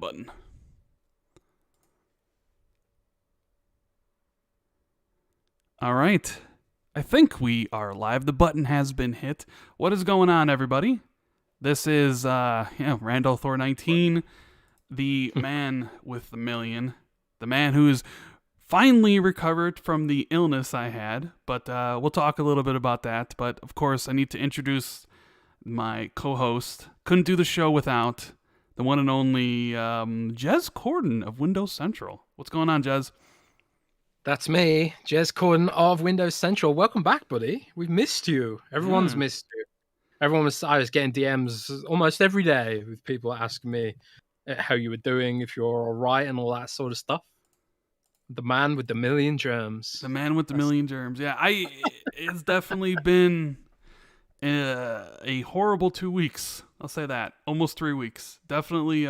button. All right. I think we are live. The button has been hit. What is going on, everybody? This is Randall Thor 19, the man with the million, the man who is finally recovered from the illness I had. But we'll talk a little bit about that. But of course, I need to introduce my co-host. Couldn't do the show without the one and only Jez Corden of Windows Central. What's going on, Jez? That's me, Jez Corden of Windows Central. Welcome back, buddy. We've missed you. Everyone's missed you. I was getting DMs almost every day with people asking me how you were doing, if you're all right, and all that sort of stuff. The man with the million germs. The man with the million germs. Yeah, it's definitely been a horrible 2 weeks. I'll say that. Almost 3 weeks. Definitely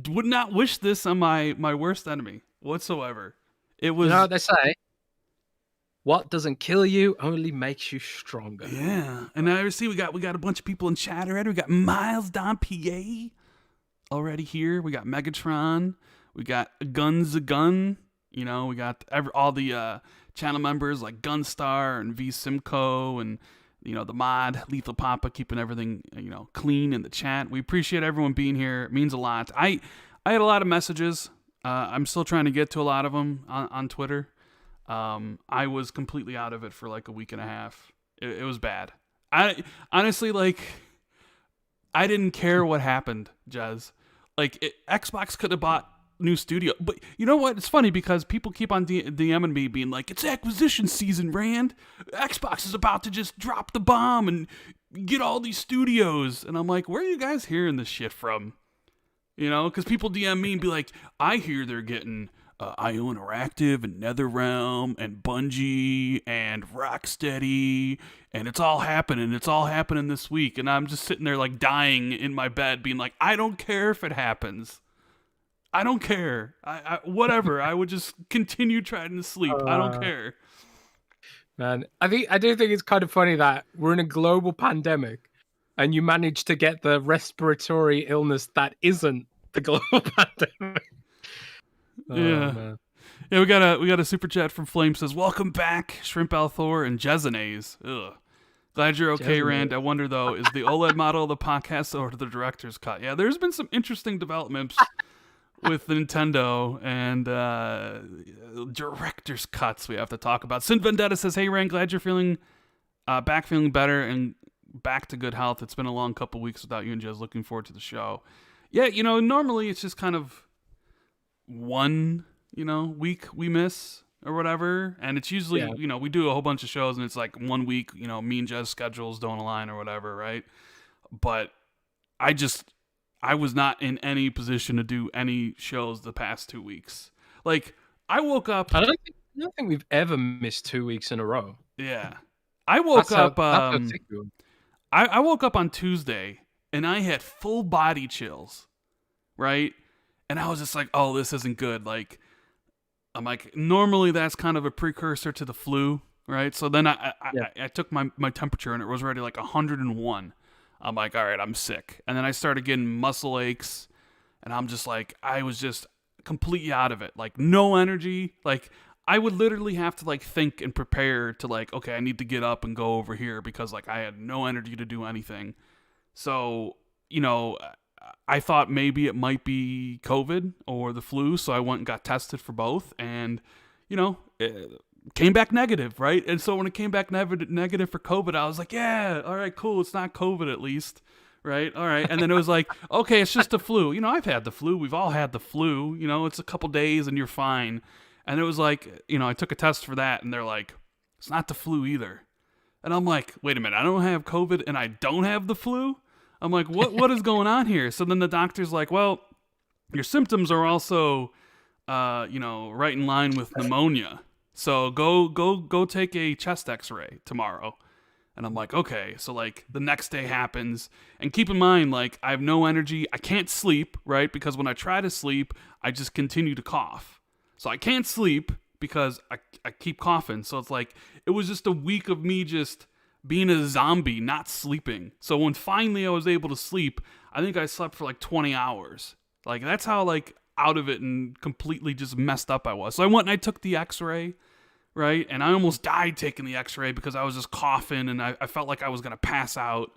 would not wish this on my worst enemy whatsoever. It was. You know what they say? What doesn't kill you only makes you stronger. Yeah, and I see we got a bunch of people in chat already. We got Miles Don PA already here. We got Megatron. We got Guns a Gun. You know, we got all the channel members like Gunstar and V Simcoe and the mod Lethal Papa keeping everything clean in the chat. We appreciate everyone being here. It means a lot. I had a lot of messages. I'm still trying to get to a lot of them on Twitter. I was completely out of it for like a week and a half. It was bad. I honestly, I didn't care what happened, Jez. Xbox could have bought new studio. But you know what? It's funny because people keep on DMing me being like, it's acquisition season, Rand. Xbox is about to just drop the bomb and get all these studios. And I'm like, where are you guys hearing this shit from? Because people DM me and be like, I hear they're getting IO Interactive and NetherRealm and Bungie and Rocksteady, and it's all happening. It's all happening this week. And I'm just sitting there dying in my bed being like, I don't care if it happens. I don't care. I whatever. I would just continue trying to sleep. I don't care. Man, I do think it's kind of funny that we're in a global pandemic and you manage to get the respiratory illness that isn't the global pandemic. Yeah. Man. Yeah, we got a super chat from Flame says, welcome back, Shrimp Althor and Jezanays. Ugh. Glad you're okay, Jezanays. Rand. I wonder though, is the OLED model the podcast or the director's cut? Yeah, there's been some interesting developments with Nintendo and director's cuts we have to talk about. Sin Vendetta says, hey Rand, glad you're feeling better and back to good health. It's been a long couple weeks without you and Jez. Looking forward to the show. Yeah, normally it's just kind of one, week we miss or whatever. And it's usually, we do a whole bunch of shows and it's like 1 week, me and Jez schedules don't align or whatever, right? But I was not in any position to do any shows the past 2 weeks. I woke up. I don't think we've ever missed 2 weeks in a row. Yeah. I woke up. I woke up on Tuesday and I had full body chills, right? And I was just like, oh, this isn't good. I'm like, normally that's kind of a precursor to the flu, right? So then I took my temperature and it was already 101. I'm like, all right, I'm sick. And then I started getting muscle aches and I'm just I was just completely out of it. No energy. I would literally have to think and prepare to okay, I need to get up and go over here because I had no energy to do anything. So, I thought maybe it might be COVID or the flu. So I went and got tested for both and, it came back negative, right? And so when it came back negative for COVID, I was like, yeah, all right, cool. It's not COVID at least, right? All right. And then it was okay, it's just the flu. I've had the flu. We've all had the flu. It's a couple days and you're fine. And it was I took a test for that and they're like, it's not the flu either. And I'm like, wait a minute, I don't have COVID and I don't have the flu? I'm like, what is going on here? So then the doctor's like, well, your symptoms are also, right in line with pneumonia. So go take a chest x-ray tomorrow. And I'm like, okay. So the next day happens. And keep in mind, I have no energy. I can't sleep, right? Because when I try to sleep, I just continue to cough. So I can't sleep because I keep coughing. So it's it was just a week of me just being a zombie, not sleeping. So when finally I was able to sleep, I think I slept for like 20 hours. Like that's how like out of it and completely just messed up I was. So I went and I took the x-ray, right? And I almost died taking the x-ray because I was just coughing and I felt like I was going to pass out.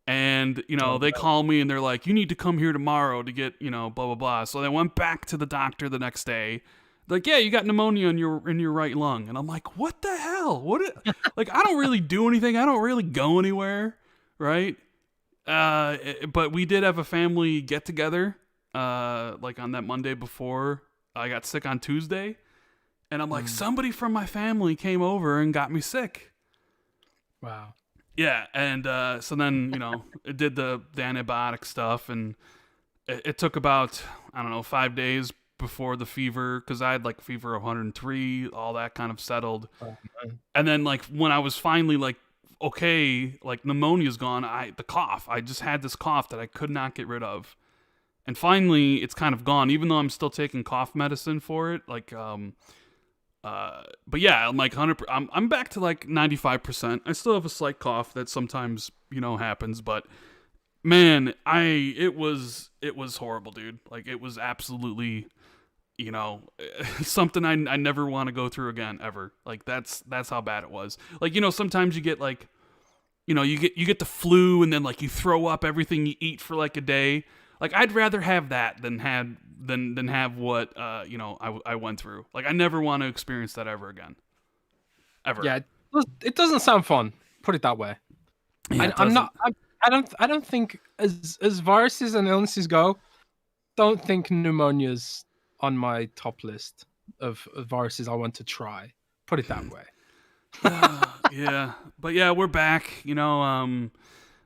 And, you know, they called me and they're like, you need to come here tomorrow to get, you know, blah, blah, blah. So I went back to the doctor the next day. Like, yeah, you got pneumonia in your right lung. And I'm like, what the hell? Like, I don't really do anything. I don't really go anywhere, right? But we did have a family get together, like on that Monday before I got sick on Tuesday. And I'm like, somebody from my family came over and got me sick. Wow. Yeah, and so then, you know, it did the antibiotic stuff, and it took about, I don't know, 5 days before the fever, because I had like a fever of 103, all that kind of settled. And then like when I was finally like, okay, like pneumonia's gone, the cough, I just had this cough that I could not get rid of. And finally it's kind of gone, even though I'm still taking cough medicine for it, like, but yeah, I'm like 100%. I'm back to like 95%. I still have a slight cough that sometimes, you know, happens, but man, it was horrible, dude. Like it was absolutely, you know, something I never want to go through again ever. Like that's how bad it was. Like, you know, sometimes you get like, you know, you get the flu and then like you throw up everything you eat for like a day. Like I'd rather have that than have what you know, I went through. Like I never want to experience that ever again. Ever. Yeah, it doesn't sound fun. Put it that way. Yeah, I don't think as viruses and illnesses go, don't think pneumonia's on my top list of viruses I want to try. Put it that way. Yeah, but yeah, we're back. You know,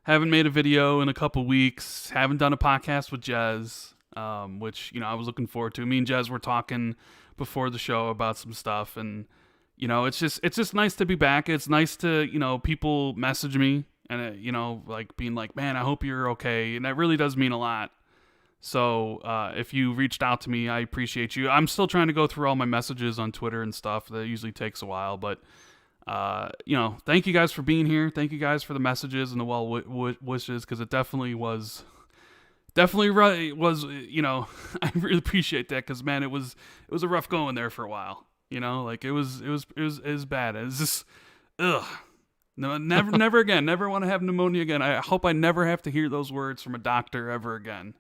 haven't made a video in a couple weeks. Haven't done a podcast with Jez, which, you know, I was looking forward to. Me and Jez were talking before the show about some stuff, and you know, it's just nice to be back. It's nice to, you know, people message me and you know, like being like, man, I hope you're okay, and that really does mean a lot. So if you reached out to me, I appreciate you. I'm still trying to go through all my messages on Twitter and stuff. That usually takes a while, but you know, thank you guys for being here. Thank you guys for the messages and the well wishes, because it definitely was, you know, I really appreciate that, because man, it was a rough going there for a while. You know, like it was bad. It's just, ugh. No, never again. Never want to have pneumonia again. I hope I never have to hear those words from a doctor ever again.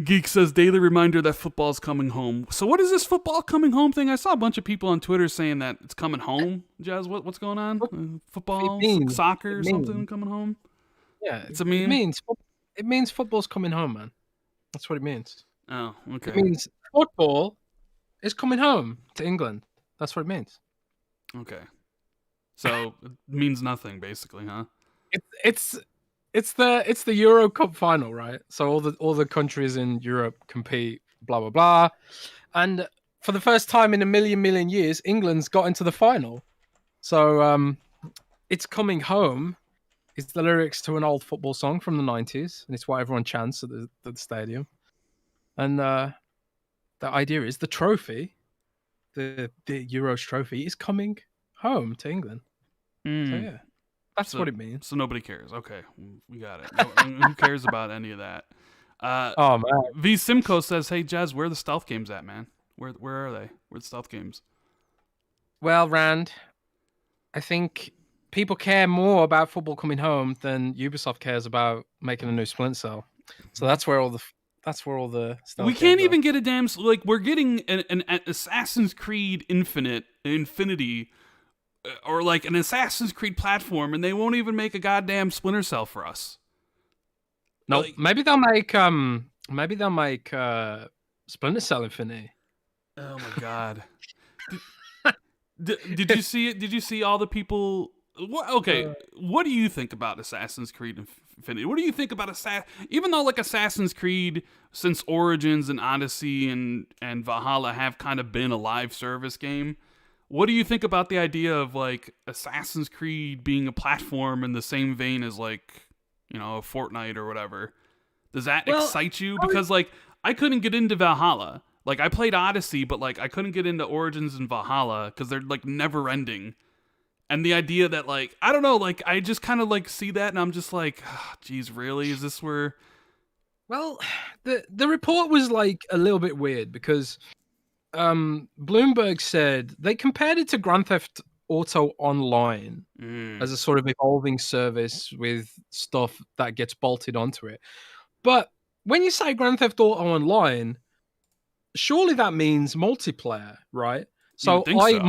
Geek says, daily reminder that football's coming home. So what is this football coming home thing? I saw a bunch of people on Twitter saying that it's coming home. Jazz, what's going on? Football, soccer, something coming home? Yeah, it's a meme. It means football's coming home, man. That's what it means. Oh, okay. It means football is coming home to England. That's what it means. Okay. So it means nothing, basically, huh? It's the Euro Cup final, right? So all the countries in Europe compete, blah blah blah, and for the first time in a million years, England's got into the final. So it's coming home. It's the lyrics to an old football song from the 90s, and it's what everyone chants at the stadium. And the idea is the trophy, the Euros trophy, is coming home to England. So yeah, that's what it means. So nobody cares. Okay, we got it. Who cares about any of that? Oh man. V Simcoe says, "Hey Jez, where are the stealth games at, man? Where are they? Where's the stealth games?" Well, Rand, I think people care more about football coming home than Ubisoft cares about making a new Splinter Cell. So that's where all the stuff. We can't even get a damn, like, we're getting an Assassin's Creed Infinity, or like an Assassin's Creed platform, and they won't even make a goddamn Splinter Cell for us. No, like, maybe they'll make Splinter Cell Infinity. Oh my god. Did you see it? Did you see all the people? Okay, what do you think about Assassin's Creed Infinity? What do you think about even though like Assassin's Creed since Origins and Odyssey and Valhalla have kind of been a live service game, what do you think about the idea of like Assassin's Creed being a platform in the same vein as like, you know, Fortnite or whatever? Does that excite you? Because like I couldn't get into Valhalla. Like I played Odyssey, but like I couldn't get into Origins and Valhalla because they're like never ending. And the idea that like I don't know, like I just kind of like see that and I'm just like, oh, geez, really? Is this where? Well, the report was like a little bit weird because Bloomberg said they compared it to Grand Theft Auto Online as a sort of evolving service with stuff that gets bolted onto it. But when you say Grand Theft Auto Online, surely that means multiplayer, right? You would So think so.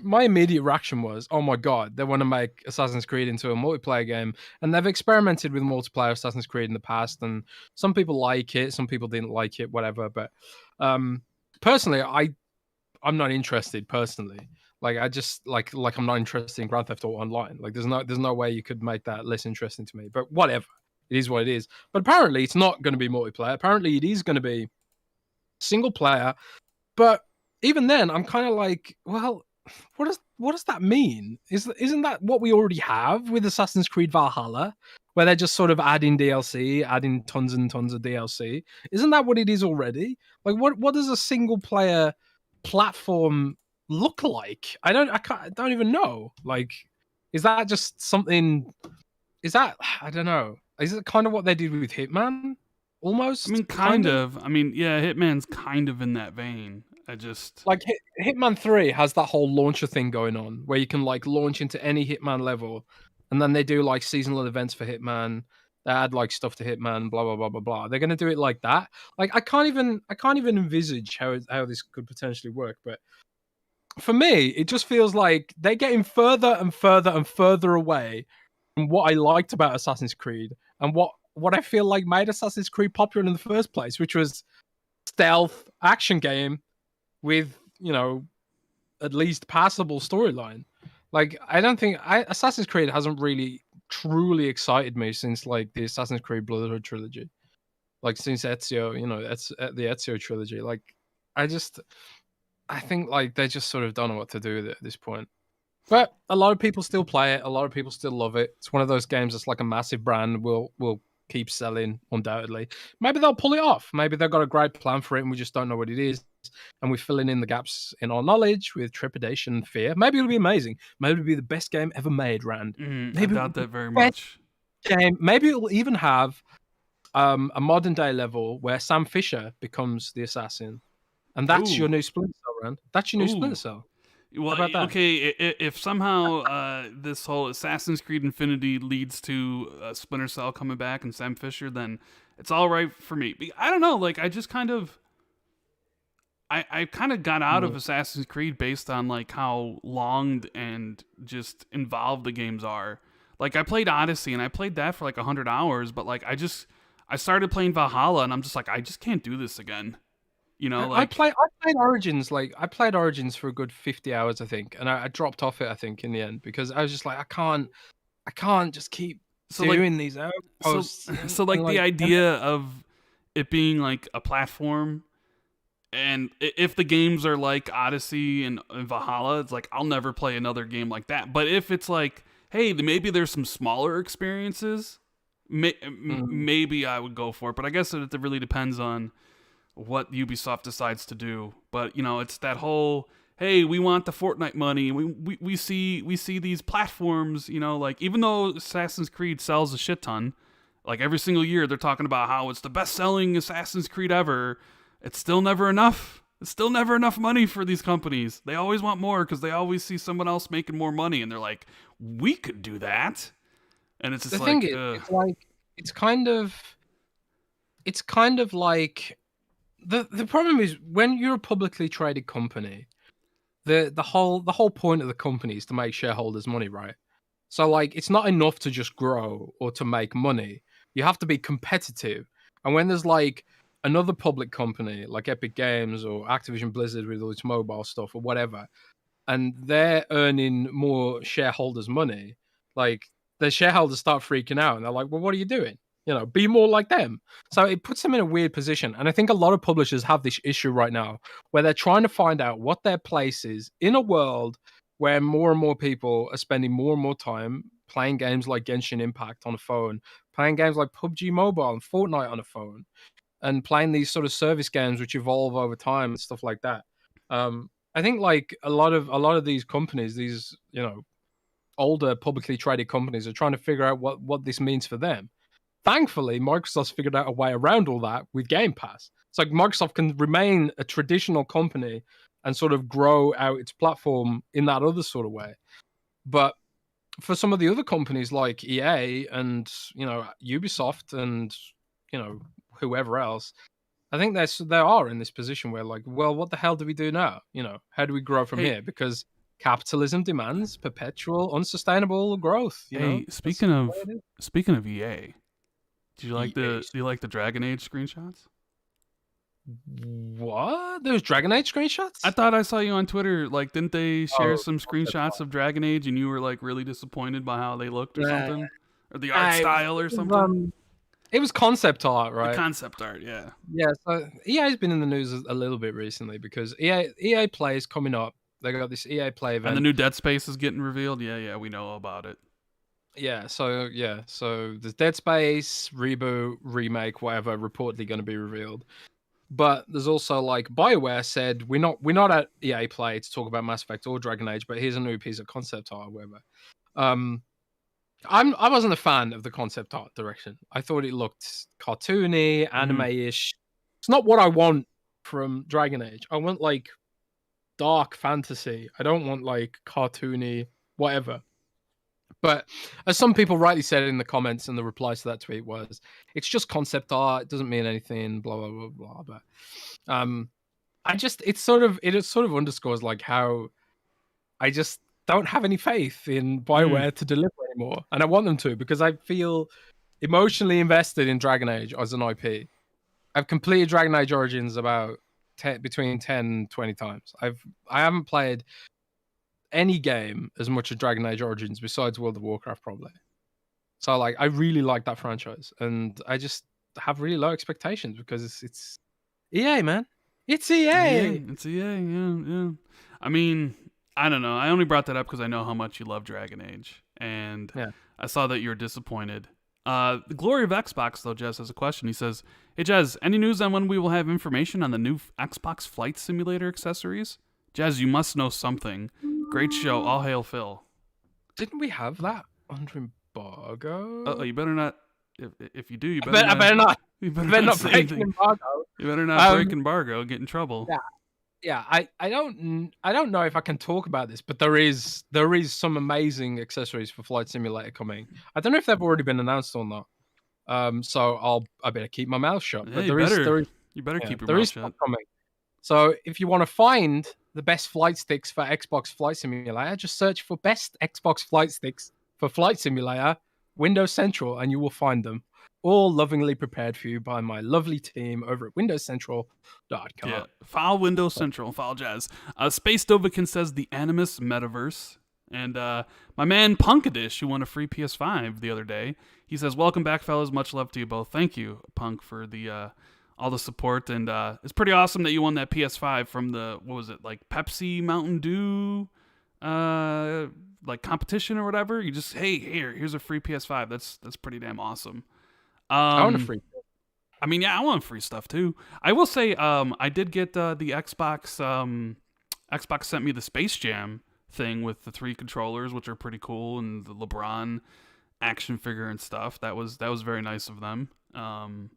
my immediate reaction was, oh my god, they want to make Assassin's Creed into a multiplayer game, and they've experimented with multiplayer Assassin's Creed in the past, and some people like it, some people didn't like it, whatever. But personally, I'm not interested personally. Like I just like I'm not interested in Grand Theft Auto Online. Like there's no way you could make that less interesting to me. But whatever, it is what it is. But apparently, it's not going to be multiplayer. Apparently, it is going to be single player. But even then, I'm kind of like, well, what does that mean? Isn't that what we already have with Assassin's Creed Valhalla, where they're just sort of adding DLC, adding tons and tons of DLC? Isn't that what it is already? Like, what does a single player platform look like? I don't even know. Like, is that just something? Is that I don't know. Is it kind of what they did with Hitman? I Almost, mean, kind of. I mean, yeah, Hitman's kind of in that vein. I just like Hitman 3 has that whole launcher thing going on where you can like launch into any Hitman level, and then they do like seasonal events for Hitman. They add like stuff to Hitman, blah blah blah blah blah. They're gonna do it like that. Like I can't even envisage how this could potentially work. But for me, it just feels like they're getting further and further and further away from what I liked about Assassin's Creed and what I feel like made Assassin's Creed popular in the first place, which was stealth action game with, you know, at least passable storyline. Like I don't think Assassin's Creed hasn't really truly excited me since like the Assassin's Creed Brotherhood trilogy. Like since Ezio, you know, it's the Ezio trilogy. Like I think like they just sort of don't know what to do with it at this point. But a lot of people still play it. A lot of people still love it. It's one of those games that's like a massive brand will keep selling undoubtedly. Maybe they'll pull it off. Maybe they've got a great plan for it and we just don't know what it is. And we're filling in the gaps in our knowledge with trepidation and fear. Maybe it'll be amazing. Maybe it'll be the best game ever made, Rand. I Maybe it'll doubt be that very the best much. game. Maybe it'll even have a modern day level where Sam Fisher becomes the assassin. And that's your Ooh, new Splinter Cell, Rand. That's your new Splinter ooh. Cell. How Well, about that? okay. If somehow this whole Assassin's Creed Infinity leads to Splinter Cell coming back and Sam Fisher, then it's all right for me. I don't know. Like I just kind of I kind of got out of Mm. Assassin's Creed based on like how long and just involved the games are. Like I played Odyssey and I played that for like 100 hours, but like I started playing Valhalla and I'm just like I just can't do this again. You know, like I played Origins like I played Origins for a good 50 hours I think, and I dropped off it I think in the end because I was just like I can't just keep so like doing these so outposts and, so like the like idea of it being like a platform and if the games are like Odyssey and Valhalla, it's like I'll never play another game like that. But if it's like, hey, maybe there's some smaller experiences, mm, maybe I would go for it. But I guess it really depends on what Ubisoft decides to do. But you know, it's that whole hey, we want the Fortnite money. We see these platforms. You know, like even though Assassin's Creed sells a shit ton, like every single year they're talking about how it's the best selling Assassin's Creed ever. It's still never enough. It's still never enough money for these companies. They always want more because they always see someone else making more money, and they're like, "We could do that." And it's just the thing like, is it's like it's kind of like the problem is when you're a publicly traded company, the whole point of the company is to make shareholders money, right? So like it's not enough to just grow or to make money. You have to be competitive. And when there's like another public company like Epic Games or Activision Blizzard with all its mobile stuff or whatever, and they're earning more shareholders' money, like the shareholders start freaking out and they're like, well, what are you doing? You know, be more like them. So it puts them in a weird position. And I think a lot of publishers have this issue right now where they're trying to find out what their place is in a world where more and more people are spending more and more time playing games like Genshin Impact on a phone, playing games like PUBG Mobile and Fortnite on a phone, and playing these sort of service games which evolve over time and stuff like that. I think like a lot of these companies, these older publicly traded companies, are trying to figure out what this means for them. Thankfully, Microsoft's figured out a way around all that with Game Pass. It's like Microsoft can remain a traditional company and sort of grow out its platform in that other sort of way. But for some of the other companies like EA and Ubisoft and whoever else, I think they are in this position where like, well, what the hell do we do now? How do we grow from here? Because capitalism demands perpetual, unsustainable growth. Hey, speaking of EA, do you like the Dragon Age screenshots? What? Those Dragon Age screenshots? I thought I saw you on Twitter. Like, didn't they share some screenshots of Dragon Age, and you were like really disappointed by how they looked or something, or the art style or something? It was concept art, right? The concept art, yeah. Yeah. So EA's been in the news a little bit recently because EA Play is coming up. They got this EA Play event, and the new Dead Space is getting revealed. Yeah, we know about it. Yeah, so there's Dead Space reboot, remake, whatever, reportedly going to be revealed. But there's also like BioWare said we're not at EA Play to talk about Mass Effect or Dragon Age, but here's a new piece of concept art or whatever. I wasn't a fan of the concept art direction. I thought it looked cartoony, anime-ish. It's not what I want from Dragon Age. I want like dark fantasy. I don't want like cartoony whatever. But as some people rightly said in the comments and the replies to that tweet was, it's just concept art. It doesn't mean anything. Blah blah blah blah. But it sort of underscores like how I just don't have any faith in BioWare to deliver anymore, and I want them to because I feel emotionally invested in Dragon Age as an IP. I've completed Dragon Age Origins about between 10 and 20 times. I haven't played any game as much as Dragon Age Origins besides World of Warcraft probably. So like I really like that franchise and I just have really low expectations because it's EA, man. It's EA. It's EA, yeah. I mean, I don't know. I only brought that up because I know how much you love Dragon Age. And I saw that you're disappointed. The glory of Xbox, though, Jez has a question. He says, hey, Jez, any news on when we will have information on the new Xbox Flight Simulator accessories? Jez, you must know something. Great show. All hail Phil. Didn't we have that under embargo? Oh, you better not. If you do, you better not. I better not. You better not break embargo. You better not break embargo. Get in trouble. Yeah. I don't know if I can talk about this, but there is some amazing accessories for Flight Simulator coming. I don't know if they've already been announced or not. So I better keep my mouth shut. Yeah, but you better keep your mouth shut. Coming. So if you want to find the best flight sticks for Xbox Flight Simulator, just search for best Xbox flight sticks for Flight Simulator, Windows Central, and you will find them. All lovingly prepared for you by my lovely team over at windowscentral.com. Yeah, file Windows Central, file Jazz. Space Dovikin says the Animus Metaverse. And my man Punkadish, who won a free PS5 the other day, he says, welcome back, fellas. Much love to you both. Thank you, Punk, for the all the support. And it's pretty awesome that you won that PS5 from the, what was it, like Pepsi Mountain Dew like competition or whatever. You just, hey, here's a free PS5. That's pretty damn awesome. I want a free. I mean, yeah, I want free stuff too. I will say, I did get the Xbox. Xbox sent me the Space Jam thing with the 3 controllers, which are pretty cool, and the LeBron action figure and stuff. That was very nice of them. For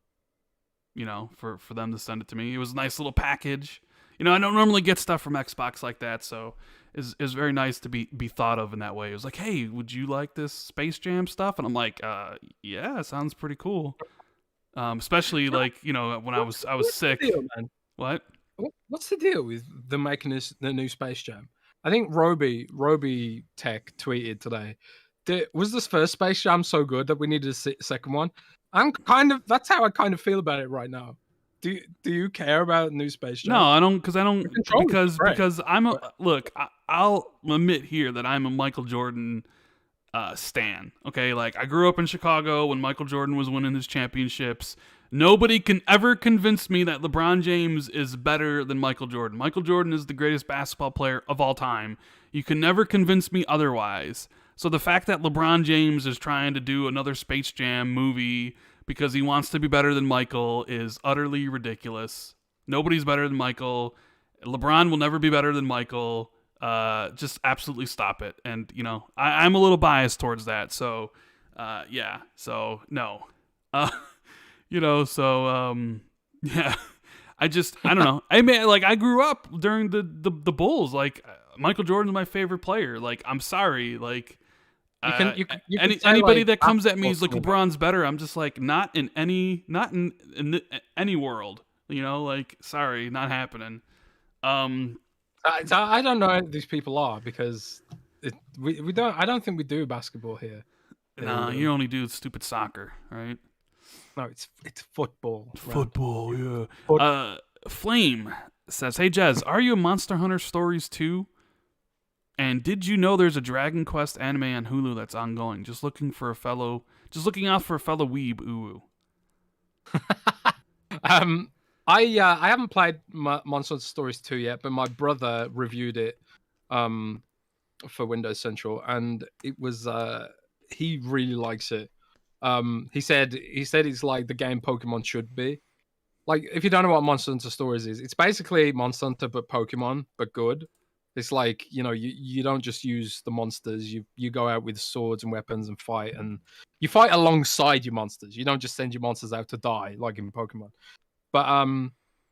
them to send it to me. It was a nice little package. I don't normally get stuff from Xbox like that, so it's very nice to be thought of in that way. It was like, hey, would you like this Space Jam stuff? And I'm like, yeah, it sounds pretty cool. Especially like, when I was sick. Deal, man? What? What's the deal with them making the new Space Jam? I think Roby Tech tweeted today. Was this first Space Jam so good that we needed a second one? That's how I kind of feel about it right now. Do you care about new Space Jam? No, I don't, because I'll admit here that I'm a Michael Jordan stan. Okay, like I grew up in Chicago when Michael Jordan was winning his championships. Nobody can ever convince me that LeBron James is better than Michael Jordan. Michael Jordan is the greatest basketball player of all time. You can never convince me otherwise. So the fact that LeBron James is trying to do another Space Jam movie because he wants to be better than Michael is utterly ridiculous. Nobody's better than Michael. LeBron will never be better than Michael. Just absolutely stop it. And I'm a little biased towards that. So, yeah. So no. Uh, yeah. I don't know. I mean, like, I grew up during the Bulls. Like, Michael Jordan's my favorite player. Like, I'm sorry. Like, you can anybody like, that comes at me is like LeBron's better. I'm just like, not in any world. Like, sorry, not happening. I don't know who these people are because we don't. I don't think we do basketball here. Nah, you only do stupid soccer, right? No, it's football. Football, yeah. Flame says, "Hey Jez, are you a Monster Hunter Stories 2? And did you know there's a Dragon Quest anime on Hulu that's ongoing? Just looking out for a fellow weeb uwu." I haven't played Monster Hunter Stories 2 yet, but my brother reviewed it for Windows Central, and it was he really likes it. He said it's like the game Pokemon should be. Like, if you don't know what Monster Hunter Stories is, it's basically Monster Hunter but Pokemon, but good. It's like, you don't just use the monsters. You go out with swords and weapons and fight, and you fight alongside your monsters. You don't just send your monsters out to die like in Pokemon. But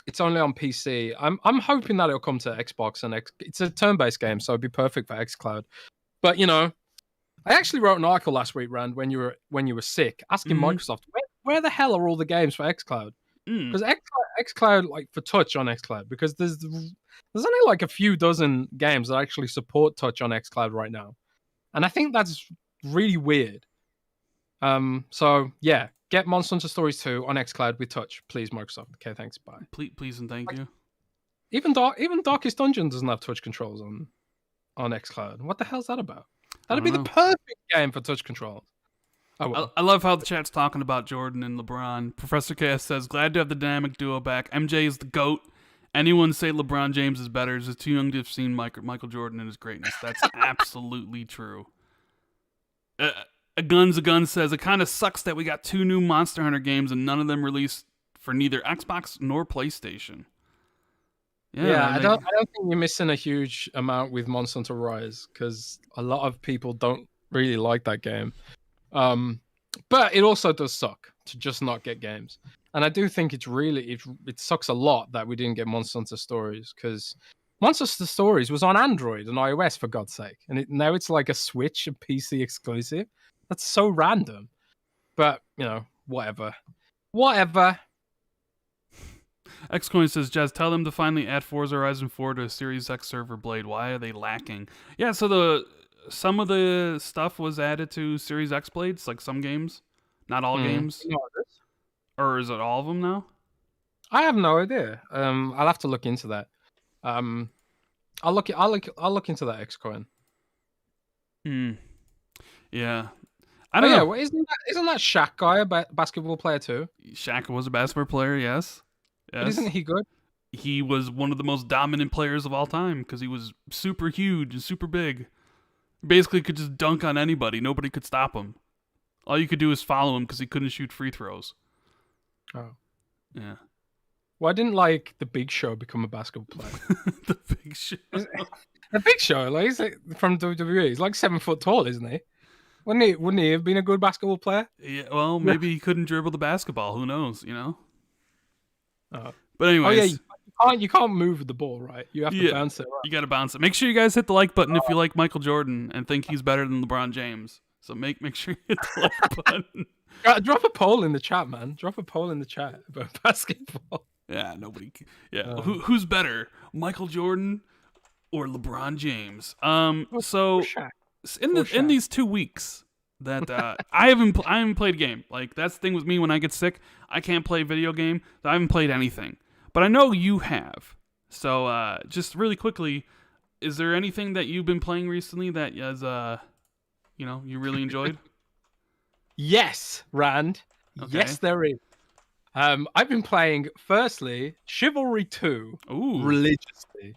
it's only on PC. I'm hoping that it'll come to Xbox and it's a turn-based game, so it'd be perfect for xCloud. But I actually wrote an article last week, Rand, when you were sick, asking Microsoft where the hell are all the games for xCloud? Because xCloud, like, for touch on xCloud, because there's only like a few dozen games that actually support touch on xCloud right now, and I think that's really weird. So yeah, get Monster Hunter Stories 2 on xCloud with touch, please, Microsoft. Okay, thanks, bye. Please and thank you. Even Darkest Dungeon doesn't have touch controls on xCloud. What the hell's that about? That'd be the perfect game for touch controls. Oh, well. I love how the chat's talking about Jordan and LeBron. Professor KS says, "Glad to have the dynamic duo back. MJ is the GOAT. Anyone say LeBron James is better is too young to have seen Michael Jordan and his greatness." That's absolutely true. A Gun says, "It kind of sucks that we got 2 new Monster Hunter games and none of them released for neither Xbox nor PlayStation." Yeah, I don't think you're missing a huge amount with Monster Hunter Rise, because a lot of people don't really like that game. But it also does suck to just not get games. And I do think it sucks a lot that we didn't get Monster Hunter Stories, because Monster Hunter Stories was on Android and iOS, for God's sake. And now it's like a Switch, a PC exclusive. That's so random. But, whatever. Whatever. Xcoin says, "Jez, tell them to finally add Forza Horizon 4 to a Series X server Blade. Why are they lacking?" Yeah, so some of the stuff was added to Series X Blades, like some games, not all games. Or is it all of them now? I have no idea. I'll have to look into that. I'll look into that, Xcoin. Yeah. I don't know. Well, isn't that Shaq guy a basketball player too? Shaq was a basketball player, yes. But isn't he good? He was one of the most dominant players of all time because he was super huge and super big. Basically could just dunk on anybody. Nobody could stop him. All you could do is follow him because he couldn't shoot free throws. Oh. Yeah. Why didn't, like, the Big Show become a basketball player? The Big Show? The Big Show, like, he's from WWE. He's like 7 foot tall, isn't he? Wouldn't he have been a good basketball player? Yeah, well, maybe he couldn't dribble the basketball. Who knows, But anyways. Oh, yeah, you can't move with the ball, right? You have to bounce it. Right? You got to bounce it. Make sure you guys hit the like button if you like Michael Jordan and think he's better than LeBron James. So make sure you hit the like button. Drop a poll in the chat, man. Drop a poll in the chat about basketball. Yeah, nobody. Yeah, who's better, Michael Jordan or LeBron James? So in these 2 weeks that I haven't played a game. Like, that's the thing with me. When I get sick, I can't play a video game. So I haven't played anything. But I know you have. So just really quickly, is there anything that you've been playing recently that you really enjoyed? Yes, Rand. Okay. Yes, there is. I've been playing, firstly, Chivalry 2 religiously.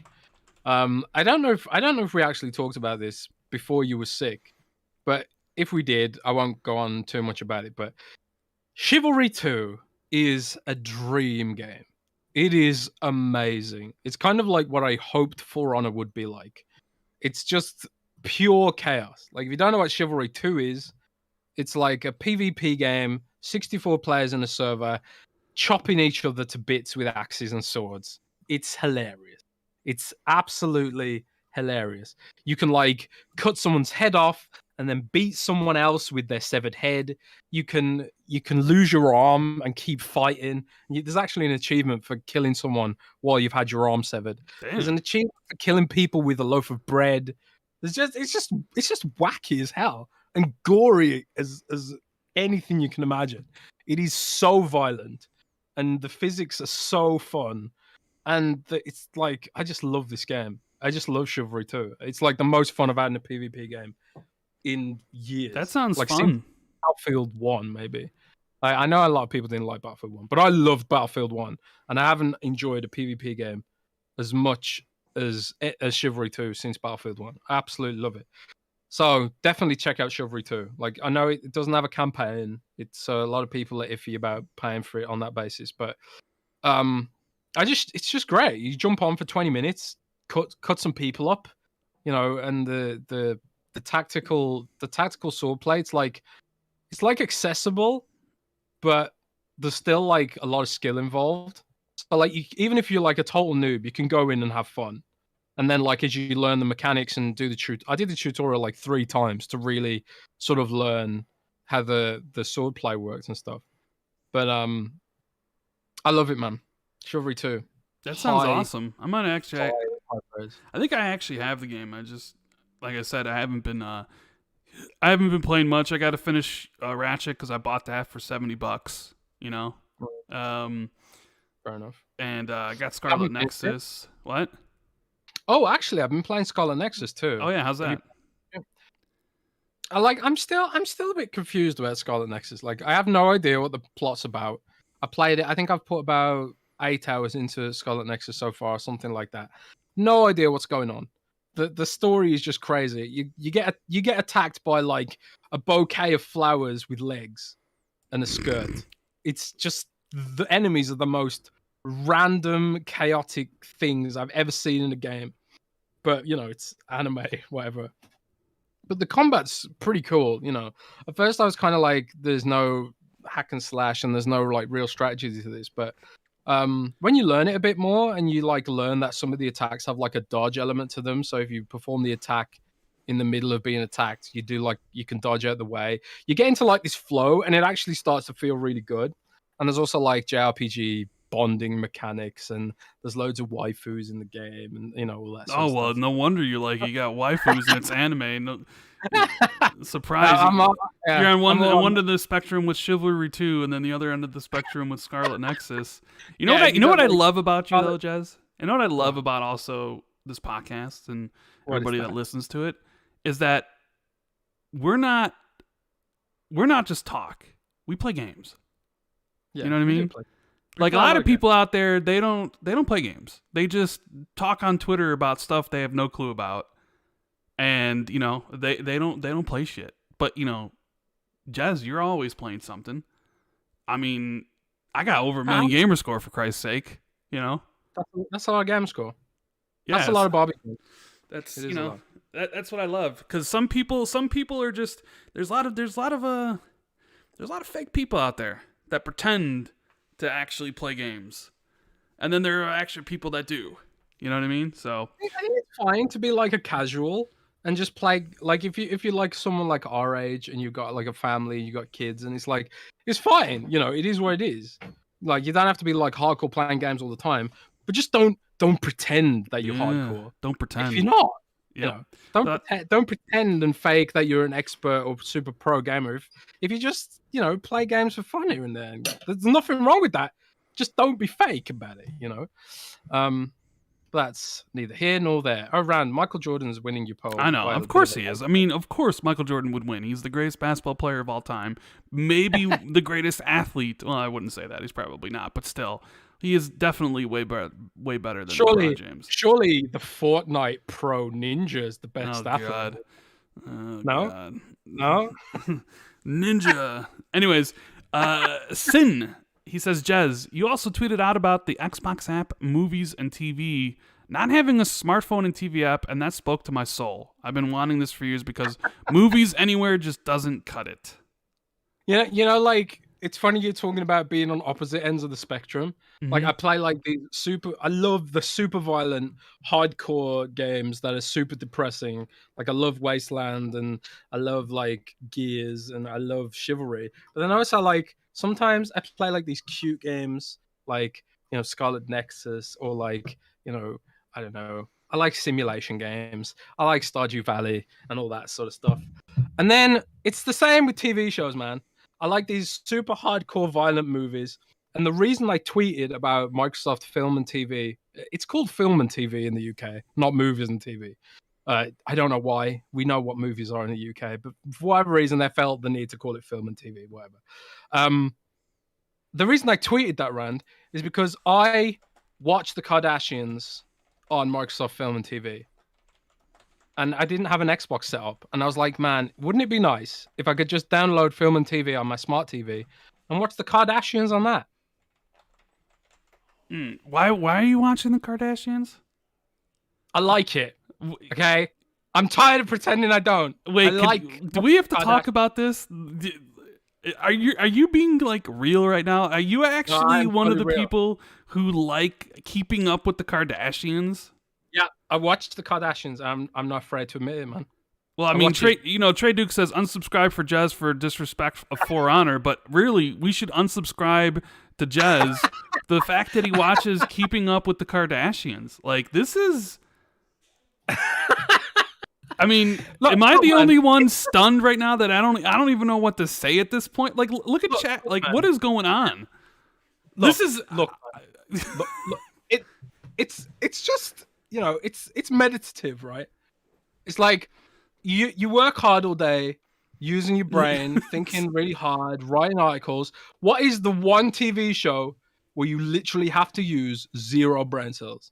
I don't know if we actually talked about this before you were sick, but if we did, I won't go on too much about it. But Chivalry 2 is a dream game. It is amazing. It's kind of like what I hoped For Honor would be like. It's just pure chaos. Like, if you don't know what Chivalry 2 is, it's like a PvP game, 64 players in a server, chopping each other to bits with axes and swords. It's hilarious. It's absolutely hilarious. You can like cut someone's head off and then beat someone else with their severed head. You can lose your arm and keep fighting. There's actually an achievement for killing someone while you've had your arm severed. Damn. There's an achievement for killing people with a loaf of bread. It's just wacky as hell and gory as anything you can imagine. It is so violent, and the physics are so fun, and it's like I just love this game. I just love Chivalry 2. It's like the most fun I've had in a PvP game in years. That sounds like fun. Battlefield 1, maybe. I know a lot of people didn't like Battlefield 1, but I loved Battlefield 1, and I haven't enjoyed a PvP game as much as Chivalry 2 since Battlefield 1. I absolutely love it. So definitely check out Chivalry 2. Like, I know it doesn't have a campaign. It's a lot of people are iffy about paying for it on that basis, but it's just great. You jump on for 20 minutes, cut some people up, you know, and the tactical swordplay. It's like accessible, but there's still like a lot of skill involved. So like, even if you're like a total noob, you can go in and have fun. And then, like, as you learn the mechanics and do I did the tutorial like 3 times to really sort of learn how the swordplay works and stuff. But I love it, man. Chivalry 2. That sounds awesome. I'm gonna actually. I think I actually have the game. I just, like I said, I haven't been playing much. I got to finish Ratchet because I bought that for $70. You know. Fair enough. And I got Scarlet Nexus. What? Oh, actually, I've been playing Scarlet Nexus too. Oh yeah, how's that? I'm still a bit confused about Scarlet Nexus. Like, I have no idea what the plot's about. I played it. I think I've put about 8 hours into Scarlet Nexus so far, something like that. No idea what's going on. The story is just crazy. You get attacked by like a bouquet of flowers with legs and a skirt. It's just, the enemies are the most random, chaotic things I've ever seen in a game. But, you know, it's anime, whatever. But the combat's pretty cool, you know. At first I was kind of like, there's no hack and slash and there's no like real strategy to this. But when you learn it a bit more and you like learn that some of the attacks have like a dodge element to them. So if you perform the attack in the middle of being attacked, you can dodge out the way. You get into like this flow and it actually starts to feel really good. And there's also like JRPG bonding mechanics, and there's loads of waifus in the game, and you know, all that. Oh well, no wonder you got waifus and it's anime. No, surprise! You're on one end of the spectrum with Chivalry 2, and then the other end of the spectrum with Scarlet Nexus. You know what I love about you though, Jez? You know what I love about also this podcast and everybody that listens to it is that we're not just talk. We play games. Yeah, you know what I mean? Like a lot of people out there, they don't play games. They just talk on Twitter about stuff they have no clue about, and you know they don't play shit. But you know, Jez, you're always playing something. I mean, I got over 1 million gamer score for Christ's sake. You know, that's a lot of gamer score. Yeah, that's a lot of Bobby. That's that's what I love, because some people are just there's a lot of fake people out there that pretend to actually play games, and then there are actually people that do. You know what I mean? So I think it's fine to be like a casual and just play. Like if you like someone like our age and you've got like a family, you got kids, and it's like, it's fine. You know, it is what it is. Like, you don't have to be like hardcore playing games all the time, but just don't pretend that you're hardcore. Don't pretend. If you're not. Yeah. You know, don't pretend and fake that you're an expert or super pro gamer. If you just, you know, play games for fun here and there, there's nothing wrong with that. Just don't be fake about it, you know. That's neither here nor there. Oh, Rand, Michael Jordan's winning your poll. I know, of course he is. I mean, of course Michael Jordan would win. He's the greatest basketball player of all time. Maybe the greatest athlete. Well, I wouldn't say that. He's probably not, but still. He is definitely way better than LeBron James. Surely the Fortnite Pro Ninja is the best athlete. God. No? God. No? Ninja. Anyways, Sin he says, Jez, you also tweeted out about the Xbox app, movies, and TV not having a smartphone and TV app, and that spoke to my soul. I've been wanting this for years because movies anywhere just doesn't cut it. Yeah, like, it's funny you're talking about being on opposite ends of the spectrum. Mm-hmm. Like, I play like I love the super violent, hardcore games that are super depressing. Like, I love Wasteland, and I love like Gears, and I love Chivalry. But then also, like, sometimes I play like these cute games, like, Scarlet Nexus, or like, I don't know. I like simulation games. I like Stardew Valley and all that sort of stuff. And then it's the same with TV shows, man. I like these super hardcore violent movies. And the reason I tweeted about Microsoft Film and TV, it's called Film and TV in the UK, not movies and TV. I don't know why. We know what movies are in the UK, but for whatever reason, they felt the need to call it Film and TV, whatever. The reason I tweeted that, Rand, is because I watched the Kardashians on Microsoft Film and TV. And I didn't have an Xbox set up. And I was like, man, wouldn't it be nice if I could just download Film and TV on my smart TV and watch the Kardashians on that? Why are you watching the Kardashians? I like it. Okay? I'm tired of pretending I don't. Wait, do we have to talk about this? Are you being like real right now? Are you actually one of the people who like keeping up with the Kardashians? Yeah, I watched the Kardashians. I'm not afraid to admit it, man. Well, I mean, Trey Duke says unsubscribe for Jez for disrespect of For Honor, but really, we should unsubscribe to Jez. The fact that he watches Keeping Up with the Kardashians, like, this is. I mean, am I the only one stunned right now that I don't even know what to say at this point? Like, look at chat. Like, what is going on? This is it's just, it's meditative, right? It's like you work hard all day, using your brain, thinking really hard, writing articles. What is the one TV show where you literally have to use 0 brain cells?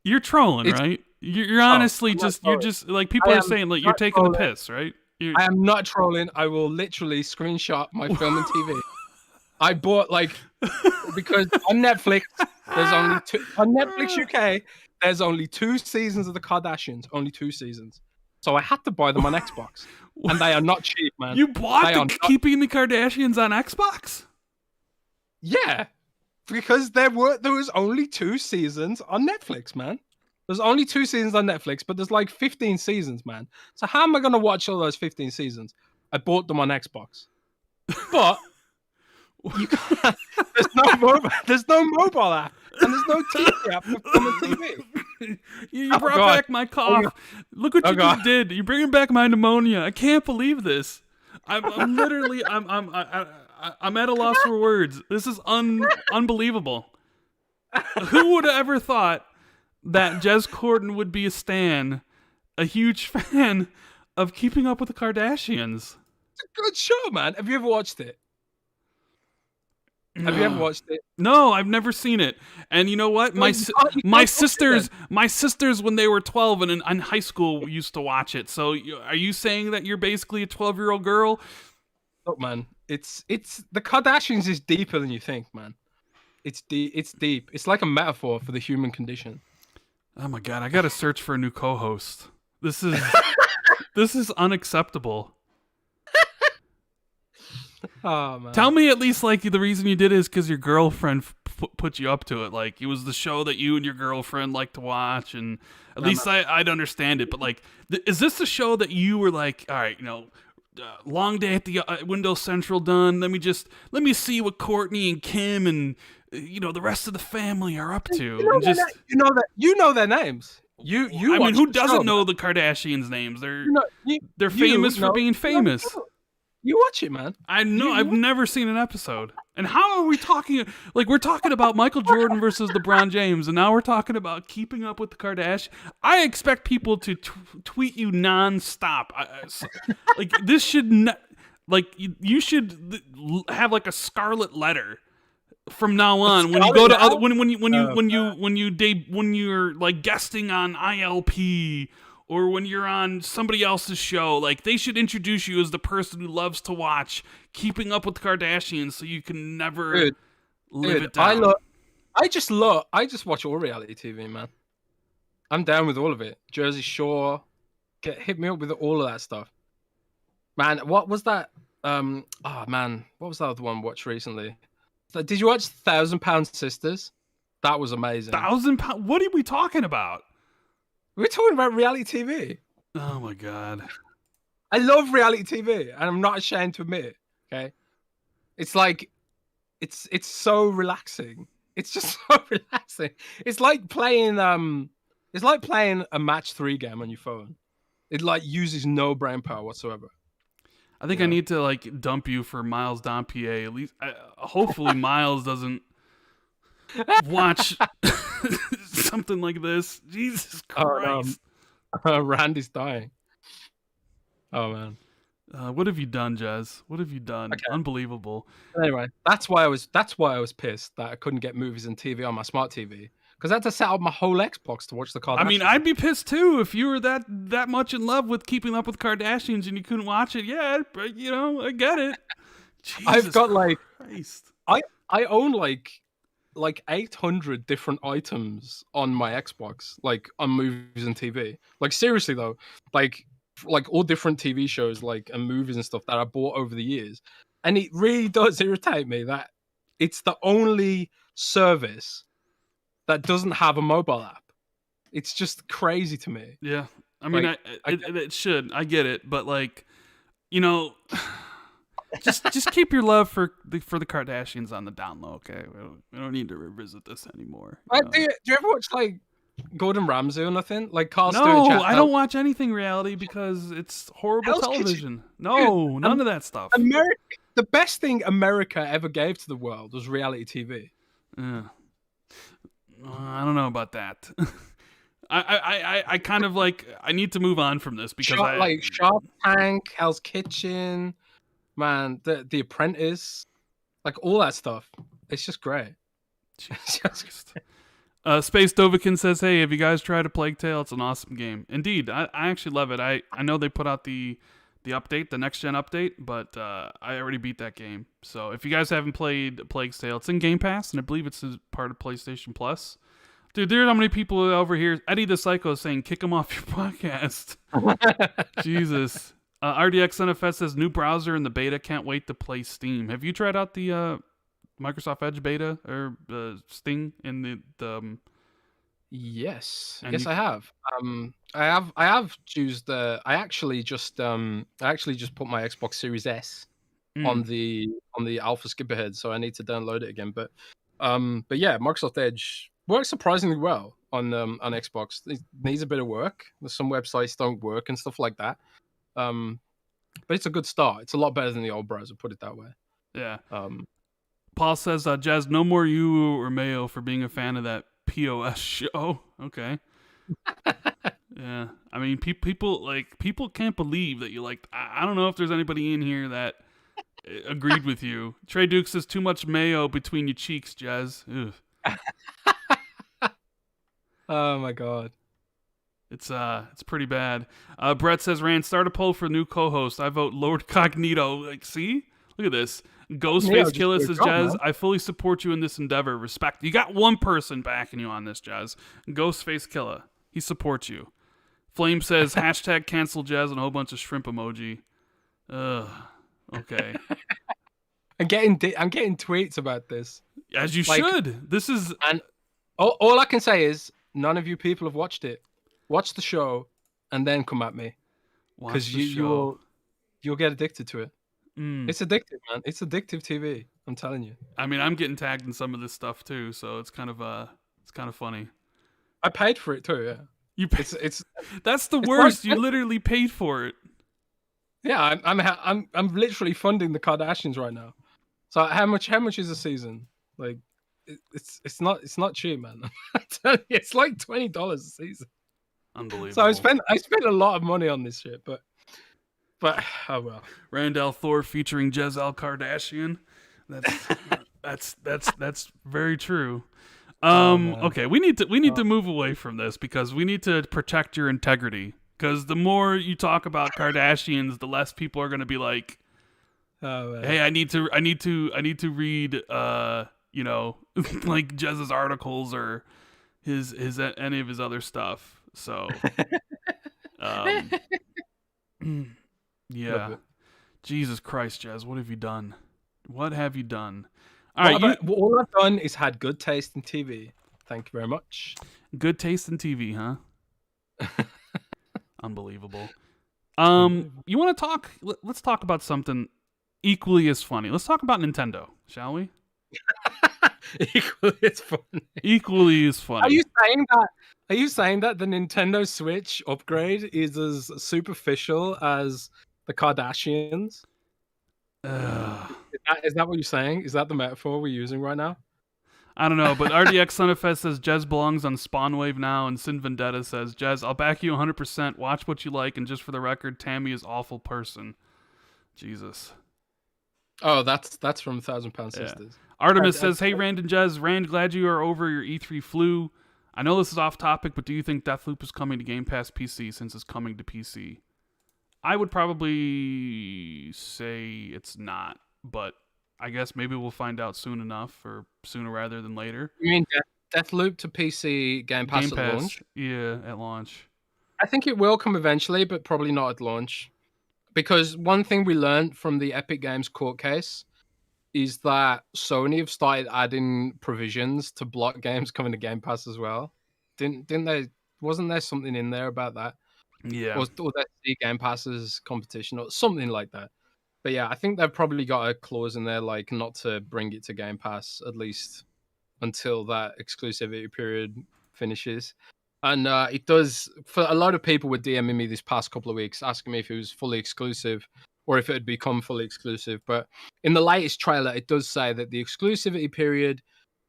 You're trolling, right? You're honestly you're just like, people are saying like you're taking the piss, right? I am not trolling. I will literally screenshot my Film and TV. I bought because on Netflix there's only 2 on Netflix UK. There's only 2 seasons of the Kardashians. Only 2 seasons. So I had to buy them on Xbox, and they are not cheap, man. You bought Keeping the Kardashians on Xbox? Yeah, because there was only 2 seasons on Netflix, man. There's only 2 seasons on Netflix, but there's like 15 seasons, man. So how am I going to watch all those 15 seasons? I bought them on Xbox. But you can't, there's no mobile app, and there's no TV app for Film and TV. You brought back my cough. Look what you just did. You're bringing back my pneumonia. I can't believe this. I'm literally I'm at a loss for words. This is unbelievable. Who would have ever thought that Jez Corden would be a huge fan of Keeping Up with the Kardashians? It's a good show, man. Have you ever watched it? Have you ever watched it? No, I've never seen it. And you know what? My sisters, when they were 12 and in high school, used to watch it. So are you saying that you're basically a 12-year-old girl? Look, man, it's the Kardashians is deeper than you think, man. It's deep. It's like a metaphor for the human condition. Oh my God, I got to search for a new co-host. This is unacceptable. Oh, man. Tell me at least, like, the reason you did it is because your girlfriend put you up to it. Like, it was the show that you and your girlfriend like to watch, and at least I'd understand it. But like, is this the show that you were like, all right, long day at the Windows Central done. Let me see what Courtney and Kim and the rest of the family are up to. You know their names. I mean, who doesn't know the Kardashians' names? They're famous for being famous. You watch it, man. I know. I've never seen an episode. And how are we talking? Like, we're talking about Michael Jordan versus LeBron James, and now we're talking about Keeping Up with the Kardashians. I expect people to tweet you nonstop. Like, this should not. Like, you should have like a scarlet letter from now on when you go to other, when you're like guesting on ILP. Or when you're on somebody else's show, like, they should introduce you as the person who loves to watch Keeping Up with the Kardashians, so you can never. Dude, Live it down. I just watch all reality TV, man. I'm down with all of it. Jersey Shore, hit me up with all of that stuff. Man, what was that? What was that other one watched recently? Did you watch £1,000 Sisters? That was amazing. £1,000? What are we talking about? We're talking about reality TV. Oh my god. I love reality TV, and I'm not ashamed to admit it. Okay, it's like, it's so relaxing. It's just so relaxing. It's like playing a match 3 game on your phone. It like uses no brain power whatsoever. I think I need to like dump you for Miles Dompier. At least, hopefully, Miles doesn't watch something like this. Jesus Christ! Rand is dying. Oh man. What have you done, Jez? What have you done? Okay. Unbelievable. Anyway, that's why I was pissed that I couldn't get movies and TV on my smart TV, because I had to set up my whole Xbox to watch the Kardashians. I mean, I'd be pissed too if you were that much in love with Keeping Up with Kardashians and you couldn't watch it. Yeah, but I get it. Jesus I've got Christ. I own like 800 different items on my Xbox, like on movies and TV. Like seriously though, like all different TV shows, like, and movies and stuff that I bought over the years. And it really does irritate me that it's the only service that doesn't have a mobile app. It's just crazy to me. Yeah. I mean, like, it should. I get it. But like, just keep your love for the Kardashians on the down low, okay? We don't need to revisit this anymore. Do you ever watch like Gordon Ramsay or nothing? Like Carl Stewart? No, I don't watch anything reality because it's horrible television. No, none of that stuff. The best thing America ever gave to the world was reality TV. Yeah. I don't know about that. I kind of like, I need to move on from this because like Shark Tank, Hell's Kitchen, man, the Apprentice, like all that stuff. It's just great. Space Dovikin says, "Hey, have you guys tried A Plague Tale? It's an awesome game. Indeed, I actually love it. I know they put out the update, the next gen update, but I already beat that game. So if you guys haven't played A Plague Tale, it's in Game Pass, and I believe it's a part of PlayStation Plus. Dude, there are how many people over here. Eddie the Psycho is saying, kick him off your podcast. Jesus. RDX NFS says, new browser in the beta. Can't wait to play Steam. Have you tried out the Microsoft Edge beta or Sting in the Yes, I have. I have used. I actually just put my Xbox Series S on the Alpha Skipperhead, so I need to download it again. But yeah, Microsoft Edge works surprisingly well on Xbox. It needs a bit of work. Some websites don't work and stuff like that. But it's a good start. It's a lot better than the old browser, put it that way. Yeah. Paul says, Jez, no more you or Mayo for being a fan of that POS show. Okay. Yeah. I mean, people can't believe that you like. I don't know if there's anybody in here that agreed with you. Trey Duke says, too much mayo between your cheeks, Jez. Oh my god. It's pretty bad. Brett says, Rand, start a poll for new co-host. I vote Lord Cognito. Like, see? Look at this. Ghostface Killer says, Jez, I fully support you in this endeavor. Respect. You got one person backing you on this, Jez. Ghostface Killer. He supports you. Flame says, hashtag cancel Jez and a whole bunch of shrimp emoji. Okay. I'm getting tweets about this. As you should. This is... And all I can say is, none of you people have watched it. Watch the show and then come at me. Because you'll get addicted to it. It's addictive, man. It's addictive TV. I'm telling you. I mean, I'm getting tagged in some of this stuff too, so it's kind of funny. I paid for it too. Yeah, you. That's the worst. You literally paid for it. Yeah, I'm literally funding the Kardashians right now. So how much is a season? Like, it's not cheap, man. It's like $20 a season. Unbelievable. So I spent a lot of money on this shit, but oh well. Randall Thor featuring Jezal Kardashian. That's very true. Okay, we need to move away from this because we need to protect your integrity. Because the more you talk about Kardashians, the less people are going to be like, "Hey, I need to read like Jez's articles or his any of his other stuff. So, yeah. Jesus Christ, Jez, what have you done? What have you done? All I've done is had good taste in TV. Thank you very much. Good taste in TV, huh? Unbelievable. You want to talk? Let's talk about something equally as funny. Let's talk about Nintendo, shall we? Equally as funny. Equally as funny. Are you saying that? Are you saying that the Nintendo Switch upgrade is as superficial as the Kardashians? Is that what you're saying? Is that the metaphor we're using right now? I don't know, but RDX Sunfest says Jez belongs on Spawnwave now, and Sin Vendetta says, Jez, I'll back you 100%. Watch what you like, and just for the record, Tammy is awful person. Jesus. Oh, that's from £1,000 Sisters. Yeah. Artemis says, hey, Rand and Jez. Rand, glad you are over your E3 flu. I know this is off topic, but do you think Deathloop is coming to Game Pass PC since it's coming to PC? I would probably say it's not, but I guess maybe we'll find out soon enough, or sooner rather than later. You mean Deathloop to PC Game Pass at launch? Yeah, at launch. I think it will come eventually, but probably not at launch. Because one thing we learned from the Epic Games court case is that Sony have started adding provisions to block games coming to Game Pass as well. Didn't they? Wasn't there something in there about that? Yeah. Or they see Game Pass's competition or something like that. But yeah, I think they've probably got a clause in there like not to bring it to Game Pass, at least until that exclusivity period finishes. And it does, for a lot of people were DMing me this past couple of weeks, asking me if it was fully exclusive or if it had become fully exclusive. But in the latest trailer, it does say that the exclusivity period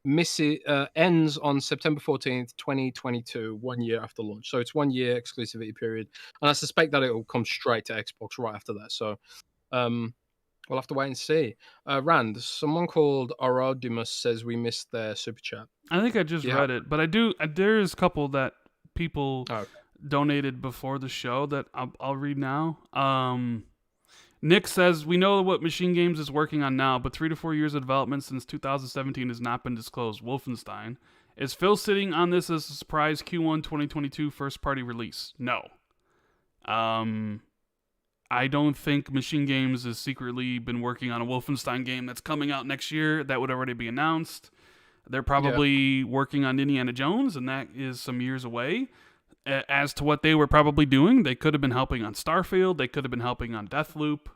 ends on September 14th, 2022, 1 year after launch. So it's 1 year exclusivity period. And I suspect that it will come straight to Xbox right after that. So we'll have to wait and see. Rand, someone called Arodimus says we missed their super chat. I think I just read it, but there's a couple that people donated before the show that I'll read now. Nick says, we know what Machine Games is working on now, but 3 to 4 years of development since 2017 has not been disclosed. Wolfenstein. Is Phil sitting on this as a surprise Q1 2022 first-party release? No. I don't think Machine Games has secretly been working on a Wolfenstein game that's coming out next year. That would already be announced. They're probably working on Indiana Jones, and that is some years away. As to what they were probably doing, they could have been helping on Starfield. They could have been helping on Deathloop.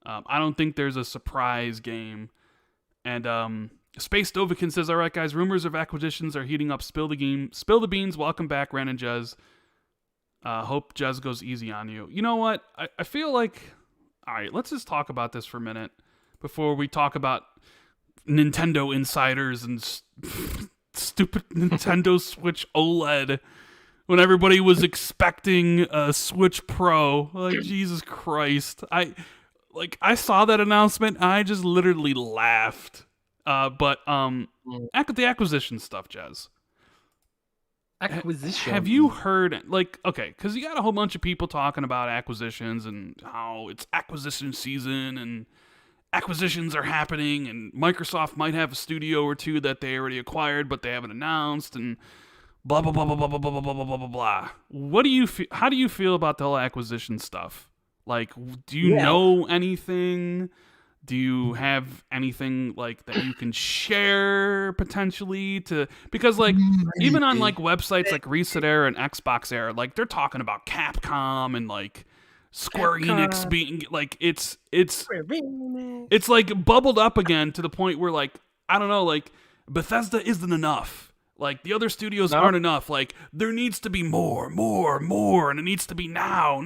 I don't think there's a surprise game. And Space Dovikin says, all right, guys, rumors of acquisitions are heating up. Spill the beans. Welcome back, Rand and Jez. Hope Jez goes easy on you. You know what? I feel like... All right, let's just talk about this for a minute before we talk about Nintendo insiders and stupid Nintendo Switch OLED when everybody was expecting a Switch Pro. Like, Jesus Christ. I saw that announcement, and I just literally laughed. But the acquisition stuff, Jez. Acquisition. Have you heard, because you got a whole bunch of people talking about acquisitions and how it's acquisition season and acquisitions are happening and Microsoft might have a studio or two that they already acquired but they haven't announced and blah, blah, blah, blah, blah, blah, blah, blah, blah, blah, blah. How do you feel about the whole acquisition stuff? Like, do you know anything? Do you have anything like that you can share potentially because even on websites like Reset Era and Xbox Era, they're talking about Capcom and Square Enix being it's bubbled up again to the point where I don't know, Bethesda isn't enough. The other studios aren't enough. There needs to be more, and it needs to be now.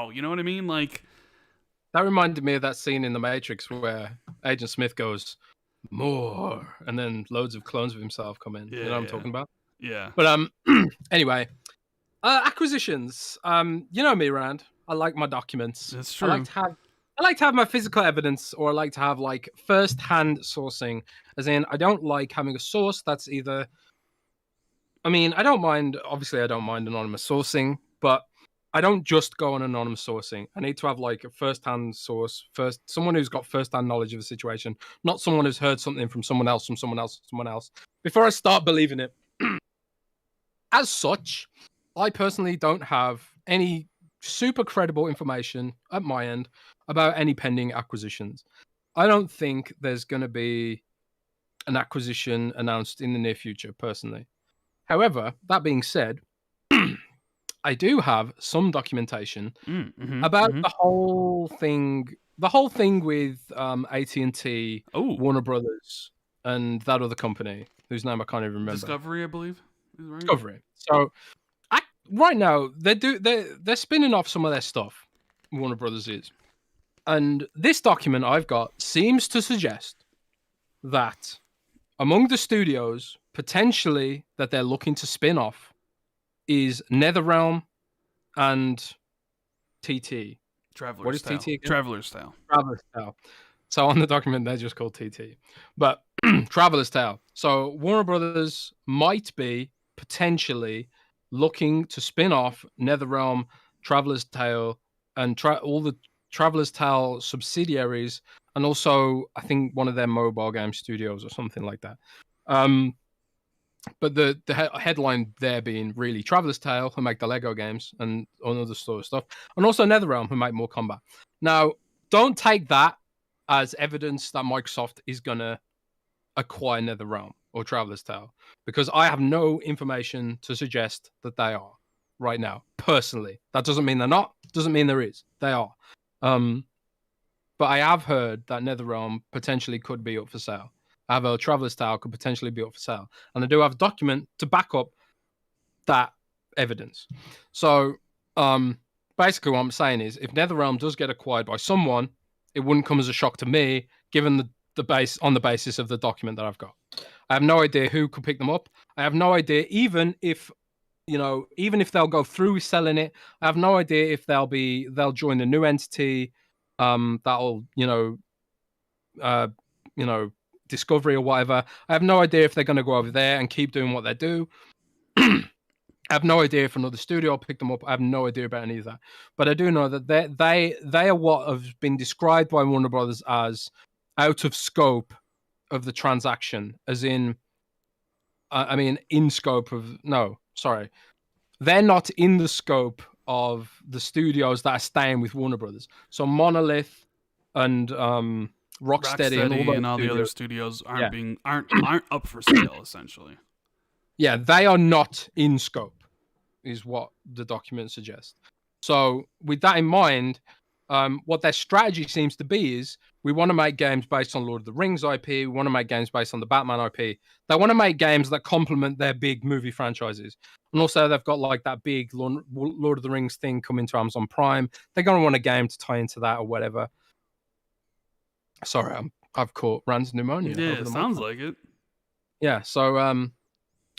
You know what I mean? That reminded me of that scene in The Matrix where Agent Smith goes, more, and then loads of clones of himself come in. You know what I'm talking about? Yeah. But anyway, acquisitions. You know me, Rand. I like my documents. That's true. I like to have my physical evidence, or I like to have first-hand sourcing. As in, I don't like having a source that's either. I mean, obviously I don't mind anonymous sourcing, but I don't just go on anonymous sourcing. I need to have like a first-hand source, someone who's got first-hand knowledge of the situation, not someone who's heard something from someone else, before I start believing it. As such, I personally don't have any super credible information at my end about any pending acquisitions. I don't think there's going to be an acquisition announced in the near future, personally. However, that being said, I do have some documentation about the whole thing. The whole thing with AT&T, Warner Brothers, and that other company whose name I can't even remember. Discovery, I believe. Right? Discovery. So right now they're spinning off some of their stuff. Warner Brothers is, and this document I've got seems to suggest that among the studios potentially that they're looking to spin off is NetherRealm and TT. Traveler's Tale. TT again? Traveler's Tale. Traveler's Tale. So on the document, they're just called TT. But Traveler's Tale. So Warner Brothers might be potentially looking to spin off NetherRealm, Traveler's Tale, and all the Traveler's Tale subsidiaries, and also I think one of their mobile game studios or something like that. But the headline there being really Traveler's Tale, who make the Lego games and other sort of stuff, and also NetherRealm, who make more combat. Now, don't take that as evidence that Microsoft is going to acquire NetherRealm or Traveler's Tale, because I have no information to suggest that they are right now, personally. That doesn't mean they're not, doesn't mean there is. They are. But I have heard that NetherRealm potentially could be up for sale. I have a Traveler's Tale could potentially be up for sale. And I do have a document to back up that evidence. So basically what I'm saying is if NetherRealm does get acquired by someone, it wouldn't come as a shock to me, given the basis of the document that I've got. I have no idea who could pick them up. I have no idea even if they'll go through selling it. I have no idea if they'll join a new entity that'll Discovery or whatever. I have no idea if they're going to go over there and keep doing what they do. I have no idea if another studio will pick them up. I have no idea about any of that. But I do know that they are what have been described by Warner Brothers as out of scope of the transaction, as in, in scope of, no, sorry. They're not in the scope of the studios that are staying with Warner Brothers. So Monolith and Rocksteady and all the other studios aren't up for sale, essentially. Yeah, they are not in scope, is what the document suggests. So with that in mind, what their strategy seems to be is we want to make games based on Lord of the Rings IP. We want to make games based on the Batman IP. They want to make games that complement their big movie franchises. And also they've got like that big Lord of the Rings thing coming to Amazon Prime. They're going to want a game to tie into that or whatever. Sorry, I've caught Rand's pneumonia. Yeah, it sounds like it. Yeah, so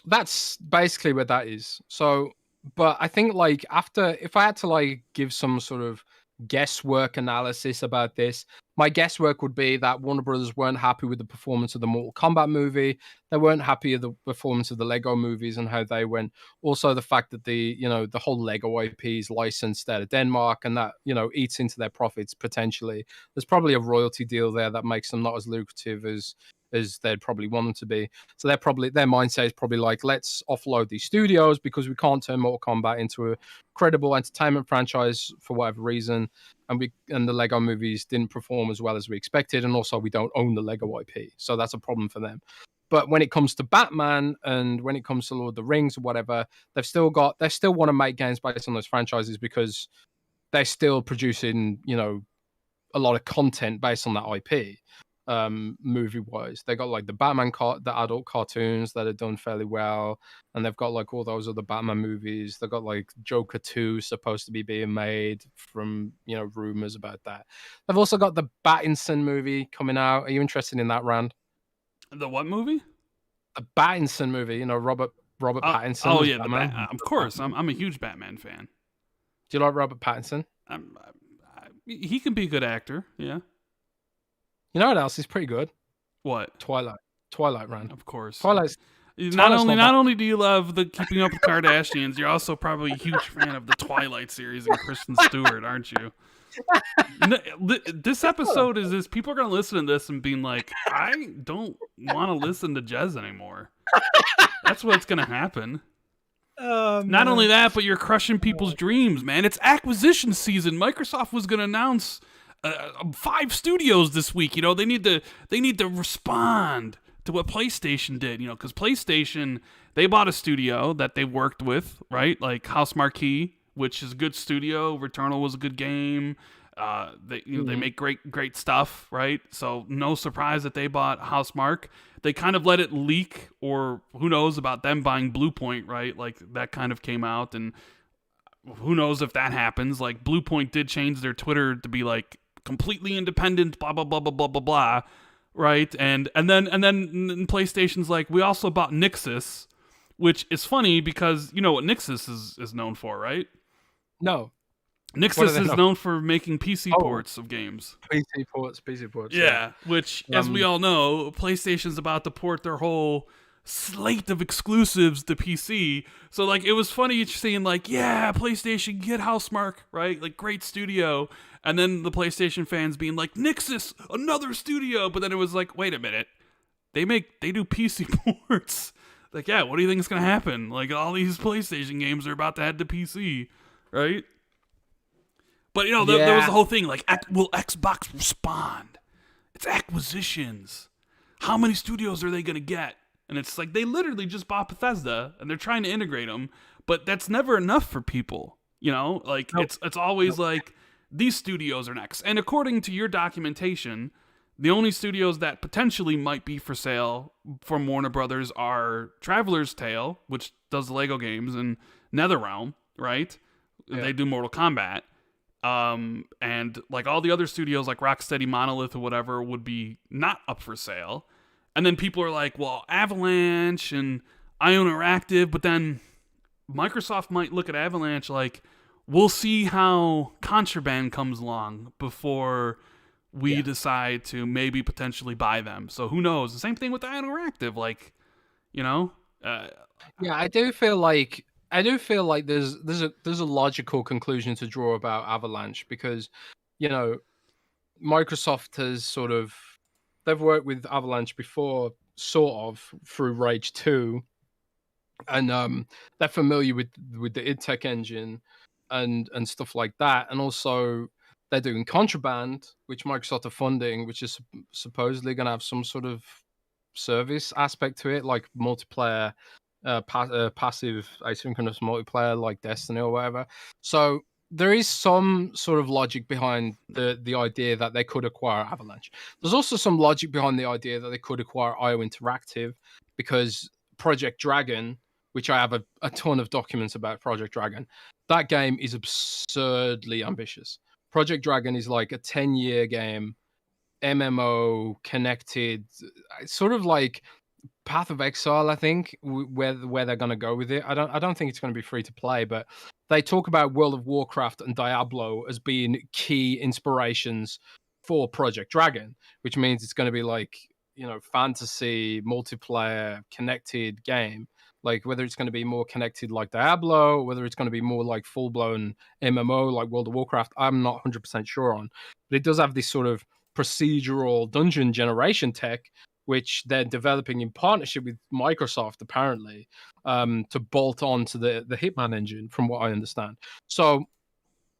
that's basically where that is. So, but I think like if I had to like give some sort of guesswork analysis about this, my guesswork would be that Warner Brothers weren't happy with the performance of the Mortal Kombat movie. They weren't happy with the performance of the Lego movies and how they went. Also, the fact that the whole Lego IP is licensed out of Denmark and that eats into their profits potentially. There's probably a royalty deal there that makes them not as lucrative as they'd probably want them to be. So their mindset is probably like, let's offload these studios because we can't turn Mortal Kombat into a credible entertainment franchise for whatever reason. And the Lego movies didn't perform as well as we expected. And also we don't own the Lego IP. So that's a problem for them. But when it comes to Batman and when it comes to Lord of the Rings or whatever, they still want to make games based on those franchises because they're still producing, a lot of content based on that IP. Movie wise, they got like the Batman the adult cartoons that are done fairly well, and they've got like all those other Batman movies. They've got like Joker 2 supposed to be being made from rumors about that. They've also got the Pattinson movie coming out. Are you interested in that, Rand? The what movie? The Pattinson movie. Robert Pattinson. Oh yeah, of course. I'm a huge Batman fan. Do you like Robert Pattinson? He can be a good actor. Yeah. You know what else is pretty good? What? Twilight, Rand. Of course. Twilight's Not only do you love the Keeping Up with Kardashians, you're also probably a huge fan of the Twilight series and Kristen Stewart, aren't you? This episode is people are gonna listen to this and being like, I don't want to listen to Jez anymore. That's what's gonna happen. Not only that, but you're crushing people's dreams, man. It's acquisition season. Microsoft was gonna announce 5 studios this week. You know, they need to respond to what PlayStation did. You know, because PlayStation, they bought a studio that they worked with, right? Like House Marquee, which is a good studio. Returnal was a good game. They make great stuff, right? So no surprise that they bought Housemarque. They kind of let it leak, or who knows about them buying Bluepoint, right? Like that kind of came out, and who knows if that happens. Like Bluepoint did change their Twitter to be like completely independent, blah blah blah blah blah blah blah, right? And then PlayStation's like, we also bought Nixxes, which is funny because you know what Nixxes is known for, right? No. Nixxes is known for making PC ports of games. PC ports. Yeah, which, as we all know, PlayStation's about to port their whole slate of exclusives to PC. So, like, it was funny seeing, like, yeah, PlayStation, get Housemarque, right? Like, great studio. And then the PlayStation fans being like, Nixxes, another studio. But then it was like, wait a minute. They do PC ports. Like, yeah, what do you think is going to happen? Like, all these PlayStation games are about to head to PC, right? But, you know, there was the whole thing, like, will Xbox respond? It's acquisitions. How many studios are they going to get? And it's like, they literally just bought Bethesda, and they're trying to integrate them, but that's never enough for people, you know? Like, it's always like, these studios are next. And according to your documentation, the only studios that potentially might be for sale from Warner Brothers are Traveler's Tale, which does the Lego games, and NetherRealm, right? Yeah. They do Mortal Kombat. And like all the other studios like Rocksteady, Monolith, or whatever would be not up for sale. And then people are like, well, Avalanche and Ion Interactive, but then Microsoft might look at Avalanche like, we'll see how Contraband comes along before we decide to maybe potentially buy them. So who knows? The same thing with Ion Interactive, like, you know? Yeah, I do feel like there's a logical conclusion to draw about Avalanche because, you know, Microsoft has they've worked with Avalanche before, sort of through Rage 2, and they're familiar with the id Tech engine and stuff like that, and also they're doing Contraband, which Microsoft are funding, which is supposedly going to have some sort of service aspect to it, like multiplayer. Passive asynchronous multiplayer like Destiny or whatever. So there is some sort of logic behind the idea that they could acquire Avalanche. There's also some logic behind the idea that they could acquire IO Interactive, because Project Dragon, which I have a ton of documents about Project Dragon, that game is absurdly ambitious. Project Dragon is like a 10-year game, MMO connected, sort of like Path of Exile, I think, where they're going to go with it. I don't think it's going to be free to play, but they talk about World of Warcraft and Diablo as being key inspirations for Project Dragon, which means it's going to be like, you know, fantasy multiplayer connected game. Like whether it's going to be more connected like Diablo, whether it's going to be more like full blown MMO like World of Warcraft, I'm not 100% sure on. But it does have this sort of procedural dungeon generation tech, which they're developing in partnership with Microsoft, apparently, to bolt on to the Hitman engine, from what I understand. So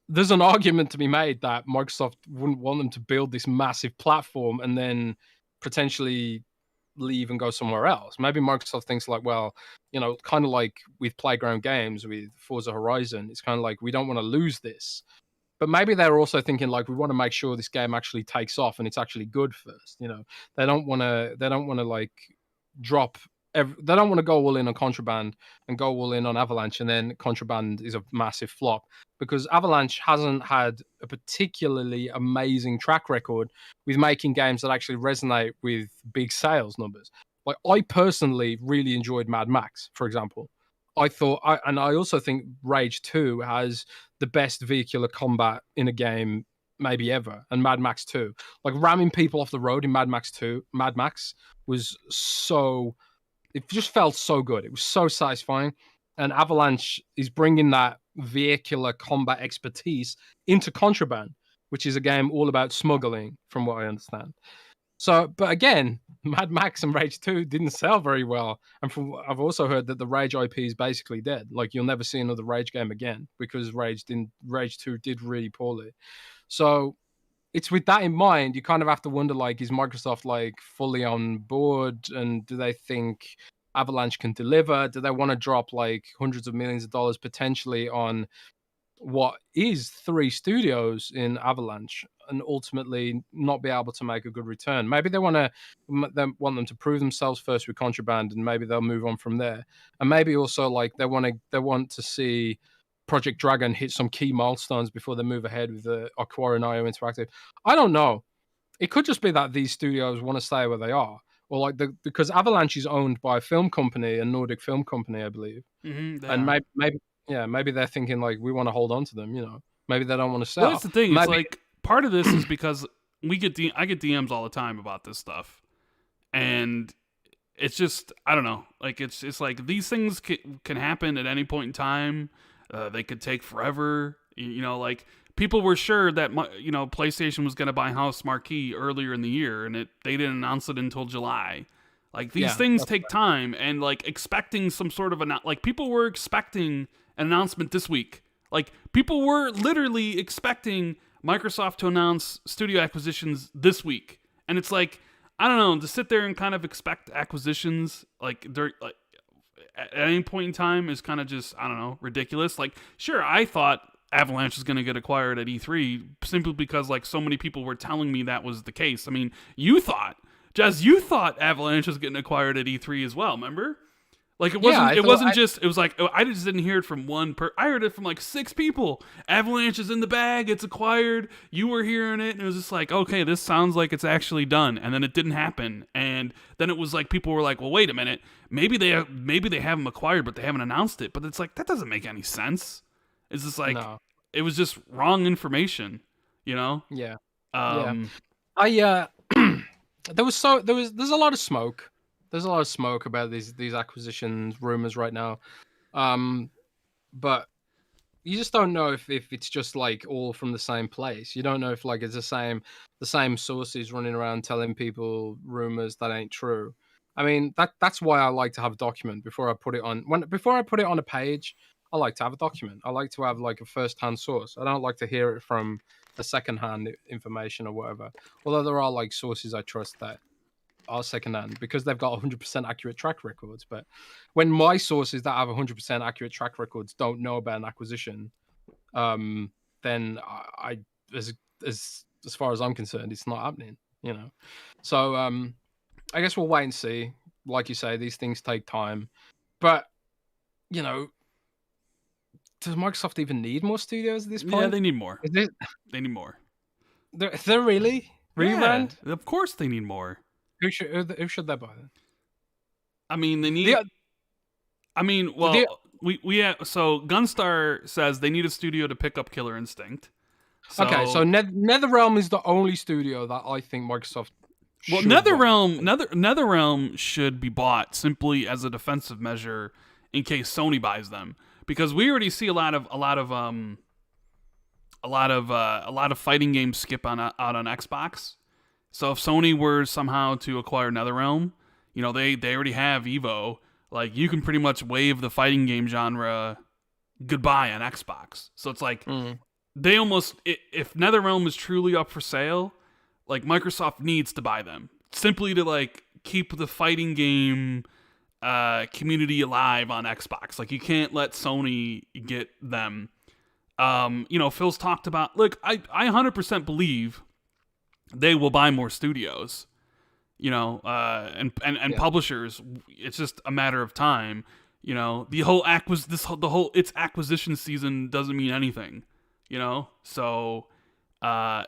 there's an argument to be made that Microsoft wouldn't want them to build this massive platform and then potentially leave and go somewhere else. Maybe Microsoft thinks like, well, you know, kind of like with Playground Games, with Forza Horizon, it's kind of like, we don't want to lose this. But maybe they're also thinking like, we want to make sure this game actually takes off and it's actually good first. You know, they don't want to like drop. They don't want to go all in on Contraband and go all in on Avalanche, and then Contraband is a massive flop, because Avalanche hasn't had a particularly amazing track record with making games that actually resonate with big sales numbers. Like I personally really enjoyed Mad Max, for example. I also think Rage 2 has the best vehicular combat in a game maybe ever, and Mad Max 2. Like ramming people off the road in Mad Max 2, Mad Max was so It just felt so good. It was so satisfying. And Avalanche is bringing that vehicular combat expertise into Contraband, which is a game all about smuggling, from what I understand. So, but again, Mad Max and Rage 2 didn't sell very well. And I've also heard that the Rage IP is basically dead. Like, you'll never see another Rage game again because Rage 2 did really poorly. So it's with that in mind, you kind of have to wonder, like, is Microsoft like fully on board, and do they think Avalanche can deliver? Do they want to drop like hundreds of millions of dollars potentially on what is 3 studios in Avalanche and ultimately not be able to make a good return? Maybe they want them to prove themselves first with Contraband, and maybe they'll move on from there. And maybe also like they want to see Project Dragon hit some key milestones before they move ahead with the Aqua and IO Interactive. I don't know. It could just be that these studios want to stay where they are, or like because Avalanche is owned by a film company, a Nordic film company, I believe. And maybe they're thinking like, we want to hold on to them. Maybe they don't want to sell. Well, that's the thing. It's like part of this is because I get DMs all the time about this stuff, and it's just, I don't know. Like it's like these things can happen at any point in time. They could take forever. Like people were sure that PlayStation was going to buy House Marquee earlier in the year, and they didn't announce it until July. Like these things take time, and like expecting some sort of people were expecting an announcement this week. Like people were literally expecting Microsoft to announce studio acquisitions this week, and it's like, I don't know, to sit there and kind of expect acquisitions at any point in time is kind of just, I don't know, ridiculous. Like, sure, I thought Avalanche was going to get acquired at E3 simply because like so many people were telling me that was the case. I mean, Jez, you thought Avalanche was getting acquired at E3 as well, remember? Like it was like, I just didn't hear it from one I heard it from like 6 people. Avalanche is in the bag, it's acquired. You were hearing it, and it was just like, okay, this sounds like it's actually done. And then it didn't happen. And then it was like people were like, well, wait a minute, maybe they have them acquired, but they haven't announced it. But it's like, that doesn't make any sense. It's just like, It was just wrong information, Yeah. There's a lot of smoke. There's a lot of smoke about these acquisitions rumors right now. But you just don't know if it's just like all from the same place. You don't know if like it's the same sources running around telling people rumors that ain't true. I mean, that's why I like to have a document before I put it on a page. I like to have a document. I like to have like a first-hand source. I don't like to hear it from a second-hand information or whatever. Although there are like sources I trust that are second-hand because they've got 100% accurate track records. But when my sources that have 100% accurate track records don't know about an acquisition, then as far as I'm concerned, it's not happening. So I guess we'll wait and see. Like you say, these things take time, but does Microsoft even need more studios at this point? Yeah, they need more. They need more. They're really? Rand? Of course they need more. Who should they buy then? I mean, they need... So Gunstar says they need a studio to pick up Killer Instinct. So NetherRealm is the only studio that I think Microsoft should NetherRealm should be bought simply as a defensive measure in case Sony buys them. Because we already see a lot of fighting games skip out on Xbox. So if Sony were somehow to acquire NetherRealm, they already have Evo. Like you can pretty much wave the fighting game genre goodbye on Xbox. So it's like they almost, if NetherRealm is truly up for sale, like Microsoft needs to buy them simply to like keep the fighting game community alive on Xbox. Like you can't let Sony get them. Phil's talked about, look, I 100% believe they will buy more studios, and publishers. It's just a matter of time. It's acquisition season doesn't mean anything, so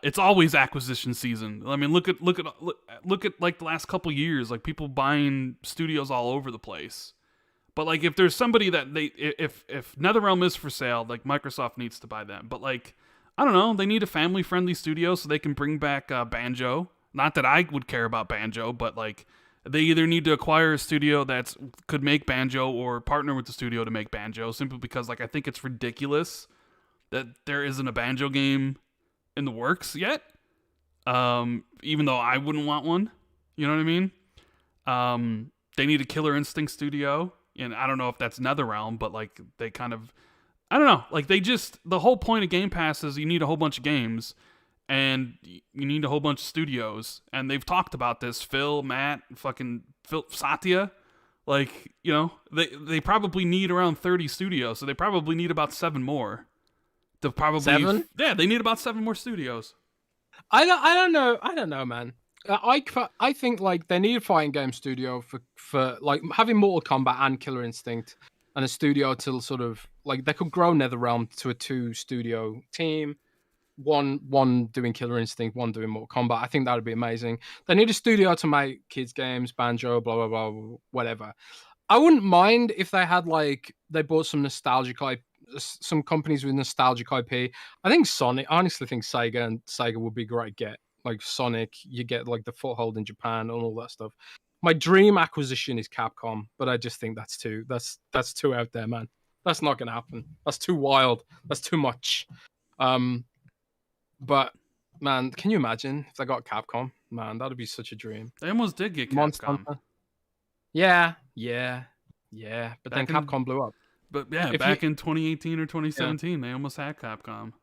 it's always acquisition season. I mean, look at like the last couple years, like people buying studios all over the place. But like if there's somebody that if NetherRealm is for sale, like Microsoft needs to buy them. But like I don't know, they need a family-friendly studio so they can bring back Banjo. Not that I would care about Banjo, but like They either need to acquire a studio that could make Banjo or partner with the studio to make Banjo, simply because like I think it's ridiculous that there isn't a Banjo game in the works yet. Even though I wouldn't want one, you know what I mean? They need a Killer Instinct studio, and I don't know if that's NetherRealm, but like they kind of, I don't know, like the whole point of Game Pass is you need a whole bunch of games, and you need a whole bunch of studios, and they've talked about this. Phil, Matt, fucking Phil, Satya, like they probably need around 30 studios, so they probably need about 7 more. To probably 7? Yeah, they need about 7 more studios. I don't know, man. I think like they need a fighting game studio for like having Mortal Kombat and Killer Instinct, and a studio to sort of like they could grow NetherRealm to a 2-studio team. One doing Killer Instinct, one doing Mortal Kombat. I think that would be amazing. They need a studio to make kids games, Banjo, blah blah blah, whatever. I wouldn't mind if they had like they bought some nostalgic IP, some companies with nostalgic IP. I think Sonic. I honestly think Sega would be a great get. Like Sonic, you get like the foothold in Japan and all that stuff. My dream acquisition is Capcom, but I just think that's too out there, man. That's not gonna happen. That's too wild. That's too much. But man, can you imagine if they got Capcom? Man, that'd be such a dream. They almost did get Capcom. Monster Hunter. Yeah. But then Capcom blew up. But yeah, back in 2018 or 2017, they almost had Capcom.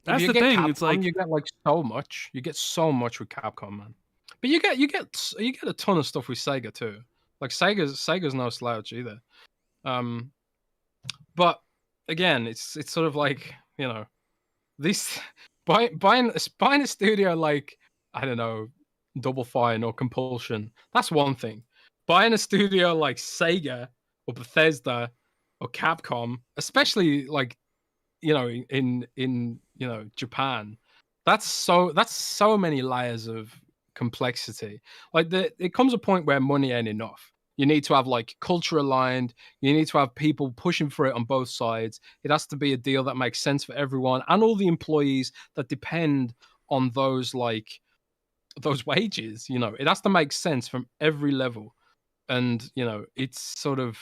That's the thing. Capcom, it's like you get like so much. You get so much with Capcom, man. But you get a ton of stuff with Sega too. Like Sega's no slouch either. But again, it's sort of like this buying a studio like I don't know, Double Fine or Compulsion. That's one thing. Buying a studio like Sega or Bethesda or Capcom, especially like in Japan, that's so many layers of complexity. Like it comes a point where money ain't enough. You need to have like culture aligned. You need to have people pushing for it on both sides. It has to be a deal that makes sense for everyone and all the employees that depend on those wages. It has to make sense from every level. And it's sort of,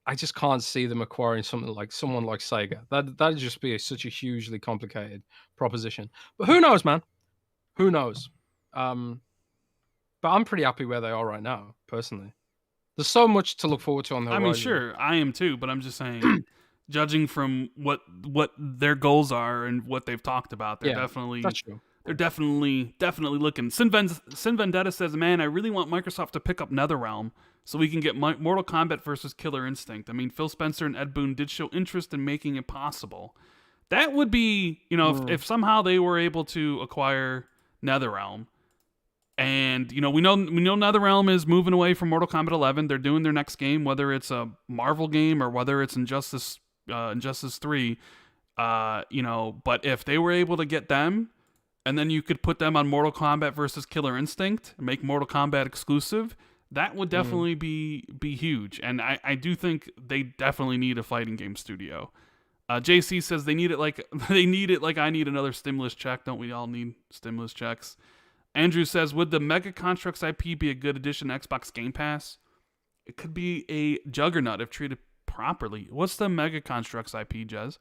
I just can't see them acquiring someone like Sega. That'd just be such a hugely complicated proposition. But who knows, man? Who knows? But I'm pretty happy where they are right now, personally. There's so much to look forward to on the horizon. I mean, sure, I am too, but I'm just saying, judging from what their goals are and what they've talked about, they're definitely that's true. They're definitely looking. Sin Vendetta says, "Man, I really want Microsoft to pick up NetherRealm so we can get Mortal Kombat versus Killer Instinct. I mean, Phil Spencer and Ed Boon did show interest in making it possible. That would be, if somehow they were able to acquire NetherRealm, and we know NetherRealm is moving away from Mortal Kombat 11. They're doing their next game, whether it's a Marvel game or whether it's Injustice 3. But if they were able to get them." And then you could put them on Mortal Kombat versus Killer Instinct and make Mortal Kombat exclusive. That would definitely be huge. And I do think they definitely need a fighting game studio. JC says they need it like I need another stimulus check. Don't we all need stimulus checks? Andrew says, would the Mega Constructs IP be a good addition to Xbox Game Pass? It could be a juggernaut if treated properly. What's the Mega Constructs IP, Jez?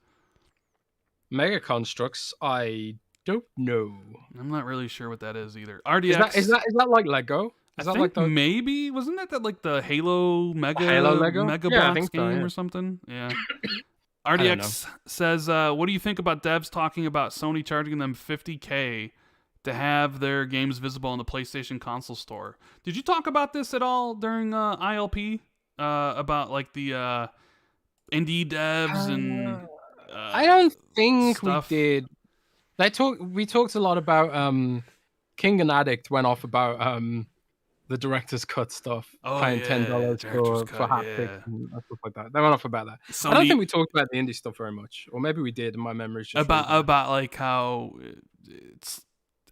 Mega Constructs, I don't know. I'm not really sure what that is either. RDX is that like Lego? I think like maybe wasn't that like the Halo Lego Mega Box game or something? Yeah. RDX says, "What do you think about devs talking about Sony charging them $50K to have their games visible on the PlayStation console store?" Did you talk about this at all during ILP? About like the indie devs and I don't think stuff? we did. We talked a lot about King and Addict went off about the director's cut stuff, paying $10 for haptic and stuff like that. They went off about that. Sony, I don't think we talked about the indie stuff very much, or maybe we did. And my memory's just about like how it's.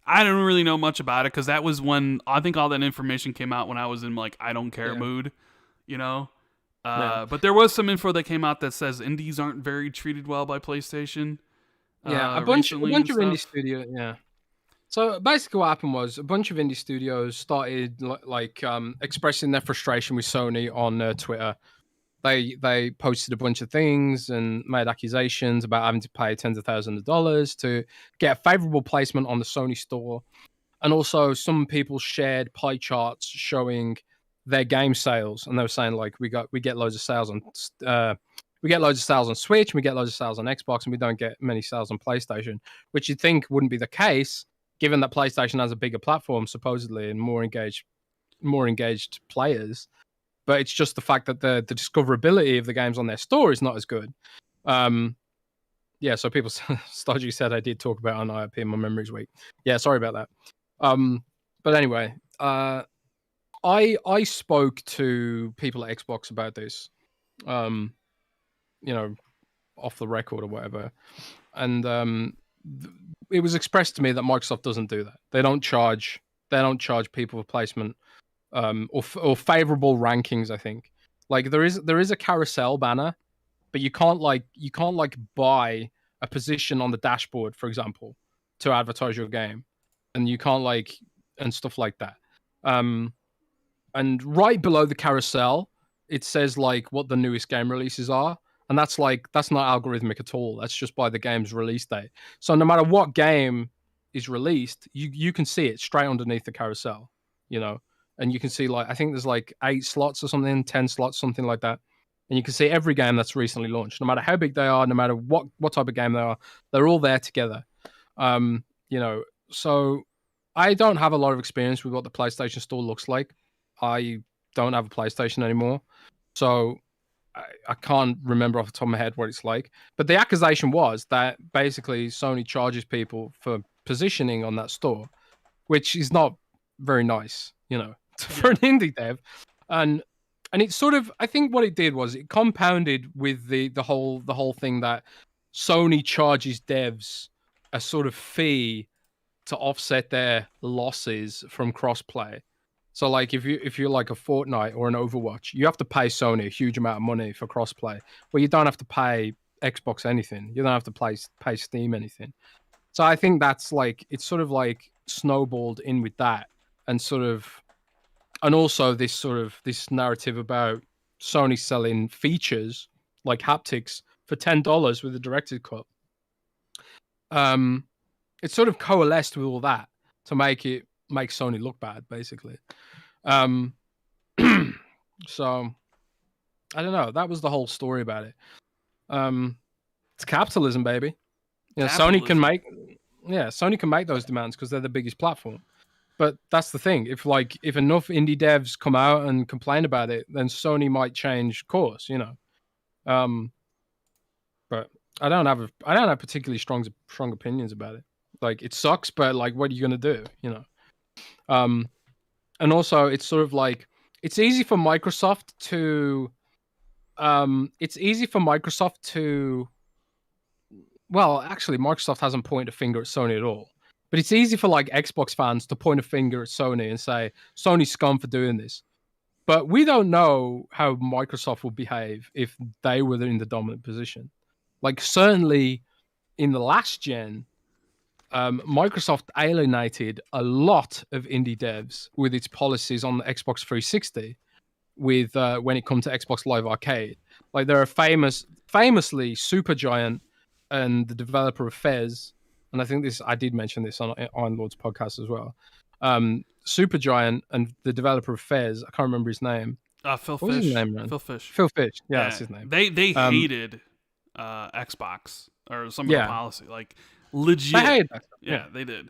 I don't really know much about it because that was when I think all that information came out when I was in like I don't care mood, But there was some info that came out that says indies aren't very treated well by PlayStation. Yeah, a bunch of indie studios. Yeah, So basically, what happened was a bunch of indie studios started expressing their frustration with Sony on Twitter. They posted a bunch of things and made accusations about having to pay tens of thousands of dollars to get a favorable placement on the Sony store. And also, some people shared pie charts showing their game sales, and they were saying like we get loads of sales on Switch, and we get loads of sales on Xbox, and we don't get many sales on PlayStation, which you'd think wouldn't be the case, given that PlayStation has a bigger platform supposedly and more engaged players. But it's just the fact that the discoverability of the games on their store is not as good. Yeah, so people, Stodgy said I did talk about on IIP in my memories week. Yeah, sorry about that. But anyway, I spoke to people at Xbox about this, off the record or whatever, and it was expressed to me that Microsoft doesn't do that. They don't charge people for placement, or favorable rankings. I think like there is a carousel banner, but you can't buy a position on the dashboard, for example, to advertise your game, and you can't and stuff like that. And right below the carousel, it says what the newest game releases are, and that's not algorithmic at all. That's just by the game's release date. So no matter what game is released, you can see it straight underneath the carousel, and you can see I think there's 8 slots or something, 10 slots, something like that. And you can see every game that's recently launched, no matter how big they are, no matter what type of game they are, they're all there together. So I don't have a lot of experience with what the PlayStation Store looks like. I don't have a PlayStation anymore, so I can't remember off the top of my head what it's like. But the accusation was that basically Sony charges people for positioning on that store, which is not very nice, for an indie dev. And it sort of, I think what it did was it compounded with the whole thing that Sony charges devs a sort of fee to offset their losses from crossplay. So if you're like a Fortnite or an Overwatch, you have to pay Sony a huge amount of money for crossplay. Well, you don't have to pay Xbox anything. You don't have to pay Steam anything. So I think that's it's sort of snowballed in with that, and also this narrative about Sony selling features like haptics for $10 with a director's cut. It sort of coalesced with all that to make Sony look bad, basically. So I don't know. That was the whole story about it. It's capitalism, baby. Sony can make those demands because they're the biggest platform. But that's the thing. If enough indie devs come out and complain about it, then Sony might change course, But I don't have particularly strong opinions about it. It sucks, but what are you gonna do, And also, it's sort of it's easy for Microsoft to. Well, actually, Microsoft hasn't pointed a finger at Sony at all. But it's easy for Xbox fans to point a finger at Sony and say, Sony's scum for doing this. But we don't know how Microsoft will behave if they were in the dominant position. Certainly in the last gen, Microsoft alienated a lot of indie devs with its policies on the Xbox 360 with when it comes to Xbox Live Arcade. There are famously Supergiant and the developer of Fez, and I think I did mention this on Lord's podcast as well. Supergiant and the developer of Fez, I can't remember his name. Phil Fish. His name, Phil Fish. Phil Fish. Yeah, that's his name. They hated Xbox or some of the policy, legit. They hated that. Yeah, they did.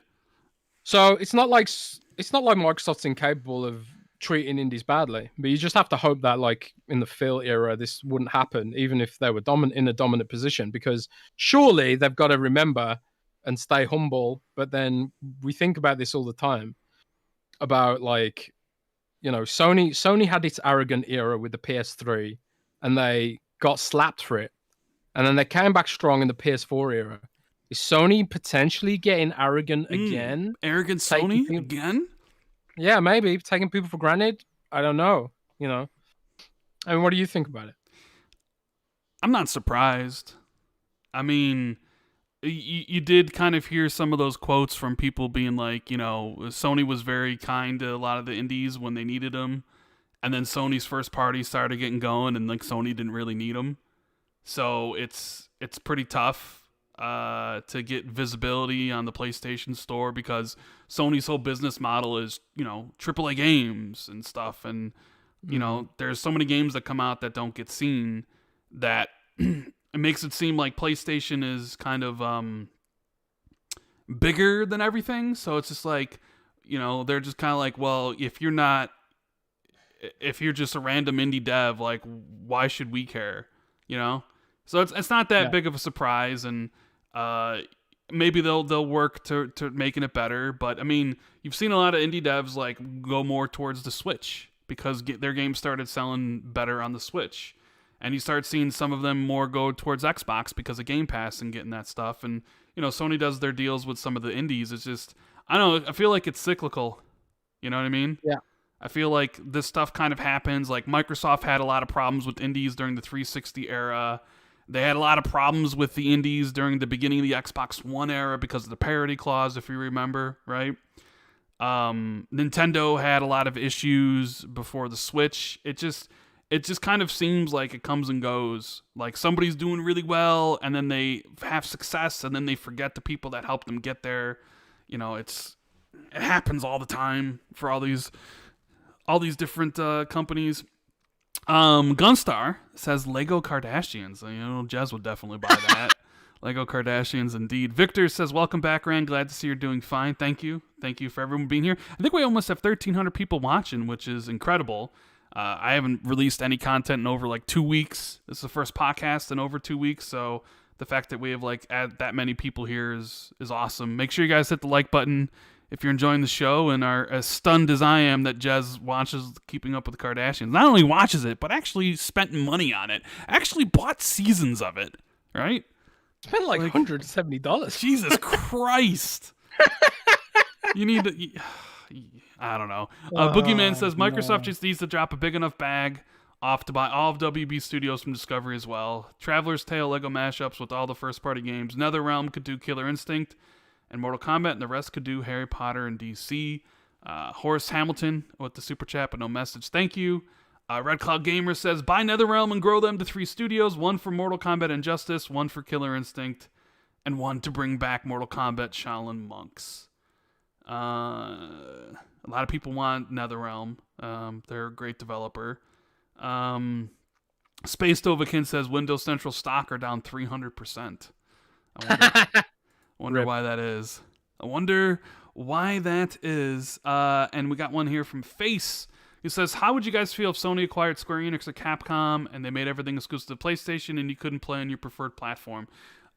So it's not like Microsoft's incapable of treating indies badly, but you just have to hope that in the Phil era this wouldn't happen, even if they were in a dominant position, because surely they've got to remember and stay humble. But then we think about this all the time about Sony had its arrogant era with the PS3 and they got slapped for it, and then they came back strong in the PS4 era. Is Sony potentially getting arrogant again? Arrogant Sony again? Yeah, maybe taking people for granted. I don't know. I mean, what do you think about it? I'm not surprised. I mean, you did kind of hear some of those quotes from people being like, Sony was very kind to a lot of the indies when they needed them, and then Sony's first party started getting going, and like Sony didn't really need them. So it's pretty tough to get visibility on the PlayStation Store because Sony's whole business model is AAA games and stuff, and there's so many games that come out that don't get seen that it makes it seem like PlayStation is kind of bigger than everything. So it's just like they're just kind of like, well, if you're just a random indie dev, like why should we care? So it's not that big of a surprise, and maybe they'll work to making it better. But I mean, you've seen a lot of indie devs like go more towards the Switch because their games started selling better on the Switch, and you start seeing some of them more go towards Xbox because of Game Pass and getting that stuff. And Sony does their deals with some of the indies. It's just I don't know. I feel like it's cyclical. You know what I mean? Yeah. I feel like this stuff kind of happens. Like Microsoft had a lot of problems with indies during the 360 era. They had a lot of problems with the indies during the beginning of the Xbox One era because of the parity clause, if you remember, right? Nintendo had a lot of issues before the Switch. It just kind of seems like it comes and goes. Like somebody's doing really well, and then they have success, and then they forget the people that helped them get there. It happens all the time for all these different companies. Gunstar says Lego Kardashians. Jez would definitely buy that. Lego Kardashians, indeed. Victor says, welcome back, Rand. Glad to see you're doing fine. Thank you. Thank you for everyone being here. I think we almost have 1,300 people watching, which is incredible. I haven't released any content in over like 2 weeks. This is the first podcast in over 2 weeks, so the fact that we have like that many people here is awesome. Make sure you guys hit the like button if you're enjoying the show and are as stunned as I am that Jez watches Keeping Up with the Kardashians. Not only watches it, but actually spent money on it. Actually bought seasons of it, right? Spent like $170. Jesus Christ. You need to... I don't know. Boogeyman says, Microsoft just needs to drop a big enough bag off to buy all of WB Studios from Discovery as well. Traveler's Tale Lego mashups with all the first-party games. NetherRealm could do Killer Instinct and Mortal Kombat, and the rest could do Harry Potter and DC. Horace Hamilton with the super chat, but no message. Thank you. Red Cloud Gamer says, buy NetherRealm and grow them to 3 studios, 1 for Mortal Kombat Injustice, 1 for Killer Instinct, and 1 to bring back Mortal Kombat Shaolin Monks. A lot of people want NetherRealm. They're a great developer. Space Dovakin says, Windows Central stock are down 300%. I wonder why that is. And we got one here from Face. He says, how would you guys feel if Sony acquired Square Enix or Capcom and they made everything exclusive to PlayStation and you couldn't play on your preferred platform?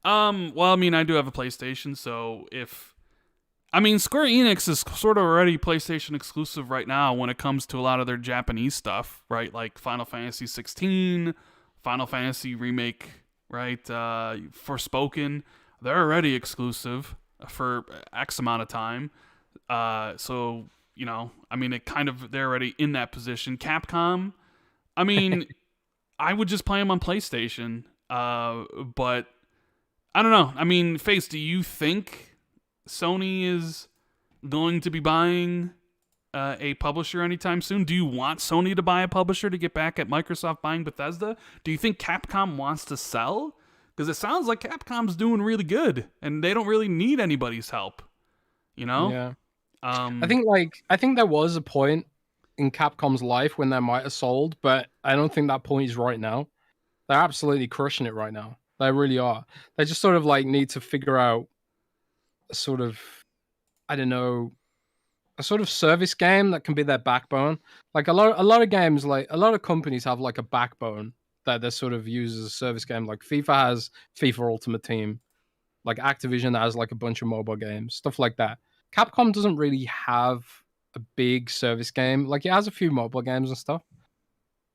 Well, I mean, I do have a PlayStation, so Square Enix is sort of already PlayStation exclusive right now when it comes to a lot of their Japanese stuff, right? Like Final Fantasy 16, Final Fantasy Remake, right? Forspoken. They're already exclusive for X amount of time. So, they're already in that position. Capcom, I would just play them on PlayStation. But I don't know. Face, do you think Sony is going to be buying a publisher anytime soon? Do you want Sony to buy a publisher to get back at Microsoft buying Bethesda? Do you think Capcom wants to sell? Because it sounds like Capcom's doing really good, and they don't really need anybody's help. Yeah. I think there was a point in Capcom's life when they might have sold, but I don't think that point is right now. They're absolutely crushing it right now. They really are. They just sort of like need to figure out a sort of, I don't know, a sort of service game that can be their backbone. Like a lot of games, like a lot of companies have like a backbone that they sort of use as a service game. Like FIFA has FIFA Ultimate Team. Like Activision has like a bunch of mobile games, stuff like that. Capcom doesn't really have a big service game. Like it has a few mobile games and stuff.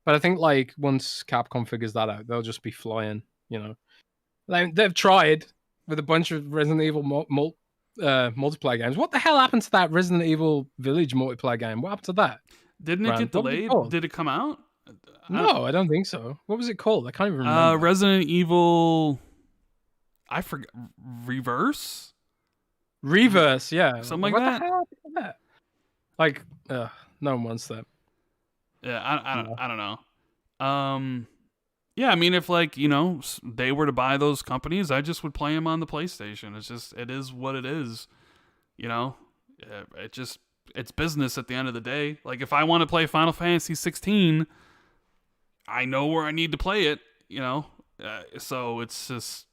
But I think like once Capcom figures that out, they'll just be flying, They've tried with a bunch of Resident Evil multiplayer games. What the hell happened to that Resident Evil Village multiplayer game? What happened to that? Didn't it get delayed? Did it come out? No, I don't think so. What was it called? I can't even remember. Resident Evil... I forget, reverse, yeah. something like What the that. hell is that? Like, no one wants that. Yeah, I don't know. Yeah, I mean, if like they were to buy those companies, I just would play them on the PlayStation. It is what it is. You know, it's business at the end of the day. Like if I want to play Final Fantasy 16, I know where I need to play it. So it's just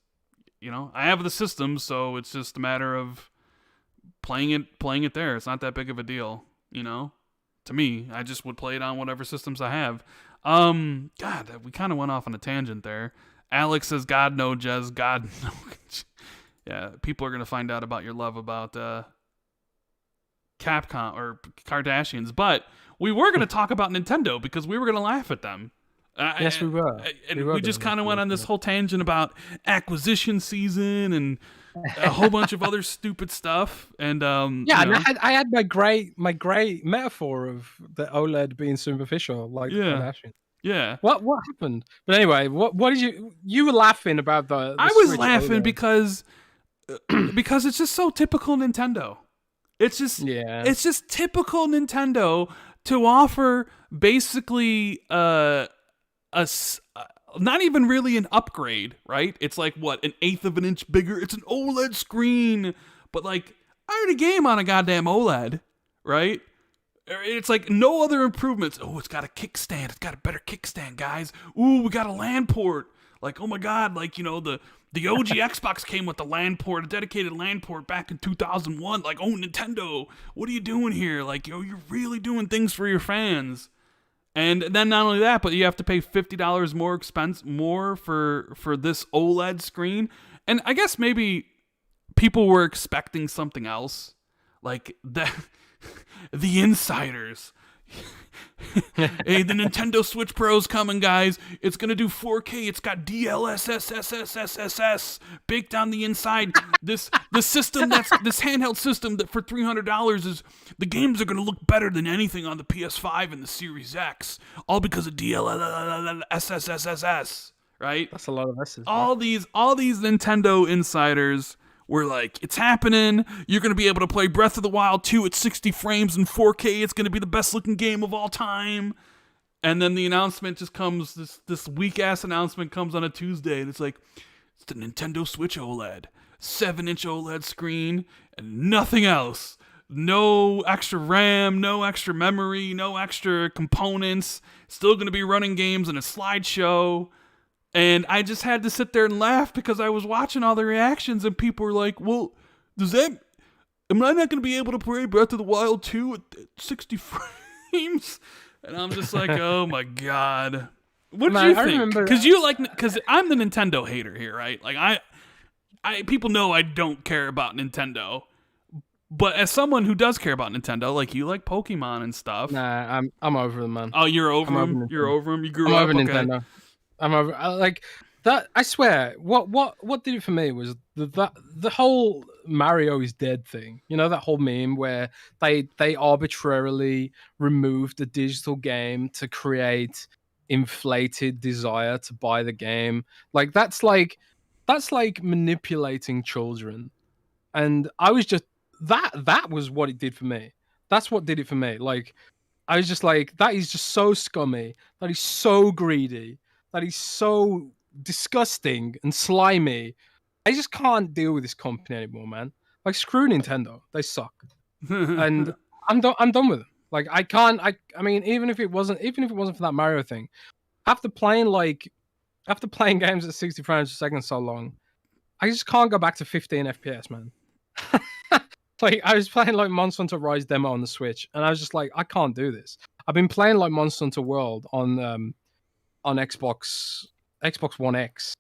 I have the system, so it's just a matter of playing it there. It's not that big of a deal. To me, I just would play it on whatever systems I have. God, we kind of went off on a tangent there. Alex says, "God no, Jez, God no." Yeah, people are gonna find out about your love about Capcom or Kardashians, but we were gonna talk about Nintendo because we were gonna laugh at them. Yes, we were. And we just kind of went on this whole tangent about acquisition season and a whole bunch of other stupid stuff. And yeah, and I had my great metaphor of the OLED being superficial, like the Kardashians. Yeah. What happened? But anyway, what did you were laughing about the I was Switch laughing OLED. because it's just so typical Nintendo. It's just typical Nintendo to offer basically not even really an upgrade, right? It's like what, an eighth of an inch bigger. It's an OLED screen, but like I already game on a goddamn OLED, right? It's like no other improvements. Oh, it's got a kickstand. It's got a better kickstand, guys. Ooh, we got a LAN port. Like, oh my god, like the OG Xbox came with the LAN port, a dedicated LAN port back in 2001. Like, oh, Nintendo, what are you doing here? Like, you're really doing things for your fans. And then not only that, but you have to pay $50 more for this OLED screen. And I guess maybe people were expecting something else, like the insiders. Hey, the Nintendo Switch Pro's coming, guys. It's gonna do 4K. It's got DLSS baked on the inside. This handheld system that for $300 is the games are gonna look better than anything on the PS5 and the Series X, all because of DLSS. Right? That's a lot of S's. All these Nintendo insiders were like, it's happening. You're going to be able to play Breath of the Wild 2 at 60 frames and 4K. It's going to be the best looking game of all time. And then the announcement just comes, this weak ass announcement comes on a Tuesday, and it's like, it's the Nintendo Switch OLED, 7-inch OLED screen, and nothing else. No extra RAM, no extra memory, no extra components. Still going to be running games in a slideshow. And I just had to sit there and laugh because I was watching all the reactions and people were like, well, am I not going to be able to play Breath of the Wild 2 at 60 frames? And I'm just like, oh my God. What did you think? Because I'm the Nintendo hater here, right? Like I people know I don't care about Nintendo. But as someone who does care about Nintendo, like you like Pokemon and stuff. Nah, I'm over them, man. Oh, you're over them? You're over them? You grew up? I'm over Nintendo. I'm over like that. I swear, what did it for me was the whole Mario is dead thing. You know, that whole meme where they arbitrarily removed the digital game to create inflated desire to buy the game. Like that's like manipulating children. And I was just that was what it did for me. That's what did it for me. Like I was just like, that is just so scummy. That is so greedy. That is so disgusting and slimy. I just can't deal with this company anymore, man. Like screw Nintendo, they suck, and I'm done with them. Like I can't. I mean, even if it wasn't for that Mario thing, after playing games at 60 frames per second so long, I just can't go back to 15 FPS, man. Like I was playing like Monster Hunter Rise demo on the Switch, and I was just like, I can't do this. I've been playing like Monster Hunter World on Xbox One X,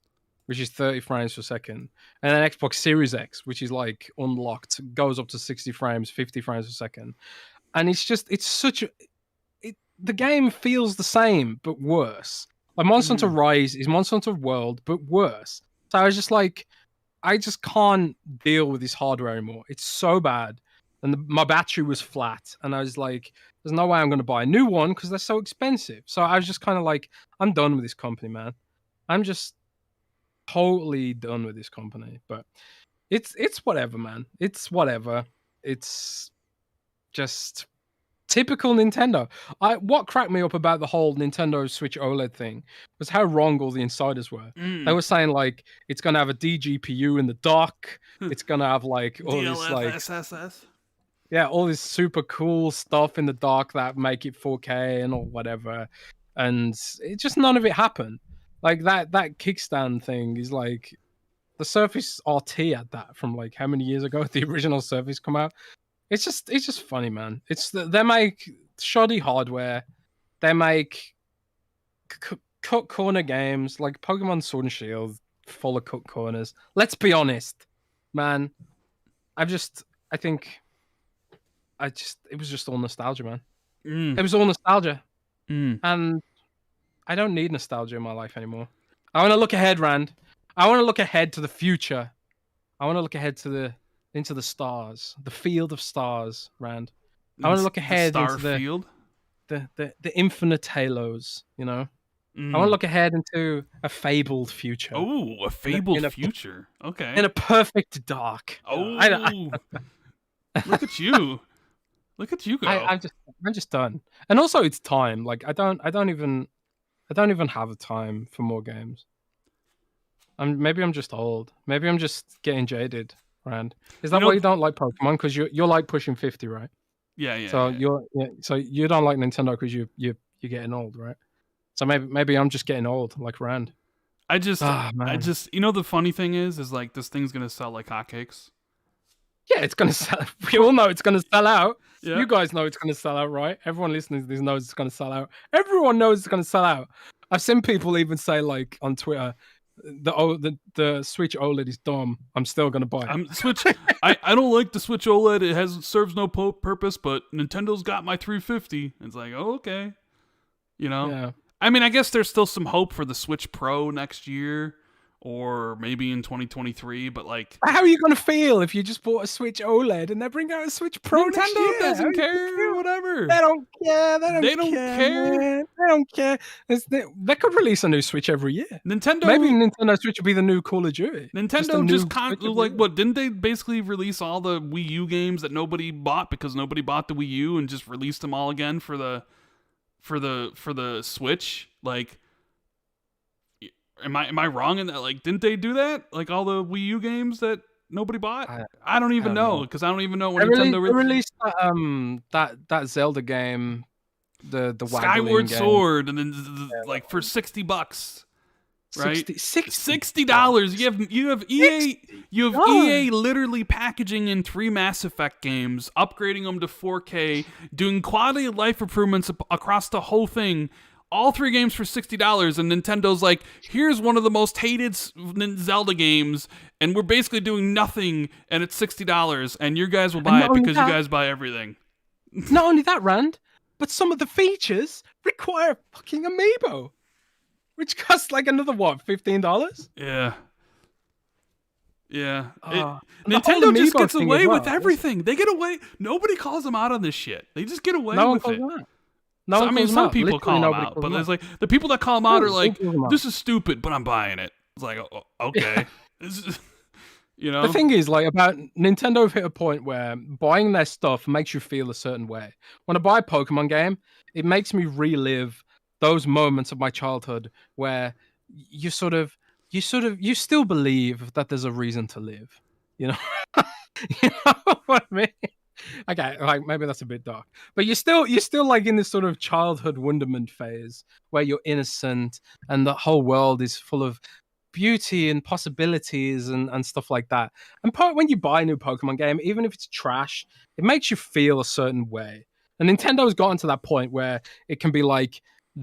which is 30 frames per second, and then Xbox Series X, which is like unlocked, goes up to 60 frames, 50 frames per second, and the game feels the same but worse. Like Monster Hunter Rise is Monster Hunter World but worse. So I was just like, I just can't deal with this hardware anymore. It's so bad. And my battery was flat. And I was like, there's no way I'm going to buy a new one because they're so expensive. So I was just kind of like, I'm done with this company, man. totally done with this company. But it's whatever, man. It's whatever. It's just typical Nintendo. What cracked me up about the whole Nintendo Switch OLED thing was how wrong all the insiders were. They were saying like it's gonna have a DGPU in the dock. It's gonna have like all this like DLSS. Yeah, all this super cool stuff in the dock that make it 4K and or whatever, and it just none of it happened. Like that kickstand thing is like the Surface RT at that from like how many years ago the original Surface come out. It's just funny, man. They make shoddy hardware. They make cut corner games like Pokemon Sword and Shield, full of cut corners. Let's be honest, man. I think it was just all nostalgia, man. It was all nostalgia, and I don't need nostalgia in my life anymore. I want to look ahead, Rand. I want to look ahead to the future. I want to look ahead to into the stars, the field of stars, Rand. I want to look ahead into the infinite halos, you know? I want to look ahead into a fabled future. Oh, a fabled future. Okay. In a perfect dark. Oh, look at you. Look at you go. I'm just done. And also it's time. Like I don't even have a time for more games. Maybe I'm just old. Maybe I'm just getting jaded. Rand, is that why you don't like Pokemon? Because you're like pushing 50, right? Yeah. So so you don't like Nintendo because you're getting old, right? So maybe I'm just getting old, like Rand. I just the funny thing is like this thing's gonna sell like hotcakes. Yeah, it's gonna sell. We all know it's gonna sell out. Yeah. You guys know it's gonna sell out, right? Everyone listening to this knows it's gonna sell out. Everyone knows it's gonna sell out. I've seen people even say like on Twitter, the Switch OLED is dumb. I'm still gonna buy it. I don't like the Switch OLED. It serves no purpose. But Nintendo's got my 350. It's like, oh, okay, you know. Yeah. I mean, I guess there's still some hope for the Switch Pro next year, or maybe in 2023. But like, how are you gonna feel if you just bought a Switch OLED and they bring out a Switch Pro next year? Nintendo doesn't care. Whatever. They don't care. They don't care. Man. They don't care. They could release a new Switch every year. Maybe Nintendo Switch will be the new Call of Duty. Nintendo just like what? Didn't they basically release all the Wii U games that nobody bought because nobody bought the Wii U and just released them all again for the Switch? Like, am I wrong in that? Like, didn't they do that? Like all the Wii U games that nobody bought? I don't even know because I don't even know when Nintendo released that Zelda game, the Skyward Sword, and then like for $60, right? $60. You have EA literally packaging in 3 Mass Effect games, upgrading them to 4K, doing quality of life improvements across the whole thing. All 3 games for $60, and Nintendo's like, here's one of the most hated Zelda games, and we're basically doing nothing, and it's $60, and you guys will buy it because you guys buy everything. Not only that, Rand, but some of the features require fucking amiibo, which costs like another, what, $15? Yeah. Yeah. Nintendo just gets away with everything. They get away. Nobody calls them out on this shit. They just get away with it. No, I mean, some people call them out, but there's like the people that call them out are like, "This is stupid," but I'm buying it. It's like, oh, okay, you know. The thing is, like, about Nintendo have hit a point where buying their stuff makes you feel a certain way. When I buy a Pokemon game, it makes me relive those moments of my childhood where you still believe that there's a reason to live. You know, you know what I mean? Okay, like maybe that's a bit dark, but you're still like in this sort of childhood wonderment phase where you're innocent and the whole world is full of beauty and possibilities and stuff like that. And when you buy a new Pokemon game, even if it's trash, it makes you feel a certain way. And Nintendo's gotten to that point where it can be like,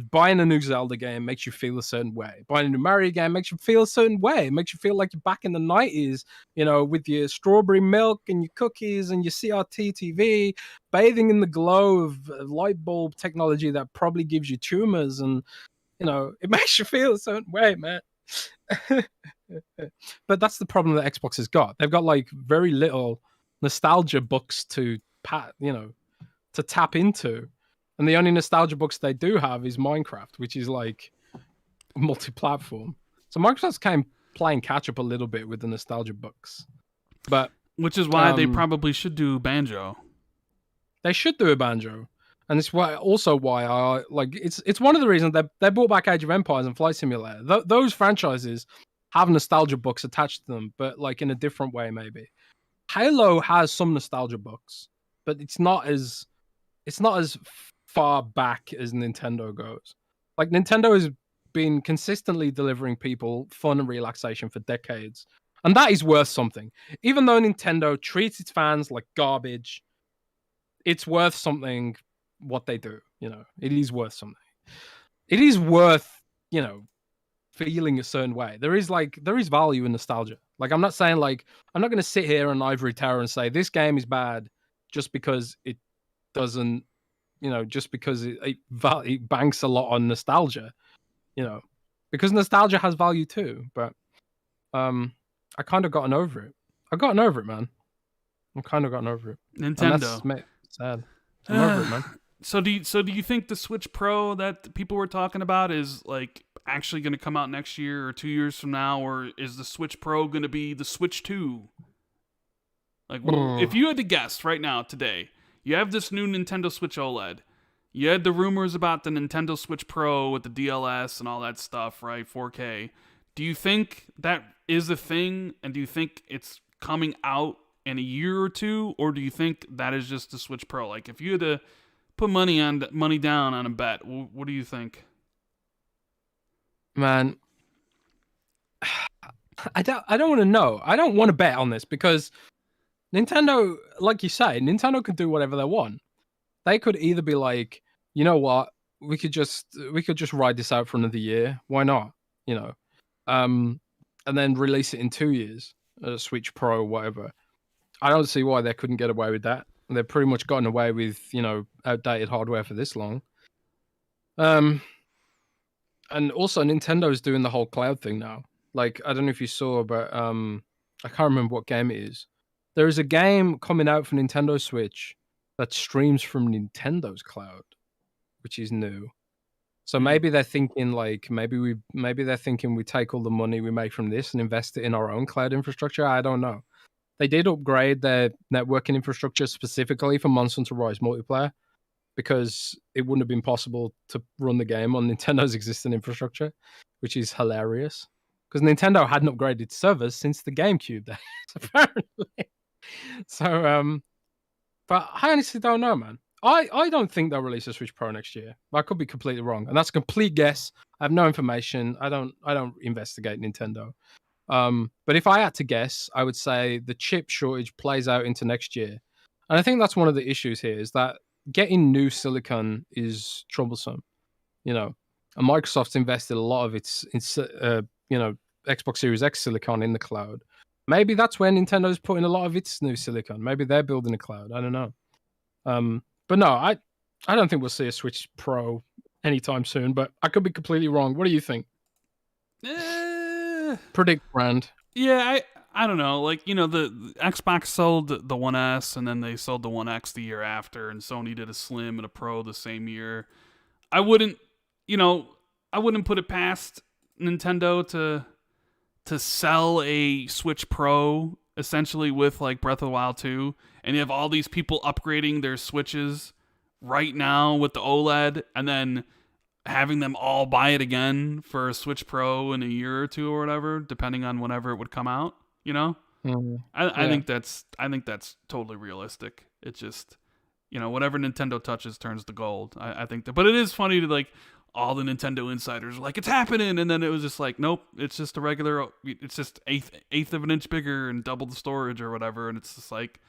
buying a new Zelda game makes you feel a certain way. Buying a new Mario game makes you feel a certain way. It makes you feel like you're back in the 90s, you know, with your strawberry milk and your cookies and your CRT TV, bathing in the glow of light bulb technology that probably gives you tumors. And, you know, it makes you feel a certain way, man. But that's the problem that Xbox has got. They've got like very little nostalgia books to tap into. And the only nostalgia books they do have is Minecraft, which is like multi-platform. So Microsoft's came playing catch up a little bit with the nostalgia books. But which is why they probably should do Banjo. They should do a Banjo. And it's why I like it's one of the reasons they brought back Age of Empires and Flight Simulator. Those franchises have nostalgia books attached to them, but like in a different way maybe. Halo has some nostalgia books, but it's not as far back as Nintendo goes. Like Nintendo has been consistently delivering people fun and relaxation for decades. And that is worth something. Even though Nintendo treats its fans like garbage, it's worth something what they do, you know. It is worth something. It is worth, you know, feeling a certain way. There is value in nostalgia. Like I'm not saying like I'm not going to sit here on Ivory Tower and say this game is bad just because it doesn't, you know, just because it banks a lot on nostalgia, you know, because nostalgia has value too. But I kind of gotten over it. I've gotten over it, man. I've kind of gotten over it. Nintendo. And that's sad. I'm over it, man. So do you think the Switch Pro that people were talking about is like actually going to come out next year or 2 years from now, or is the Switch Pro going to be the Switch 2? Like, if you had to guess right now today, you have this new Nintendo Switch OLED. You had the rumors about the Nintendo Switch Pro with the DLS and all that stuff, right? 4K. Do you think that is a thing, and do you think it's coming out in a year or two, or do you think that is just the Switch Pro? Like, if you had to put money down on a bet, what do you think? Man, I don't want to know. I don't want to bet on this because Nintendo, like you say, Nintendo could do whatever they want. They could either be like, you know what, we could just ride this out for another year. Why not? You know, and then release it in 2 years, Switch Pro, whatever. I don't see why they couldn't get away with that. They've pretty much gotten away with, you know, outdated hardware for this long. And also Nintendo's doing the whole cloud thing now. Like, I don't know if you saw, but I can't remember what game it is. There is a game coming out for Nintendo Switch that streams from Nintendo's cloud, which is new. So maybe they're thinking like maybe they're thinking we take all the money we make from this and invest it in our own cloud infrastructure. I don't know. They did upgrade their networking infrastructure specifically for Monster Hunter Rise multiplayer because it wouldn't have been possible to run the game on Nintendo's existing infrastructure, which is hilarious. Because Nintendo hadn't upgraded servers since the GameCube days, apparently. So, but I honestly don't know, man. I don't think they'll release a Switch Pro next year. I could be completely wrong, and that's a complete guess. I have no information. I don't investigate Nintendo. But if I had to guess, I would say the chip shortage plays out into next year, and I think that's one of the issues here is that getting new silicon is troublesome. You know, and Microsoft's invested a lot of its you know, Xbox Series X silicon in the cloud. Maybe that's where Nintendo's putting a lot of its new silicon. Maybe they're building a cloud. I don't know. But no, I don't think we'll see a Switch Pro anytime soon, but I could be completely wrong. What do you think? Predict, Rand. Yeah, I don't know. Like, you know, the Xbox sold the One S, and then they sold the One X the year after, and Sony did a Slim and a Pro the same year. I wouldn't put it past Nintendo to sell a Switch Pro essentially with like Breath of the Wild 2, and you have all these people upgrading their Switches right now with the OLED, and then having them all buy it again for a Switch Pro in a year or two or whatever, depending on whenever it would come out, you know? Mm-hmm. I think that's totally realistic. It's just, you know, whatever Nintendo touches turns to gold. I think that, but it is funny to like all the Nintendo insiders are like, it's happening, and then it was just like, nope, it's just a regular, it's just eighth of an inch bigger and double the storage or whatever, and it's just like,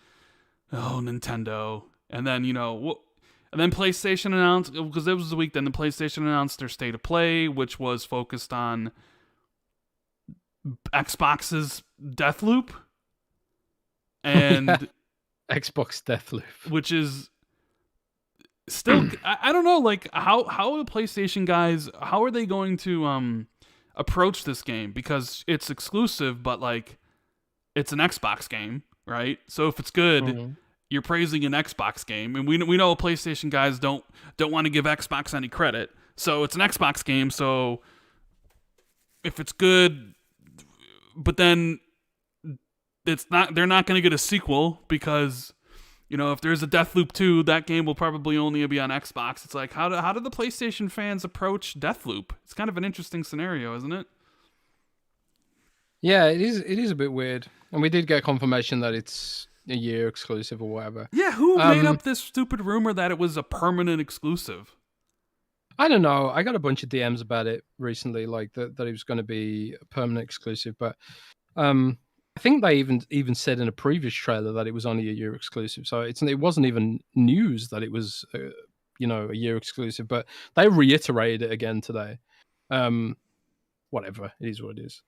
oh, Nintendo. And then, you know, and then PlayStation announced, because it was the week then, the PlayStation announced their State of Play, which was focused on Xbox's Deathloop. And Xbox Deathloop. Which is still, I don't know, like, how the PlayStation guys, how are they going to approach this game? Because it's exclusive, but, like, it's an Xbox game, right? So if it's good, you're praising an Xbox game, and we know PlayStation guys don't want to give Xbox any credit. So it's an Xbox game, so if it's good, but then they're not going to get a sequel because, you know, if there's a Deathloop 2, that game will probably only be on Xbox. It's like, how do the PlayStation fans approach Deathloop? It's kind of an interesting scenario, isn't it? Yeah, it is a bit weird. And we did get confirmation that it's a year exclusive or whatever. Yeah, who made up this stupid rumor that it was a permanent exclusive? I don't know. I got a bunch of DMs about it recently, like that it was going to be a permanent exclusive. But I think they even said in a previous trailer that it was only a year exclusive. So it wasn't even news that it was a year exclusive. But they reiterated it again today. Whatever, it is what it is.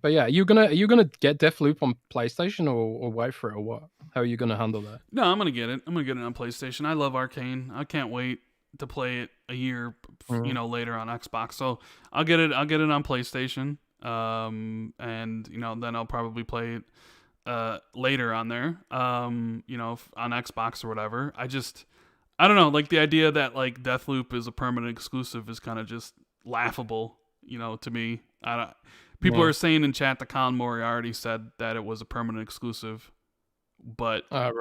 But yeah, are you gonna get Deathloop on PlayStation or wait for it, or what? How are you gonna handle that? No, I'm gonna get it. I'm gonna get it on PlayStation. I love Arcane. I can't wait to play it a year, later on Xbox. So I'll get it. I'll get it on PlayStation. And then I'll probably play it later on there. On Xbox or whatever. I don't know. Like the idea that like Deathloop is a permanent exclusive is kind of just laughable. To me. People are saying in chat that Colin Moriarty said that it was a permanent exclusive, but right.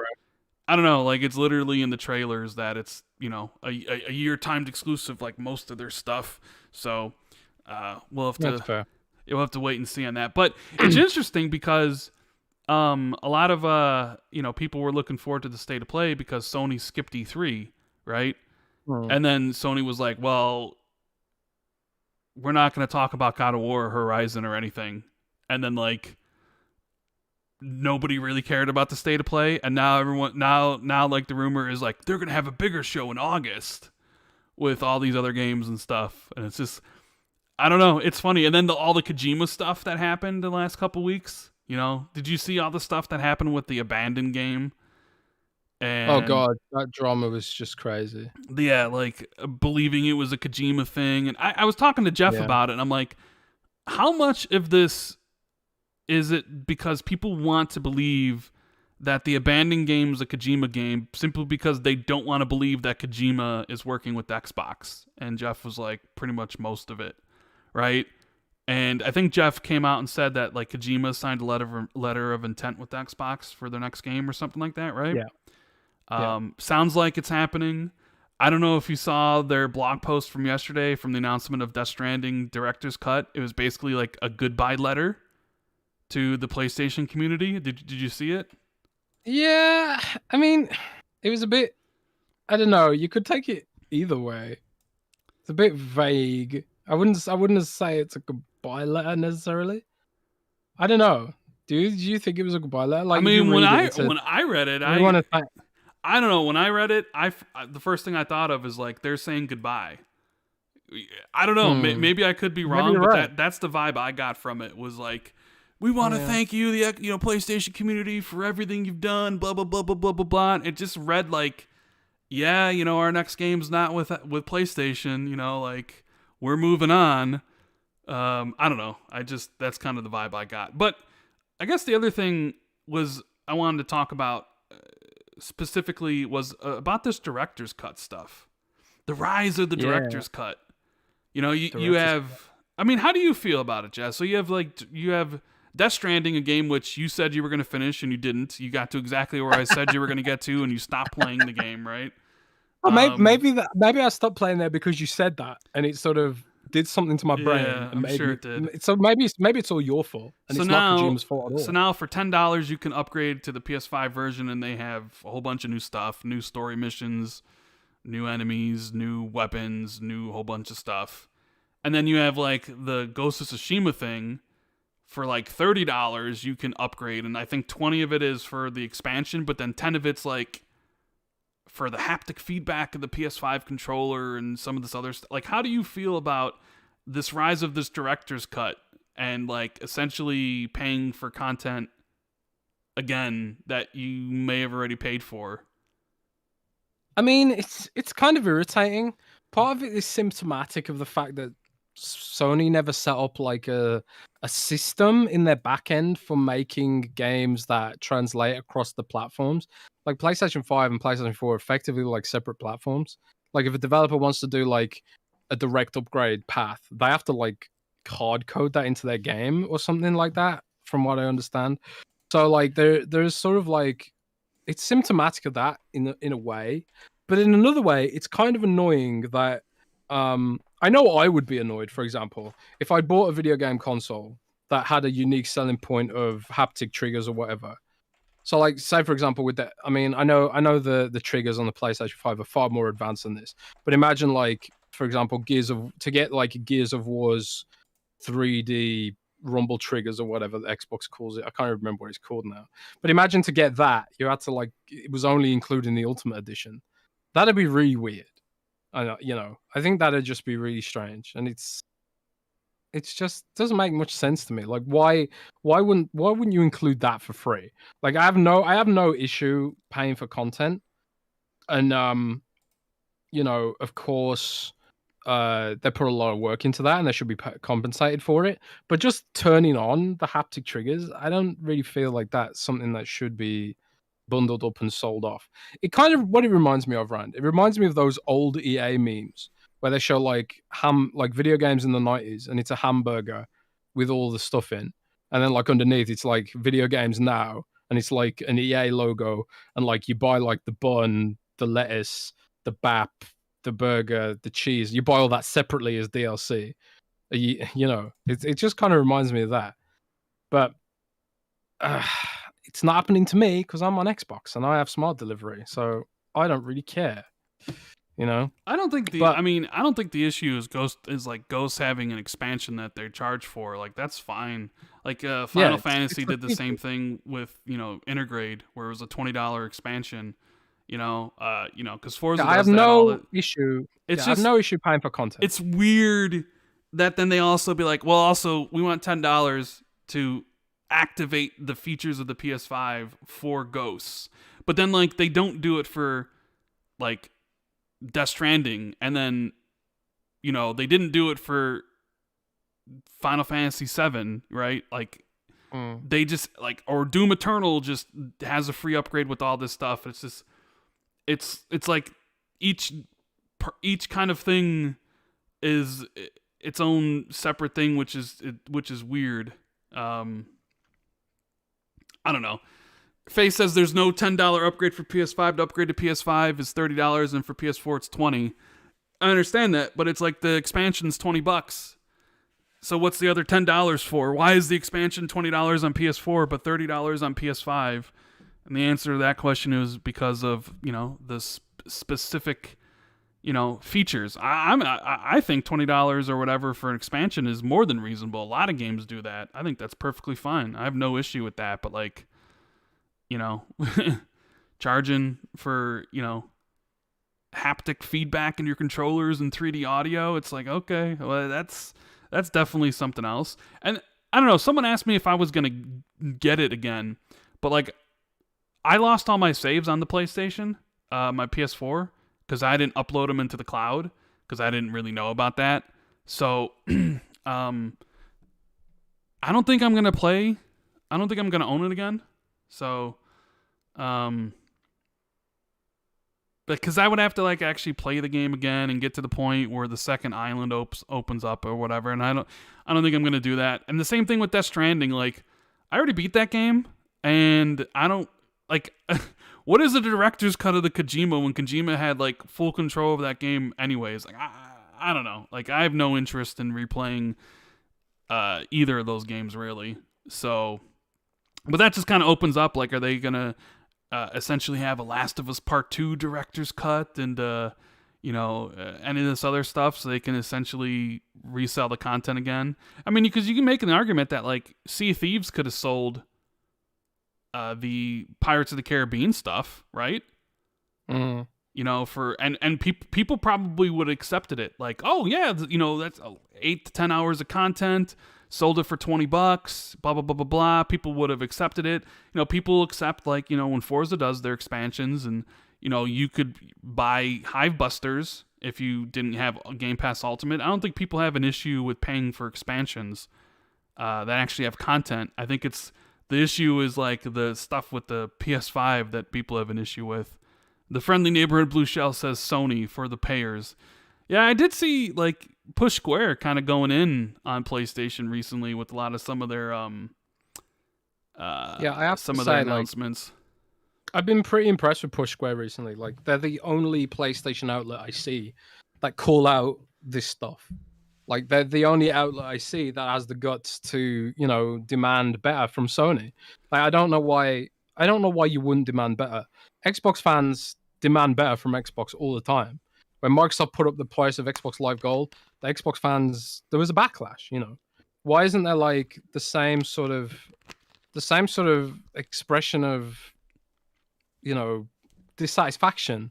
I don't know. Like it's literally in the trailers that it's a year timed exclusive, like most of their stuff. So we'll have to wait and see on that. But it's interesting because a lot of people were looking forward to the state of play because Sony skipped E3, right? And then Sony was like, well, we're not going to talk about God of War or Horizon or anything. And then like nobody really cared about the state of play. And now now like the rumor is like they're going to have a bigger show in August with all these other games and stuff. And it's just, I don't know. It's funny. And then all the Kojima stuff that happened the last couple weeks, did you see all the stuff that happened with the Abandoned game? And oh god, that drama was just crazy. Yeah, like believing it was a Kojima thing. And I was talking to Jeff about it, and I'm like, how much of this is it because people want to believe that the Abandoned game is a Kojima game simply because they don't want to believe that Kojima is working with Xbox? And Jeff was like, pretty much most of it, right? And I think Jeff came out and said that like Kojima signed a letter of intent with Xbox for their next game or something like that, right? Yeah. Sounds like it's happening. I don't know if you saw their blog post from yesterday from the announcement of Death Stranding Director's Cut. It was basically like a goodbye letter to the PlayStation community. Did you see it? Yeah, I mean, it was a bit, I don't know, you could take it either way. It's a bit vague. I wouldn't say it's a goodbye letter necessarily. I don't know. Did you think it was a goodbye letter? Like, I mean, when I read it, I don't know. When I read it, the first thing I thought of is like they're saying goodbye. I don't know. Maybe I could be wrong, but that's the vibe I got from it. Was like, we want to thank you, the PlayStation community, for everything you've done. Blah blah blah blah blah blah blah. It just read like, yeah, our next game's not with PlayStation. Like we're moving on. I don't know. That's kind of the vibe I got. But I guess the other thing was I wanted to talk about. Specifically was about this director's cut stuff, the rise of the director's cut. You have. I mean, how do you feel about it, Jess? So you have Death Stranding, a game which you said you were going to finish and you didn't. You got to exactly where I said you were going to get to, and you stopped playing the game, right? Maybe I stopped playing there because you said that, and it sort of did something to my brain. Yeah, I'm sure it did. So maybe it's all your fault, and it's not Kojima's fault at all. So now for $10 you can upgrade to the PS5 version, and they have a whole bunch of new stuff, new story missions, new enemies, new weapons, new whole bunch of stuff. And then you have like the Ghost of Tsushima thing for like $30 you can upgrade, and I think 20 of it is for the expansion, but then 10 of it's like for the haptic feedback of the PS5 controller and some of this other stuff. Like, how do you feel about this rise of this director's cut and like essentially paying for content again that you may have already paid for? I mean, it's kind of irritating. Part of it is symptomatic of the fact that Sony never set up like a system in their back end for making games that translate across the platforms. Like PlayStation 5 and PlayStation 4 are effectively like separate platforms. Like if a developer wants to do like a direct upgrade path, they have to like hard code that into their game or something like that, from what I understand. So like there's sort of like, it's symptomatic of that in a way, but in another way, it's kind of annoying that I know I would be annoyed, for example, if I bought a video game console that had a unique selling point of haptic triggers or whatever. So like, say for example, with that, I mean, I know the triggers on the PlayStation 5 are far more advanced than this, but imagine like, for example, to get like Gears of War's 3D rumble triggers or whatever the Xbox calls it. I can't remember what it's called now. But imagine to get that, you had to like, it was only including the Ultimate Edition. That'd be really weird. I think that'd just be really strange, and it's just doesn't make much sense to me. Like, why wouldn't you include that for free? Like, I have no issue paying for content, and of course, they put a lot of work into that, and they should be compensated for it. But just turning on the haptic triggers, I don't really feel like that's something that should be bundled up and sold off. It kind of, what it reminds me of, Rand, it reminds me of those old EA memes where they show like video games in the 90s, and it's a hamburger with all the stuff in, and then like underneath it's like video games now, and it's like an EA logo, and like you buy like the bun, the lettuce, the bap, the burger, the cheese, you buy all that separately as DLC. It just kind of reminds me of that. But it's not happening to me because I'm on Xbox and I have smart delivery, so I don't really care. I don't think the issue is Ghost having an expansion that they're charged for. Like, that's fine. Like Final Fantasy did the same thing with Intergrade, where it was a $20 expansion. Because Forza does I have that no issue. I have no issue paying for content. It's weird that then they also be like, well, also we want $10 to activate the features of the PS5 for Ghosts, but then like they don't do it for like Death Stranding, and then they didn't do it for Final Fantasy VII, right? Like they just like, or Doom Eternal just has a free upgrade with all this stuff. It's just it's like each kind of thing is its own separate thing, which is weird. I don't know. Faye says there's no $10 upgrade for PS5. To upgrade to PS5 is $30, and for PS4 it's $20. I understand that, but it's like the expansion's $20. So what's the other $10 for? Why is the expansion $20 on PS4 but $30 on PS5? And the answer to that question is because of the specific features. I think $20 or whatever for an expansion is more than reasonable. A lot of games do that. I think that's perfectly fine. I have no issue with that. But like, charging for haptic feedback in your controllers and 3D audio, it's like, okay, well, that's definitely something else. And I don't know. Someone asked me if I was gonna get it again, but like, I lost all my saves on the PlayStation, my PS4. Because I didn't upload them into the cloud, because I didn't really know about that. So, I don't think I'm gonna play. I don't think I'm gonna own it again. So, because I would have to like actually play the game again and get to the point where the second island opens up or whatever. And I don't think I'm gonna do that. And the same thing with Death Stranding. Like, I already beat that game, and I don't like. What is the director's cut of the Kojima when Kojima had like full control of that game anyways? Like, I don't know. Like, I have no interest in replaying either of those games really. So, but that just kind of opens up, like, are they going to essentially have a Last of Us Part 2 director's cut and any of this other stuff, so they can essentially resell the content again? I mean, because you can make an argument that like Sea of Thieves could have sold the Pirates of the Caribbean stuff, right? And people probably would have accepted it. Like, oh yeah, that's 8 to 10 hours of content, sold it for $20, blah blah blah blah blah. People would have accepted it. People accept, like, when Forza does their expansions, and you could buy Hive Busters if you didn't have a Game Pass Ultimate. I don't think people have an issue with paying for expansions that actually have content. I think the issue is like the stuff with the PS5 that people have an issue with. The Friendly Neighborhood Blue Shell says Sony for the payers. Yeah, I did see like Push Square kind of going in on PlayStation recently with a lot of some of their I have some to of their say, announcements. I've been pretty impressed with Push Square recently. Like, they're the only PlayStation outlet I see that call out this stuff. Like, they're the only outlet I see that has the guts to, demand better from Sony. Like, I don't know why you wouldn't demand better. Xbox fans demand better from Xbox all the time. When Microsoft put up the price of Xbox Live Gold, the Xbox fans, there was a backlash, Why isn't there like the same sort of expression of, dissatisfaction,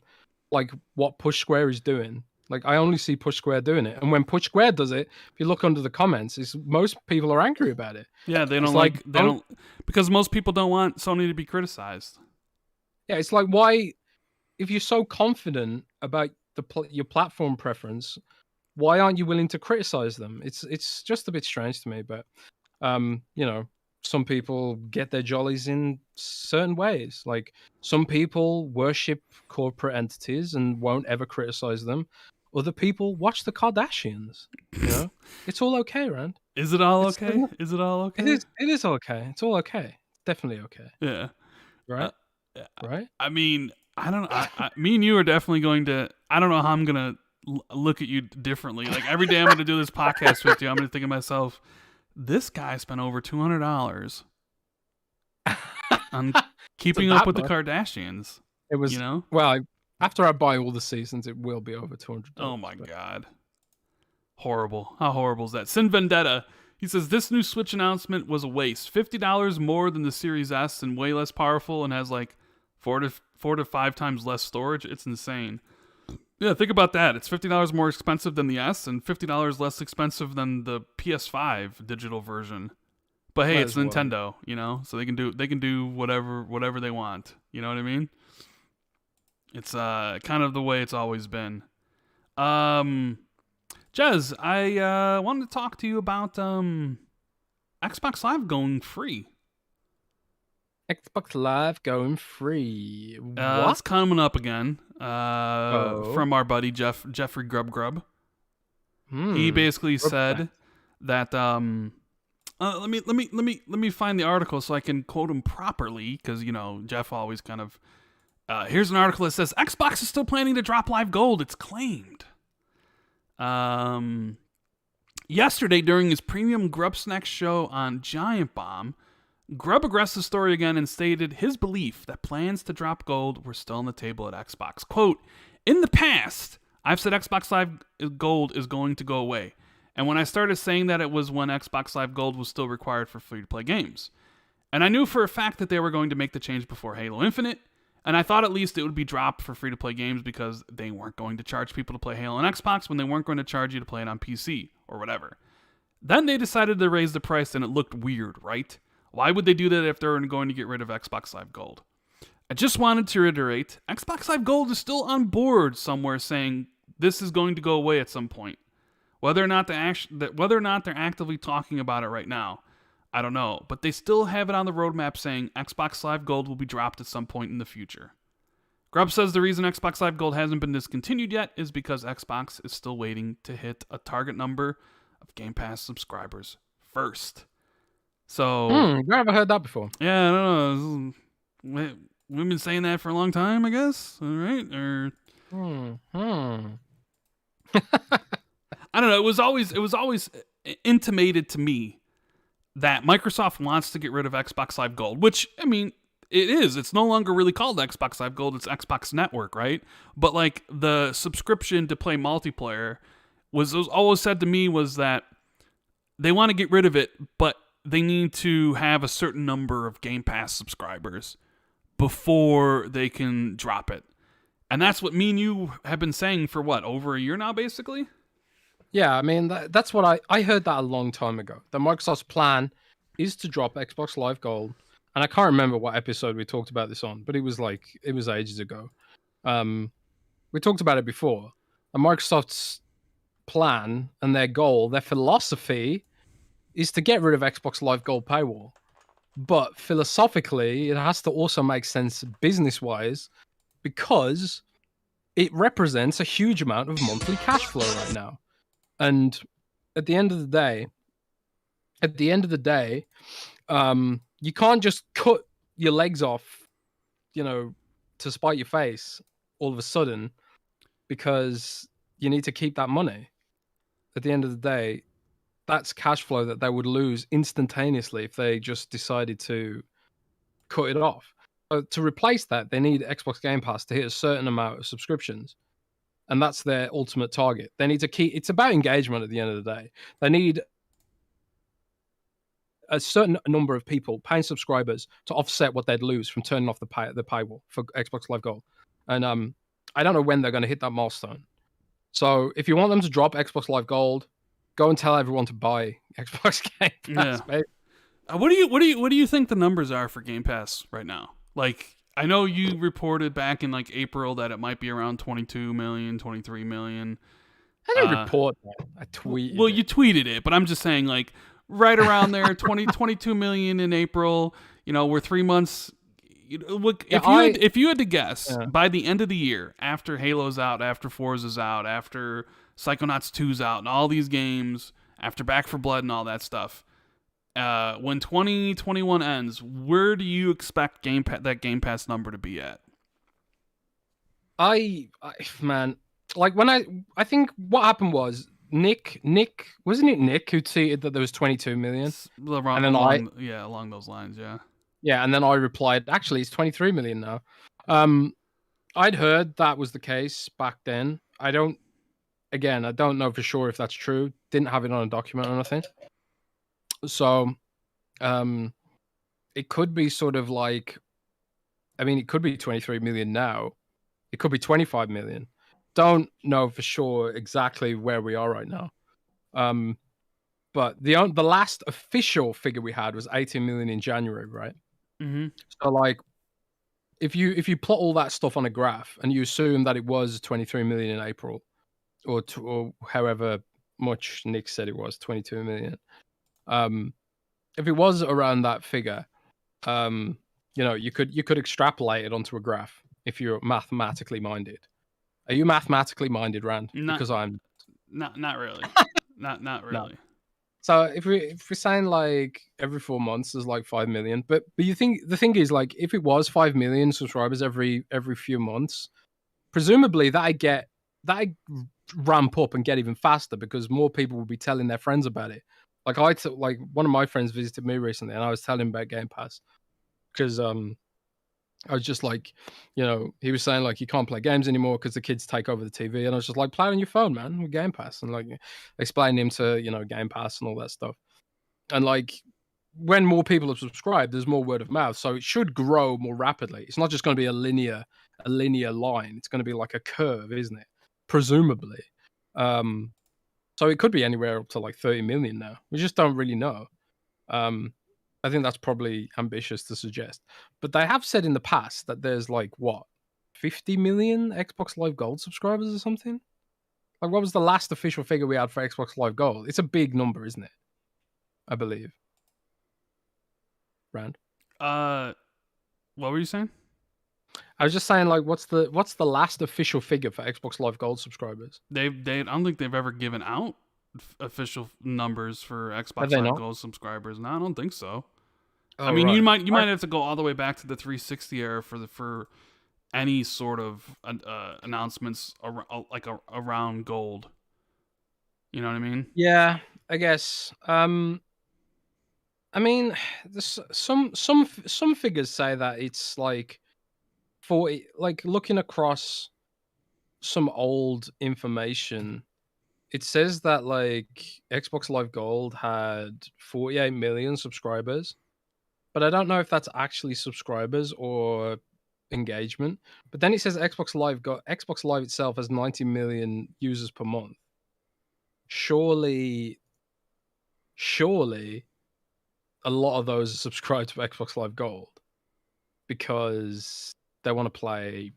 like what Push Square is doing? Like, I only see Push Square doing it, and when Push Square does it, if you look under the comments, most people are angry about it. Yeah, they don't because most people don't want Sony to be criticized. Yeah, it's like, why, if you're so confident about your platform preference, why aren't you willing to criticize them? It's just a bit strange to me, but some people get their jollies in certain ways. Like, some people worship corporate entities and won't ever criticize them. Other people watch the Kardashians. It's all okay, Rand. Is it all okay? Is it all okay? It is okay. It's all okay. Definitely okay. Yeah. Right? Right? I mean, I don't know. Me and you are definitely going to, I don't know how I'm going to look at you differently. Like, every day I'm going to do this podcast with you, I'm going to think of myself, this guy spent over $200 on keeping up with the Kardashians. It was, well, after I buy all the seasons, it will be over $200. Oh my God. Horrible. How horrible is that? Sin Vendetta, he says, this new Switch announcement was a waste. $50 more than the Series S and way less powerful and has like 4 to 5 times less storage. It's insane. Yeah, think about that. It's $50 more expensive than the S and $50 less expensive than the PS5 digital version. But hey, it's Nintendo, so they can do whatever they want. You know what I mean? It's kind of the way it's always been. Jez, I wanted to talk to you about Xbox Live going free. Xbox Live going free. It's coming up again. From our buddy Jeffrey Grub. He basically said that let me find the article so I can quote him properly, because Jeff always kind of here's an article that says Xbox is still planning to drop Live Gold, it's claimed. Yesterday during his premium Grub Snacks show on Giant Bomb, Grub aggressed the story again and stated his belief that plans to drop Gold were still on the table at Xbox. Quote, in the past, I've said Xbox Live Gold is going to go away. And when I started saying that, it was when Xbox Live Gold was still required for free-to-play games. And I knew for a fact that they were going to make the change before Halo Infinite, and I thought at least it would be dropped for free-to-play games because they weren't going to charge people to play Halo on Xbox when they weren't going to charge you to play it on PC or whatever. Then they decided to raise the price and it looked weird, right? Why would they do that if they're going to get rid of Xbox Live Gold? I just wanted to reiterate, Xbox Live Gold is still on board somewhere saying this is going to go away at some point. Whether or not they're actively talking about it right now, I don't know. But they still have it on the roadmap saying Xbox Live Gold will be dropped at some point in the future. Grubb says the reason Xbox Live Gold hasn't been discontinued yet is because Xbox is still waiting to hit a target number of Game Pass subscribers first. So, I've never heard that before. Yeah, I don't know. We've been saying that for a long time, I guess. All right, or I don't know. It was always intimated to me that Microsoft wants to get rid of Xbox Live Gold, which, I mean, it is. It's no longer really called Xbox Live Gold. It's Xbox Network, right? But like the subscription to play multiplayer was always said to me was that they want to get rid of it, but they need to have a certain number of Game Pass subscribers before they can drop it. And that's what me and you have been saying for what, over a year now, basically? Yeah, I mean, that's what I heard that a long time ago. The Microsoft's plan is to drop Xbox Live Gold. And I can't remember what episode we talked about this on, but it was ages ago. We talked about it before. And Microsoft's plan and their goal, their philosophy, is to get rid of Xbox Live Gold paywall. But philosophically, it has to also make sense business-wise because it represents a huge amount of monthly cash flow right now. And at the end of the day, you can't just cut your legs off, to spite your face all of a sudden, because you need to keep that money. At the end of the day, that's cash flow that they would lose instantaneously if they just decided to cut it off. So to replace that, they need Xbox Game Pass to hit a certain amount of subscriptions. And that's their ultimate target. They need to keep, it's about engagement at the end of the day. They need a certain number of people, paying subscribers, to offset what they'd lose from turning off the paywall for Xbox Live Gold. And I don't know when they're going to hit that milestone. So if you want them to drop Xbox Live Gold, go and tell everyone to buy Xbox Game Pass. Yeah. What do you think the numbers are for Game Pass right now? Like, I know you reported back in like April that it might be around 22 million, 23 million. I didn't report that. I tweeted. Well, you tweeted it, but I'm just saying, like, right around there, 22 million in April. We're 3 months. Look, if you had to guess, by the end of the year, after Halo's out, after Forza's out, after Psychonauts 2's out, and all these games, after Back 4 Blood and all that stuff, when 2021 ends, where do you expect that Game Pass number to be at? Man, like when I think what happened was Nick, wasn't it Nick who tweeted that there was 22 million? Along those lines, yeah. Yeah, and then I replied, actually, it's 23 million now. I'd heard that was the case back then. I don't know for sure if that's true. Didn't have it on a document or anything. So, it could be sort of like, it could be 23 million now. It could be 25 million. Don't know for sure exactly where we are right now. But the last official figure we had was 18 million in January, right? Mm-hmm. So like, if you plot all that stuff on a graph and you assume that it was 23 million in April, or however much Nick said it was, 22 million. If it was around that figure, you could extrapolate it onto a graph if you're mathematically minded. Are you mathematically minded, Rand? Because I'm not really. not really. No. So if we're saying like every 4 months there's like 5 million, but you think the thing is, like, if it was 5 million subscribers every few months, presumably that ramp up and get even faster because more people will be telling their friends about it. Like like one of my friends visited me recently and I was telling him about Game Pass because I was just like, he was saying like you can't play games anymore because the kids take over the TV, and I was just like, play it on your phone, man, with Game Pass, and like explaining him to Game Pass and all that stuff. And like when more people have subscribed, there's more word of mouth, so it should grow more rapidly. It's not just going to be a linear line. It's going to be like a curve, isn't it? Presumably. So it could be anywhere up to like 30 million now. We just don't really know. I think that's probably ambitious to suggest. But they have said in the past that there's like, 50 million Xbox Live Gold subscribers or something? Like, what was the last official figure we had for Xbox Live Gold? It's a big number, isn't it? I believe. Rand? What were you saying? I was just saying, like, what's the last official figure for Xbox Live Gold subscribers? I don't think they've ever given out official numbers for Xbox Live Gold subscribers. No, I don't think so. I mean, you might have to go all the way back to the 360 era for any sort of announcements around gold. You know what I mean? Yeah, I guess. I mean, some figures say that it's like 40. Like, looking across some old information, it says that like Xbox Live Gold had 48 million subscribers. But I don't know if that's actually subscribers or engagement. But then it says Xbox Live itself has 90 million users per month. Surely a lot of those are subscribed to Xbox Live Gold because they want to play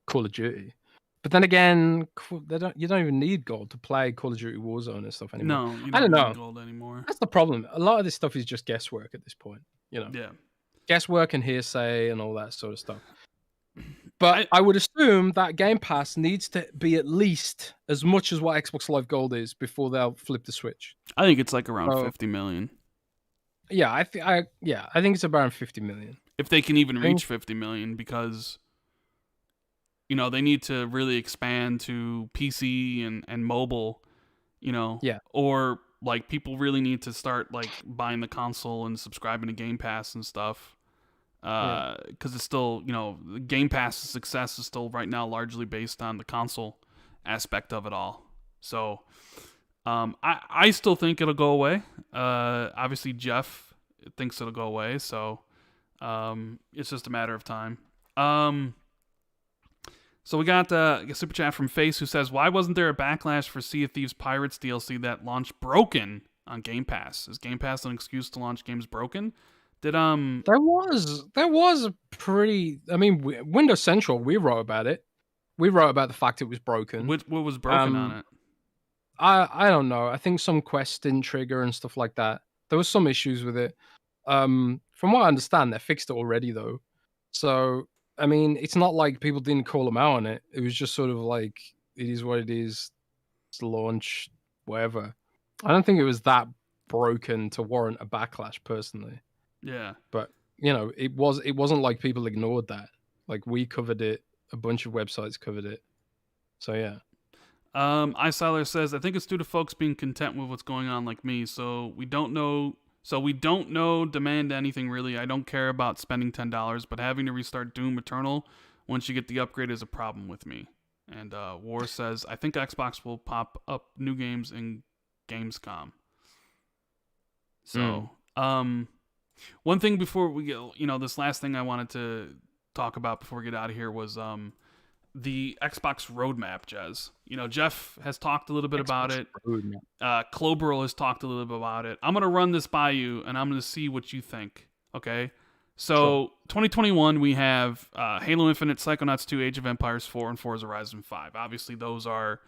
Call of Duty. But then again, you don't even need gold to play Call of Duty Warzone and stuff anymore. No, you don't need gold anymore. That's the problem. A lot of this stuff is just guesswork at this point. Yeah. Guesswork and hearsay and all that sort of stuff. But I would assume that Game Pass needs to be at least as much as what Xbox Live Gold is before they'll flip the switch. I think it's like around 50 million. Yeah, I think it's around 50 million. If they can even reach 50 million, because they need to really expand to PC and mobile, or like people really need to start like buying the console and subscribing to Game Pass and stuff. Because it's still, Game Pass's success is still right now largely based on the console aspect of it all. So, I still think it'll go away. Obviously, Jeff thinks it'll go away. So, it's just a matter of time. So we got a super chat from Face who says, "Why wasn't there a backlash for Sea of Thieves Pirates DLC that launched broken on Game Pass? Is Game Pass an excuse to launch games broken?" There was a pretty. I mean, Windows Central. We wrote about it. We wrote about the fact it was broken. What was broken on it? I don't know. I think some quests didn't trigger and stuff like that. There was some issues with it. From what I understand, they fixed it already though. So I mean, it's not like people didn't call them out on it. It was just sort of like it is what it is. It's launch, whatever. I don't think it was that broken to warrant a backlash personally. Yeah. But, it wasn't like people ignored that. Like we covered it, a bunch of websites covered it. So yeah. iSiler says, "I think it's due to folks being content with what's going on like me. So we don't know demand anything really. I don't care about spending $10, but having to restart Doom Eternal once you get the upgrade is a problem with me." And War says, "I think Xbox will pop up new games in Gamescom." So, one thing before we get, this last thing I wanted to talk about before we get out of here was the Xbox roadmap, Jez. Jeff has talked a little bit about it. Cloberl has talked a little bit about it. I'm going to run this by you, and I'm going to see what you think, okay? So, 2021, we have Halo Infinite, Psychonauts 2, Age of Empires 4, and Forza Horizon 5. Obviously, those are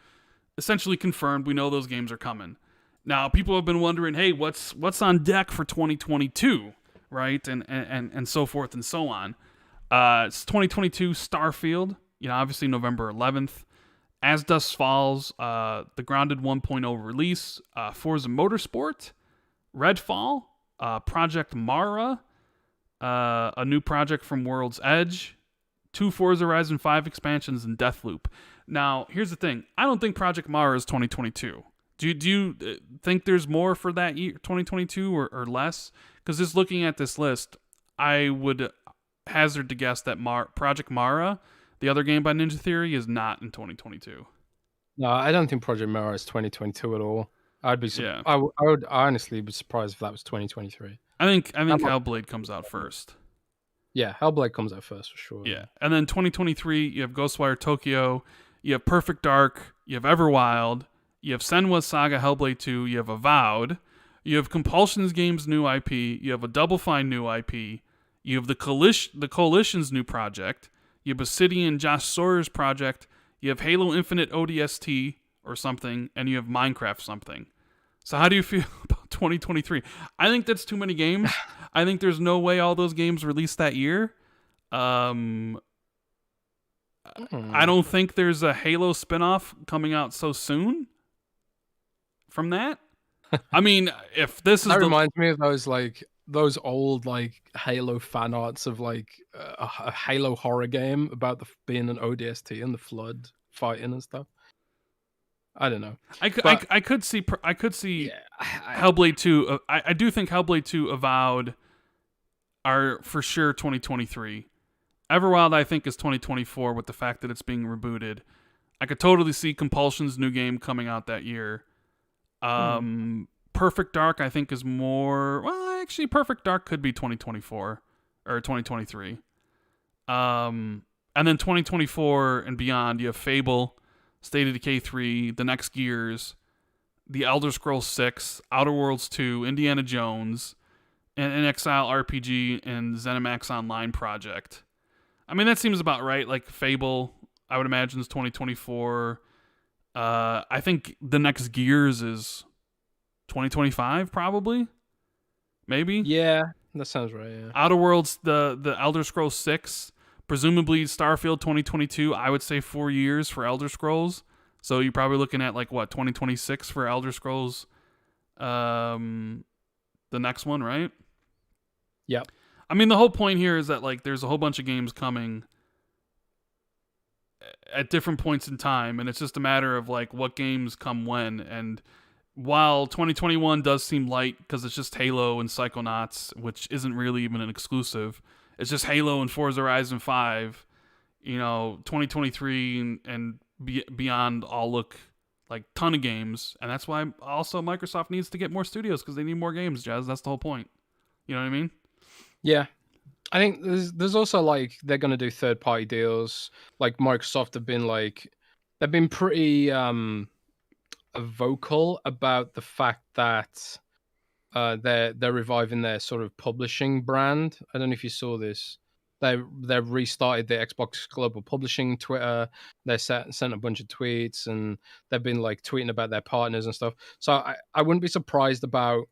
essentially confirmed. We know those games are coming. Now, people have been wondering, hey, what's on deck for 2022, right? And so forth and so on. It's 2022 Starfield, obviously November 11th. As Dusk Falls, the Grounded 1.0 release, Forza Motorsport, Redfall, Project Mara, a new project from World's Edge, 2 Forza Horizon 5 expansions, and Deathloop. Now, here's the thing. I don't think Project Mara is 2022. Do you think there's more for that year, 2022, or less? Because just looking at this list, I would hazard to guess that Project Mara, the other game by Ninja Theory, is not in 2022. No, I don't think Project Mara is 2022 at all. I would honestly be surprised if that was 2023. I think Hellblade comes out first. Yeah, Hellblade comes out first for sure. Yeah, and then 2023, you have Ghostwire Tokyo, you have Perfect Dark, you have Everwild, you have Senua's Saga Hellblade 2, you have Avowed, you have Compulsion's Games new IP, you have a Double Fine new IP, you have the Coalition's new project, you have Obsidian Josh Sawyer's project, you have Halo Infinite ODST or something, and you have Minecraft something. So how do you feel about 2023? I think that's too many games. I think there's no way all those games release that year. I don't think there's a Halo spinoff coming out so soon from that. I mean, if this is reminds me of those old Halo fan arts of a Halo horror game about being an ODST and the flood fighting and stuff. I don't know. I could see Hellblade 2. I do think Hellblade 2 Avowed are for sure 2023. Everwild I think is 2024 with the fact that it's being rebooted. I could totally see Compulsion's new game coming out that year. Perfect Dark I think is more, well, actually Perfect Dark could be 2024 or 2023. And then 2024 and beyond, you have Fable, State of Decay 3, The Next Gears, The Elder Scrolls 6, Outer Worlds 2, Indiana Jones, and an Exile RPG and ZeniMax Online project. I mean, that seems about right. Like Fable, I would imagine is 2024. I think The Next Gears is 2025, probably. Maybe. Yeah, that sounds right. Yeah. Outer Worlds, the Elder Scrolls 6, Presumably Starfield 2022, I would say 4 years for Elder Scrolls. So you're probably looking at 2026 for Elder Scrolls, the next one, right? Yep. I mean, the whole point here is that there's a whole bunch of games coming at different points in time, and it's just a matter of what games come when. And while 2021 does seem light because it's just Halo and Psychonauts, which isn't really even an exclusive, it's just Halo and Forza Horizon 5. 2023 and beyond all look like ton of games, and that's why also Microsoft needs to get more studios because they need more games, Jez. That's the whole point. You know what I mean? Yeah. I think there's also they're going to do third-party deals. Microsoft have been they've been pretty vocal about the fact that they're reviving their sort of publishing brand. I don't know if you saw this. They've restarted the Xbox Global Publishing Twitter. They sent a bunch of tweets, and they've been tweeting about their partners and stuff. So I wouldn't be surprised about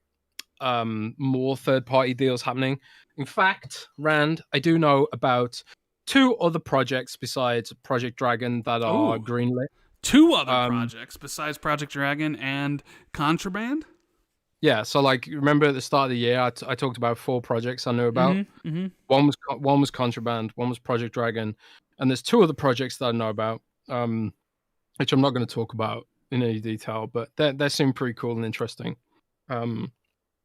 more third-party deals happening. In fact, Rand, I do know about 2 other projects besides Project Dragon that are greenlit. 2 other projects besides Project Dragon and Contraband? Yeah, so remember at the start of the year, I talked about 4 projects I knew about. Mm-hmm. One was Contraband, one was Project Dragon, and there's 2 other projects that I know about, which I'm not going to talk about in any detail, but they seem pretty cool and interesting.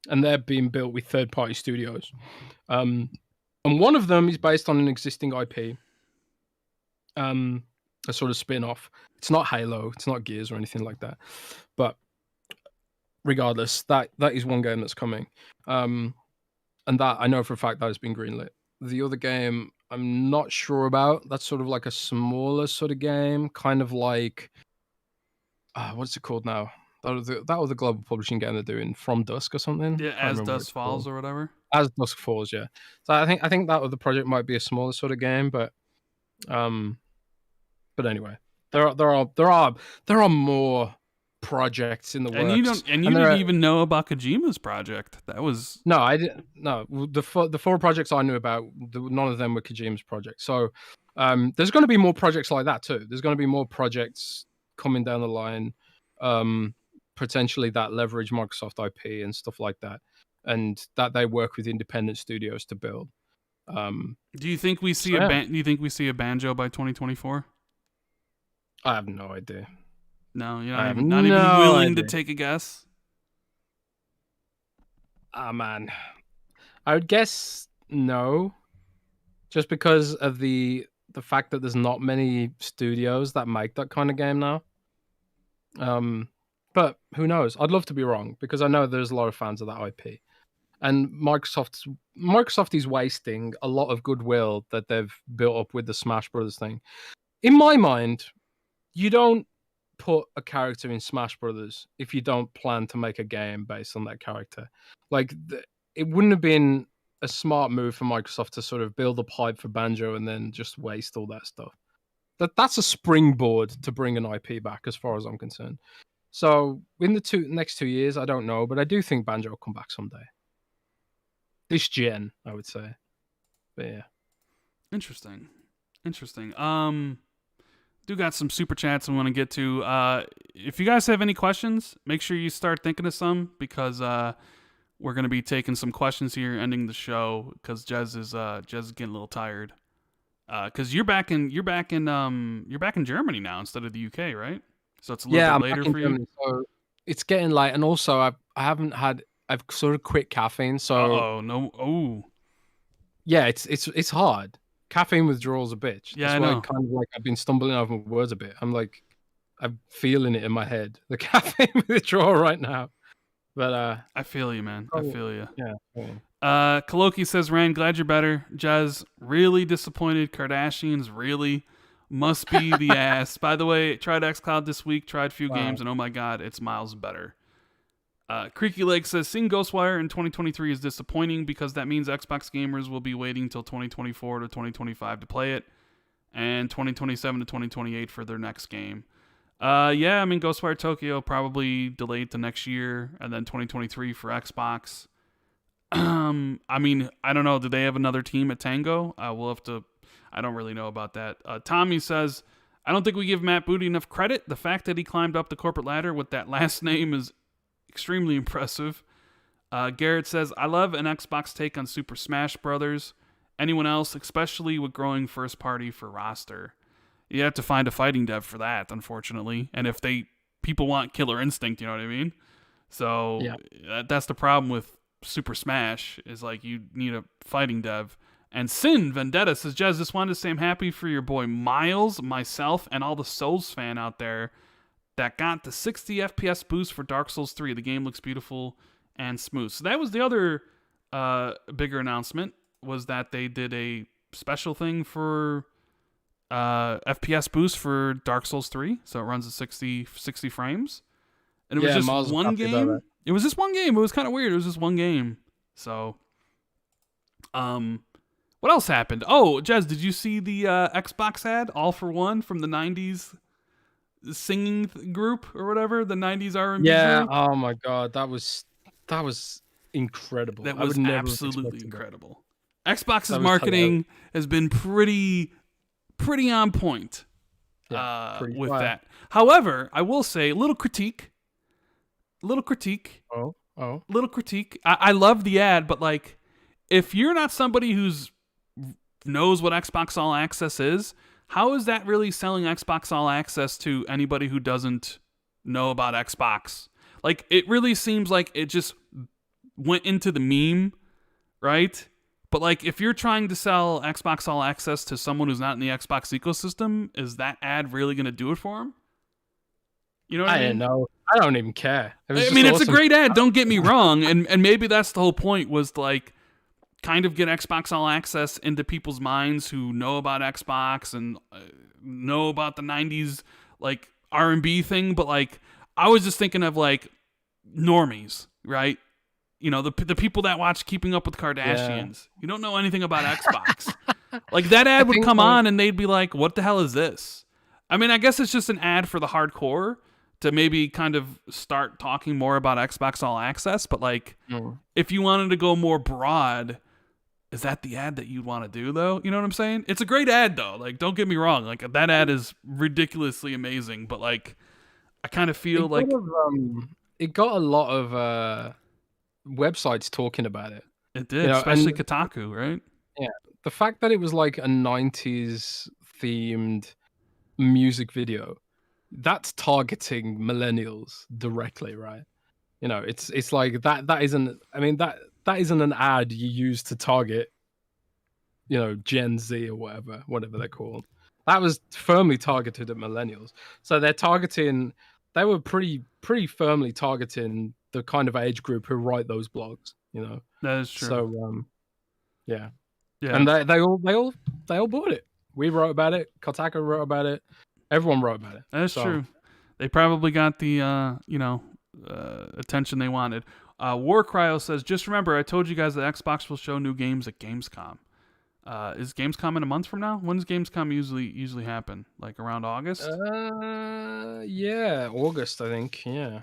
And they're being built with third-party studios. And one of them is based on an existing IP, a sort of spin-off. It's not Halo, it's not Gears or anything like that. But regardless, that is one game that's coming. And that I know for a fact that has been greenlit. The other game I'm not sure about. That's sort of a smaller sort of game, kind of what's it called now? That was the global publishing game they're doing, From Dusk or something. Yeah, As Dusk Falls or whatever. As Dusk Falls, yeah. So I think that other project might be a smaller sort of game, but anyway, there are more projects in the works. And you didn't even know about Kojima's project. That was no, I didn't. No, the 4 projects I knew about, none of them were Kojima's projects. So there's going to be more projects like that too. There's going to be more projects coming down the line. Potentially that leverage Microsoft IP and stuff like that, and that they work with independent studios to build. Do you think we see Do you think we see a Banjo by 2024? I have no idea. No, you're not even willing to take a guess. Ah, man, I would guess no, just because of the fact that there's not many studios that make that kind of game now. But who knows? I'd love to be wrong because I know there's a lot of fans of that IP, and Microsoft is wasting a lot of goodwill that they've built up with the Smash Brothers thing. In my mind, you don't put a character in Smash Brothers if you don't plan to make a game based on that character. It wouldn't have been a smart move for Microsoft to sort of build a hype for Banjo and then just waste all that stuff. That's a springboard to bring an IP back, as far as I'm concerned. So in the next 2 years, I don't know, but I do think Banjo will come back someday. This gen, I would say. But yeah. Interesting. Do got some super chats I want to get to. If you guys have any questions, make sure you start thinking of some, because we're going to be taking some questions here, ending the show, because Jez is getting a little tired. Because you're back in Germany now instead of the UK, right? So it's a little bit later for you. Germany, so it's getting late, and also I've sort of quit caffeine. So yeah, it's hard. Caffeine withdrawal's a bitch. Yeah, That's I why know. I've been stumbling over my words a bit. I'm feeling it in my head, the caffeine withdrawal right now. But I feel you, man. I feel you. Yeah. Kaloki says, Rand, glad you're better. Jez, really disappointed. Kardashians really must be the ass. By the way, tried xCloud this week, tried a few games, and oh my god, it's miles better. Creaky Lake says, seeing Ghostwire in 2023 is disappointing because that means Xbox gamers will be waiting till 2024 to 2025 to play it, and 2027 to 2028 for their next game. Yeah, I mean, Ghostwire Tokyo probably delayed to next year, and then 2023 for Xbox. I mean, I don't know. Do they have another team at Tango? We'll have to I don't really know about that. Tommy says, I don't think we give Matt Booty enough credit. The fact that he climbed up the corporate ladder with that last name is extremely impressive. Garrett says, I love an Xbox take on Super Smash Brothers. Anyone else, especially with growing first party for roster? You have to find a fighting dev for that, unfortunately. And if people want Killer Instinct, you know what I mean? So that's the problem with Super Smash, is like you need a fighting dev. And Sin Vendetta says, Jez, just wanted to say I'm happy for your boy Miles, myself, and all the Souls fan out there that got the 60 FPS boost for Dark Souls 3. The game looks beautiful and smooth. So that was the other bigger announcement, was that they did a special thing for FPS boost for Dark Souls 3. So it runs at 60 frames. And it was just one game. It was just one game. It was kind of weird. It was just one game. So, what else happened? Oh, Jez, did you see the Xbox ad, All for One, from the 90s singing group or whatever? The 90s R&B group? Oh my God. That was incredible. That was absolutely incredible. Xbox's marketing has been pretty on point with that. However, I will say, little critique. Little critique. I love the ad, but like, if you're not somebody who's knows what Xbox All Access is, how is that really selling Xbox All Access to anybody who doesn't know about Xbox? Like, it really seems like it just went into the meme, right? But like, if you're trying to sell Xbox All Access to someone who's not in the Xbox ecosystem, is that ad really going to do it for them? You know what I mean? I don't know. I don't even care. It's a great ad. Don't get me wrong. And maybe that's the whole point, was to like kind of get Xbox All Access into people's minds who know about Xbox and know about the 90s like R&B thing. But like, I was just thinking of like normies, right? You know, the people that watch Keeping Up with the Kardashians. You don't know anything about Xbox. Like, that ad would come on and they'd be like, what the hell is this? I mean, I guess it's just an ad for the hardcore to maybe kind of start talking more about Xbox All Access. But like, if you wanted to go more broad, is that the ad that you'd want to do, though? You know what I'm saying? It's a great ad, though. Like, don't get me wrong. Like, that ad is ridiculously amazing. But like, I kind of feel like it got a lot of websites talking about it. It did, especially Kotaku, right? Yeah. The fact that it was like a 90s themed music video, that's targeting millennials directly, right? You know, it's like that isn't, I mean, that isn't an ad you use to target, you know, Gen Z or whatever they're called. That was firmly targeted at millennials. So they were pretty firmly targeting the kind of age group who write those blogs, you know. That is true. So yeah. And they all bought it. We wrote about it, Kotaku wrote about it, everyone wrote about it. That's true. They probably got the attention they wanted. War Cryo says, just remember, I told you guys that Xbox will show new games at Gamescom. Is Gamescom in a month from now? When does Gamescom usually happen? Like around August? Yeah, August, I think. Yeah.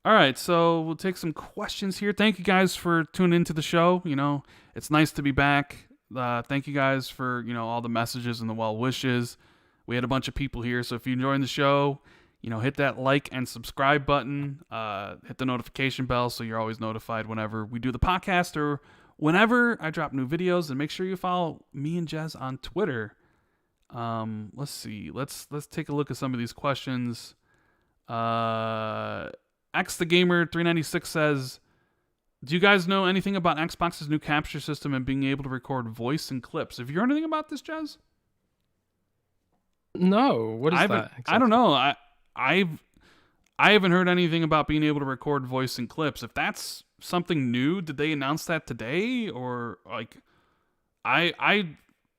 All right, so we'll take some questions here. Thank you guys for tuning into the show. You know, it's nice to be back. Thank you guys for, you know, all the messages and the well wishes. We had a bunch of people here, so if you're enjoying the show, you know, hit that like and subscribe button. Hit the notification bell so you're always notified whenever we do the podcast or whenever I drop new videos. And make sure you follow me and Jez on Twitter. Let's see. Let's take a look at some of these questions. X the Gamer 396 says, do you guys know anything about Xbox's new capture system and being able to record voice and clips? Have you heard anything about this, Jez? No. What is that? Exactly? I don't know. I haven't heard anything about being able to record voice and clips. If that's something new, did they announce that today? Or like, I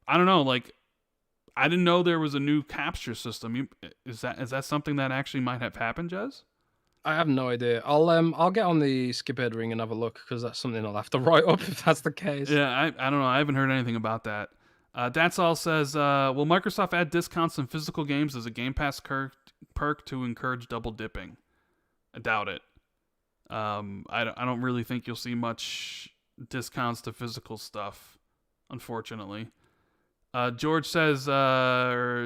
don't know. Like, I didn't know there was a new capture system. Is that something that actually might have happened, Jez? I have no idea. I'll get on the skip head ring and have a look, because that's something I'll have to write up if that's the case. Yeah, I don't know. I haven't heard anything about that. That's all says, will Microsoft add discounts in physical games as a Game Pass perk to encourage double dipping? I doubt it. I don't really think you'll see much discounts to physical stuff unfortunately. George says,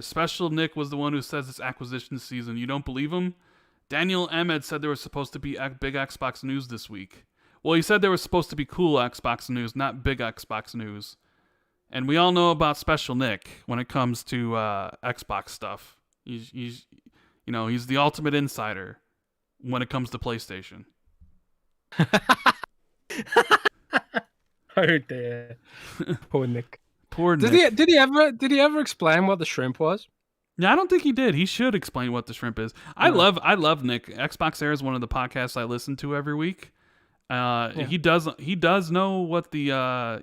Special Nick was the one who says it's acquisition season. You don't believe him? Daniel Ahmed said there was supposed to be big Xbox news this week. Well, he said there was supposed to be cool Xbox news, not big Xbox news. And we all know about Special Nick when it comes to Xbox stuff. He's the ultimate insider when it comes to PlayStation. Oh dear, poor Nick. Poor Nick. Did he ever explain what the shrimp was? Yeah, I don't think he did. He should explain what the shrimp is. I love Nick. Xbox Air is one of the podcasts I listen to every week. He does know what the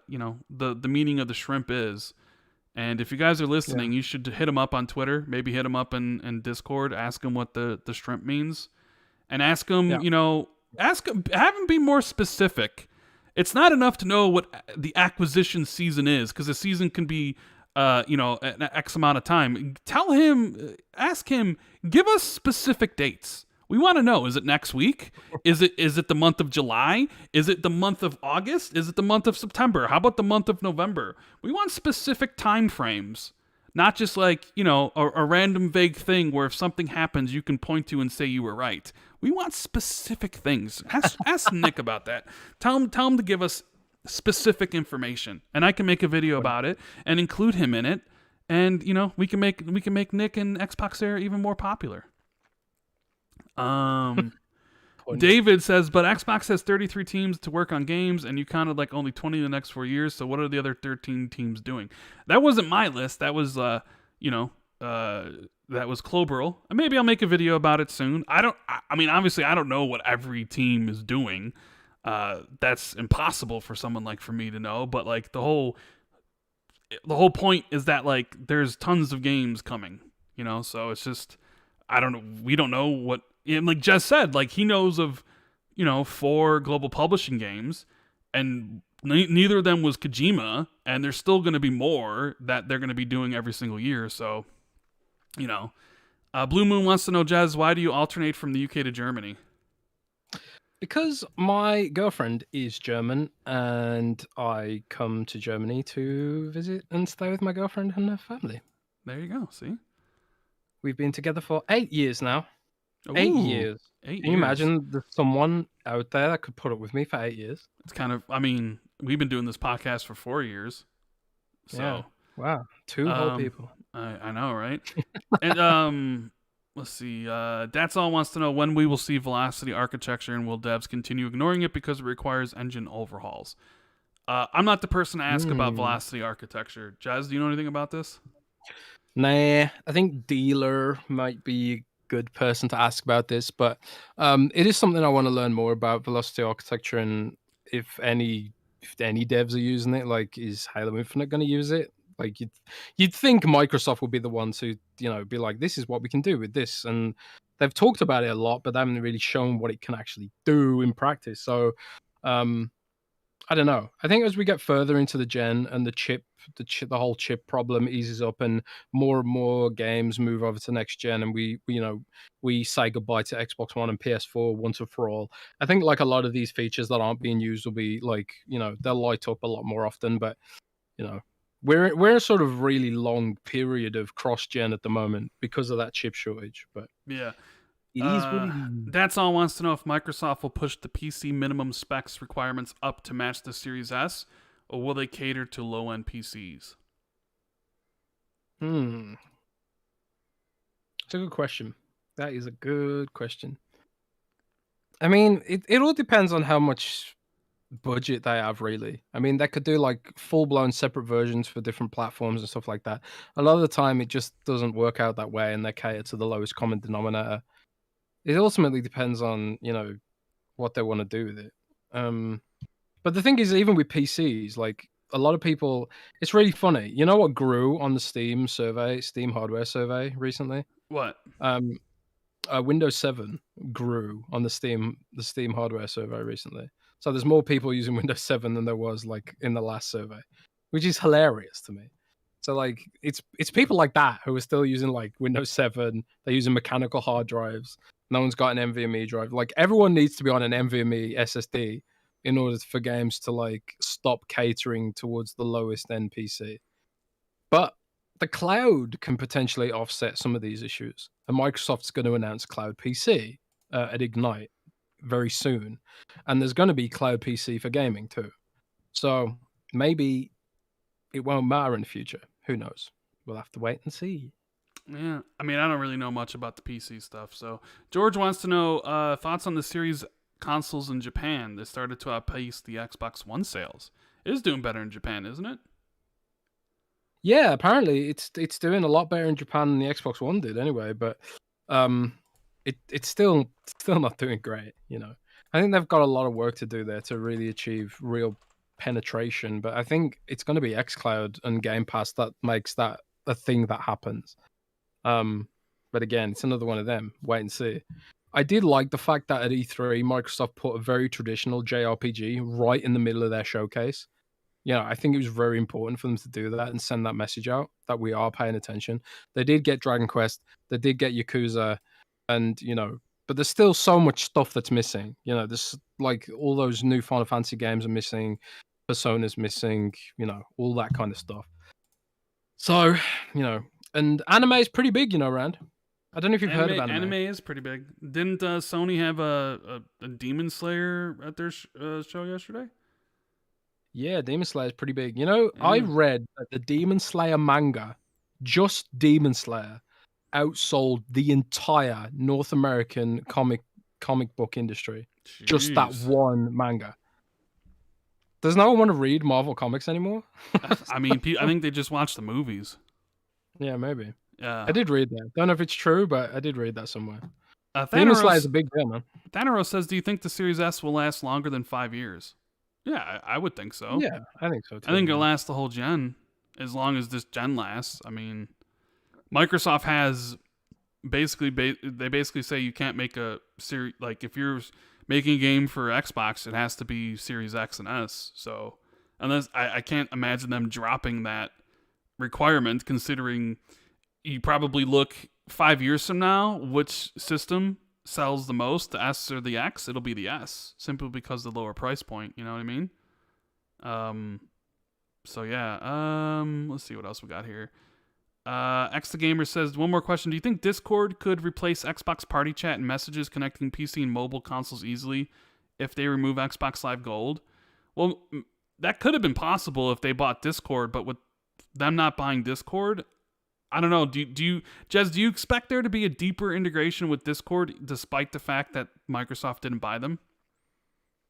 the meaning of the shrimp is. And if you guys are listening, you should hit him up on Twitter. Maybe hit him up in Discord. Ask him what the shrimp means, and ask him have him be more specific. It's not enough to know what the acquisition season is, because a season can be an X amount of time. Ask him, give us specific dates. We want to know, is it next week? Is it the month of July? Is it the month of August? Is it the month of September? How about the month of November? We want specific time frames, not just like, a random vague thing where if something happens, you can point to and say you were right. We want specific things. Ask Nick about that. Tell him to give us specific information, and I can make a video about it and include him in it, and we can make Nick and Xbox Air even more popular. David says, but Xbox has 33 teams to work on games, and you counted like only 20 in the next 4 years. So what are the other 13 teams doing? That wasn't my list. That was that was Cloberl. Maybe I'll make a video about it soon. Obviously I don't know what every team is doing. That's impossible for someone for me to know, but like the whole point is that like there's tons of games coming, so it's just, I don't know. We don't know what, and like Jez said, like he knows of, 4 global publishing games, and neither of them was Kojima, and there's still going to be more that they're going to be doing every single year. So, Blue Moon wants to know, Jez, why do you alternate from the UK to Germany? Because my girlfriend is German, and I come to Germany to visit and stay with my girlfriend and her family. There you go. See? We've been together for 8 years now. Ooh, 8 years. 8 years. Can you imagine there's someone out there that could put up with me for 8 years? It's kind of, we've been doing this podcast for 4 years. So, yeah. Wow. 2 whole people. I know, right? And, let's see. That's all wants to know when we will see Velocity architecture, and will devs continue ignoring it because it requires engine overhauls. I'm not the person to ask about Velocity architecture. Jez, do you know anything about this? Nah, I think Dealer might be a good person to ask about this, but it is something I want to learn more about, Velocity architecture, and if any devs are using it. Like, is Halo Infinite going to use it? Like, you'd think Microsoft would be the ones who, be like, this is what we can do with this. And they've talked about it a lot, but they haven't really shown what it can actually do in practice. So, I don't know. I think as we get further into the gen and the whole chip problem eases up, and more games move over to next gen, and we say goodbye to Xbox One and PS4 once and for all, I think like a lot of these features that aren't being used will be like, they'll light up a lot more often. But we're in a sort of really long period of cross-gen at the moment because of that chip shortage. But yeah, it is what it is. That's all wants to know if Microsoft will push the PC minimum specs requirements up to match the Series S, or will they cater to low-end PCs? It's a good question. That is a good question. I mean, it all depends on how much budget they have, really. I mean, they could do like full-blown separate versions for different platforms and stuff like that. A lot of the time it just doesn't work out that way, and they cater to the lowest common denominator. It ultimately depends on what they want to do with it. But the thing is, even with PCs, like a lot of people, it's really funny. You know what grew on the Steam hardware survey recently? What? Windows 7 grew on the Steam hardware survey recently. So there's more people using Windows 7 than there was like in the last survey, which is hilarious to me. So like it's people like that who are still using like Windows 7. They're using mechanical hard drives. No one's got an NVMe drive. Like everyone needs to be on an NVMe SSD in order for games to like stop catering towards the lowest end PC. But the cloud can potentially offset some of these issues. And Microsoft's going to announce Cloud PC at Ignite very soon. And there's going to be Cloud PC for gaming too. So maybe it won't matter in the future. Who knows? We'll have to wait and see. Yeah, I mean, I don't really know much about the PC stuff. So George wants to know thoughts on the Series consoles in Japan. They started to outpace the Xbox One sales. It is doing better in Japan, isn't it? Yeah, apparently it's doing a lot better in Japan than the Xbox One did anyway, but it's still not doing great, you know. I think they've got a lot of work to do there to really achieve real penetration, but I think it's going to be xCloud and Game Pass that makes that a thing that happens. But again, it's another one of them. Wait and see. I did like the fact that at E3, Microsoft put a very traditional JRPG right in the middle of their showcase. Yeah, I think it was very important for them to do that and send that message out that we are paying attention. They did get Dragon Quest, they did get Yakuza, and but there's still so much stuff that's missing. There's like all those new Final Fantasy games are missing, Persona's missing, all that kind of stuff. So, and anime is pretty big, Rand. I don't know if you've heard of anime. Anime is pretty big. Didn't Sony have a Demon Slayer at their show yesterday? Yeah, Demon Slayer is pretty big. I read that the Demon Slayer manga, just Demon Slayer, outsold the entire North American comic book industry. Jeez. Just that one manga. Does no one want to read Marvel comics anymore? I mean, I think they just watch the movies. Yeah, maybe. Yeah, I did read that. Don't know if it's true, but I did read that somewhere. Demon Slayer is a big deal, man. Thaneros says, "Do you think the Series S will last longer than 5 years?" Yeah, I would think so. Yeah, I think so too. I think it'll last the whole gen, as long as this gen lasts. I mean, Microsoft has they basically say you can't make a series, like if you're making a game for Xbox, it has to be Series X and S. So unless I can't imagine them dropping that requirement, considering you probably look 5 years from now, which system sells the most, the S or the X? It'll be the S, simply because of the lower price point. You know what I mean? So yeah. Let's see what else we got here. X the Gamer says, one more question. Do you think Discord could replace Xbox Party Chat and messages connecting PC and mobile consoles easily if they remove Xbox Live Gold? Well, that could have been possible if they bought Discord, but with them not buying Discord, I don't know. Jez, do you expect there to be a deeper integration with Discord despite the fact that Microsoft didn't buy them?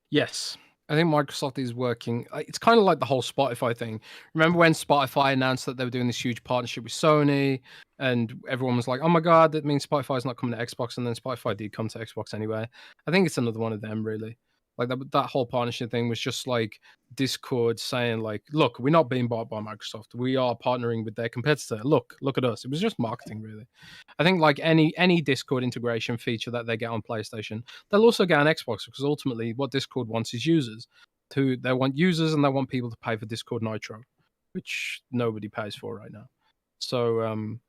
Yes. I think Microsoft is working. It's kind of like the whole Spotify thing. Remember when Spotify announced that they were doing this huge partnership with Sony, and everyone was like, "Oh my god, that means Spotify's not coming to Xbox," and then Spotify did come to Xbox anyway. I think it's another one of them, really. Like that whole partnership thing was just like Discord saying, like, "Look, we're not being bought by Microsoft. We are partnering with their competitor. Look at us." It was just marketing, really. I think like any Discord integration feature that they get on PlayStation, they'll also get on Xbox, because ultimately what Discord wants is users. They want users, and they want people to pay for Discord Nitro, which nobody pays for right now. So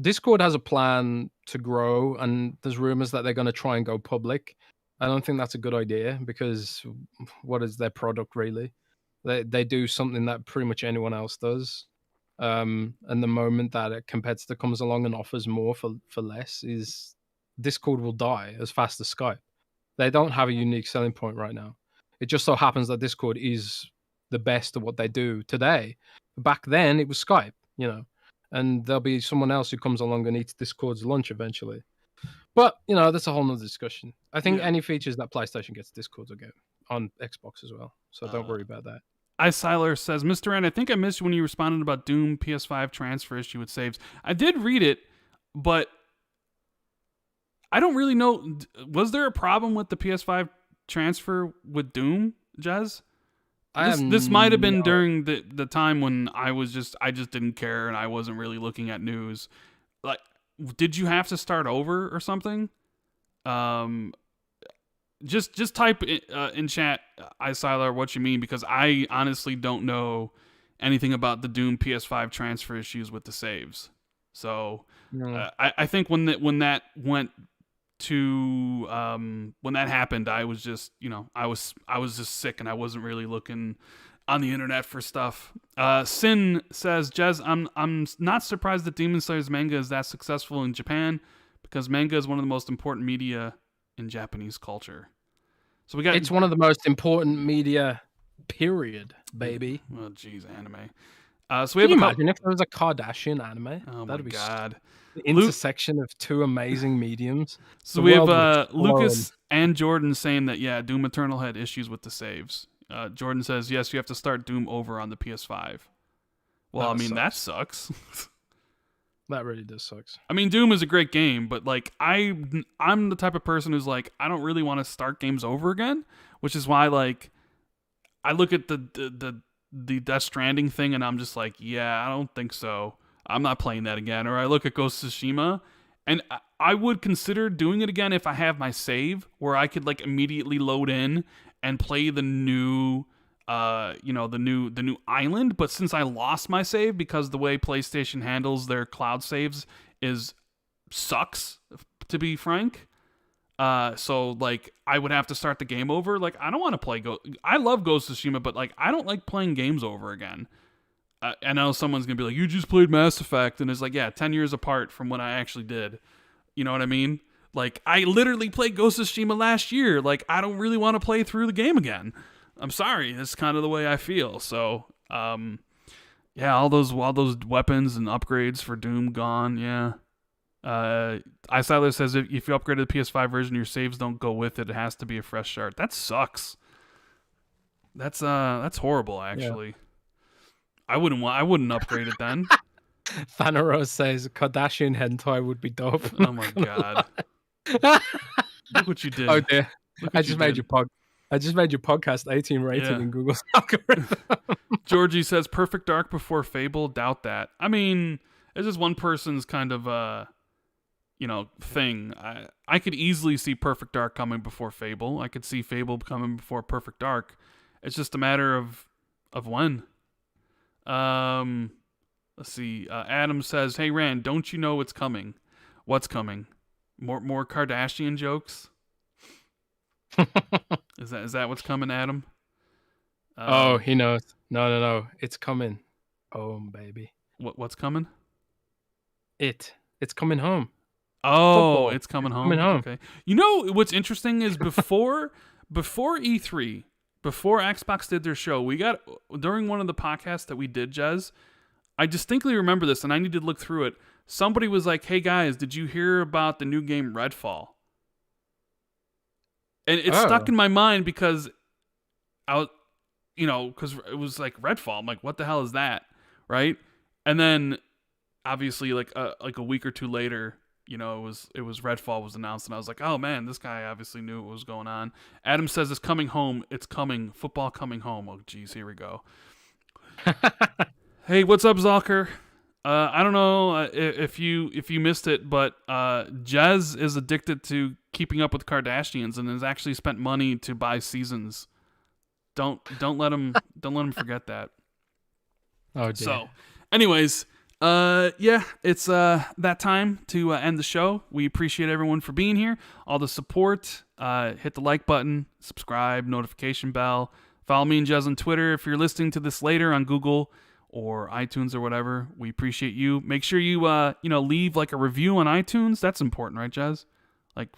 Discord has a plan to grow, and there's rumors that they're going to try and go public. I don't think that's a good idea, because what is their product really? They do something that pretty much anyone else does. And the moment that a competitor comes along and offers more for less, is Discord will die as fast as Skype. They don't have a unique selling point right now. It just so happens that Discord is the best at what they do today. Back then, it was Skype, and there'll be someone else who comes along and eats Discord's lunch eventually. But, that's a whole nother discussion. I think any features that PlayStation gets, Discord will get on Xbox as well. So don't worry about that. Siler says, Mr. Rand, I think I missed when you responded about Doom PS5 transfer issue with saves. I did read it, but I don't really know. Was there a problem with the PS5 transfer with Doom, Jez? This might have been during the time when I just didn't care and I wasn't really looking at news. Like, did you have to start over or something? Just type in chat, Siler, what you mean, because I honestly don't know anything about the Doom PS5 transfer issues with the saves. So I think when that went to when that happened, I was just, I was just sick, and I wasn't really looking on the internet for stuff. Sin says, Jez, I'm not surprised that Demon Slayer's manga is that successful in Japan, because manga is one of the most important media in Japanese culture. So it's one of the most important media, period, baby. Oh, geez, anime. So we Can you imagine if there was a Kardashian anime? Oh, that'd be God. The intersection of two amazing mediums. So we have Lucas and Jordan saying that, yeah, Doom Eternal had issues with the saves. Jordan says, yes, you have to start Doom over on the PS5. Well, that sucks. That really does suck. I mean, Doom is a great game, but like I'm the type of person who's like, I don't really want to start games over again, which is why like I look at the Death Stranding thing and I'm just like, yeah, I don't think so. I'm not playing that again. Or I look at Ghost of Tsushima, and I would consider doing it again if I have my save where I could like immediately load in and play the new the new island. But since I lost my save because the way PlayStation handles their cloud saves sucks, to be frank. So like I would have to start the game over. Like I don't want to play I love Ghost of Tsushima, but like I don't like playing games over again. I know someone's gonna be like, you just played Mass Effect, and it's like, yeah, 10 years apart from when I actually did. You know what I mean? Like I literally played Ghost of Tsushima last year. Like I don't really want to play through the game again. I'm sorry, that's kind of the way I feel. So, yeah, all those weapons and upgrades for Doom gone. Yeah. Icyler says if you upgraded the PS5 version, your saves don't go with it. It has to be a fresh start. That sucks. That's horrible, actually. Yeah. I wouldn't upgrade it then. Thaneros says Kardashian hentai would be dope. Oh my God. Look what you did. Oh dear. I just made your podcast 18 rating in Google's algorithm. Georgie says Perfect Dark before Fable. Doubt that. I mean, it's just one person's kind of thing. I could easily see Perfect Dark coming before Fable. I could see Fable coming before Perfect Dark. It's just a matter of when. Let's see. Adam says, "Hey Rand, don't you know what's coming? What's coming? More Kardashian jokes? Is that what's coming, Adam?" Oh, he knows. No. It's coming home, baby. What's coming? It's coming home. Oh, Football. It's coming home. Okay. You know what's interesting is before E3, before Xbox did their show, we got during one of the podcasts that we did, Jez. I distinctly remember this, and I need to look through it. Somebody was like, "Hey guys, did you hear about the new game Redfall?" And it stuck in my mind because because it was like Redfall. I'm like, what the hell is that, right? And then obviously like a week or two later, it was Redfall was announced, and I was like, oh man, this guy obviously knew what was going on. Adam says it's coming home. It's coming. Football coming home. Oh geez, here we go. Hey, what's up, Zalker? I don't know if you missed it, but Jez is addicted to keeping up with Kardashians and has actually spent money to buy seasons. Don't let him forget that. Oh dear. So, anyways, it's that time to end the show. We appreciate everyone for being here, all the support. Hit the like button, subscribe, notification bell. Follow me and Jez on Twitter. If you're listening to this later on Google or iTunes or whatever, we appreciate you. Make sure you leave like a review on iTunes. That's important, right, Jez? Like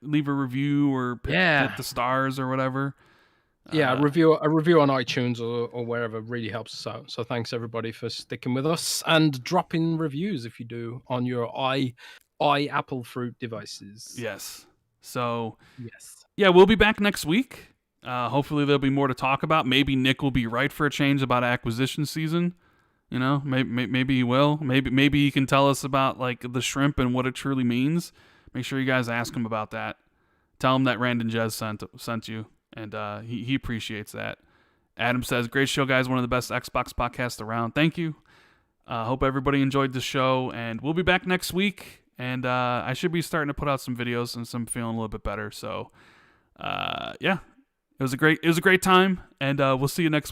leave a review or hit the stars or whatever. Yeah, a review on iTunes or wherever really helps us out. So thanks everybody for sticking with us and dropping reviews if you do on your Apple Fruit devices. Yes. So yes. Yeah, we'll be back next week. Hopefully there'll be more to talk about. Maybe Nick will be right for a change about acquisition season. Maybe he will. Maybe he can tell us about like the shrimp and what it truly means. Make sure you guys ask him about that. Tell him that Rand and Jez sent you, and he appreciates that. Adam says, great show, guys. One of the best Xbox podcasts around. Thank you. Hope everybody enjoyed the show, and we'll be back next week. And I should be starting to put out some videos since I'm feeling a little bit better. So, yeah. It was a great time, and we'll see you next week.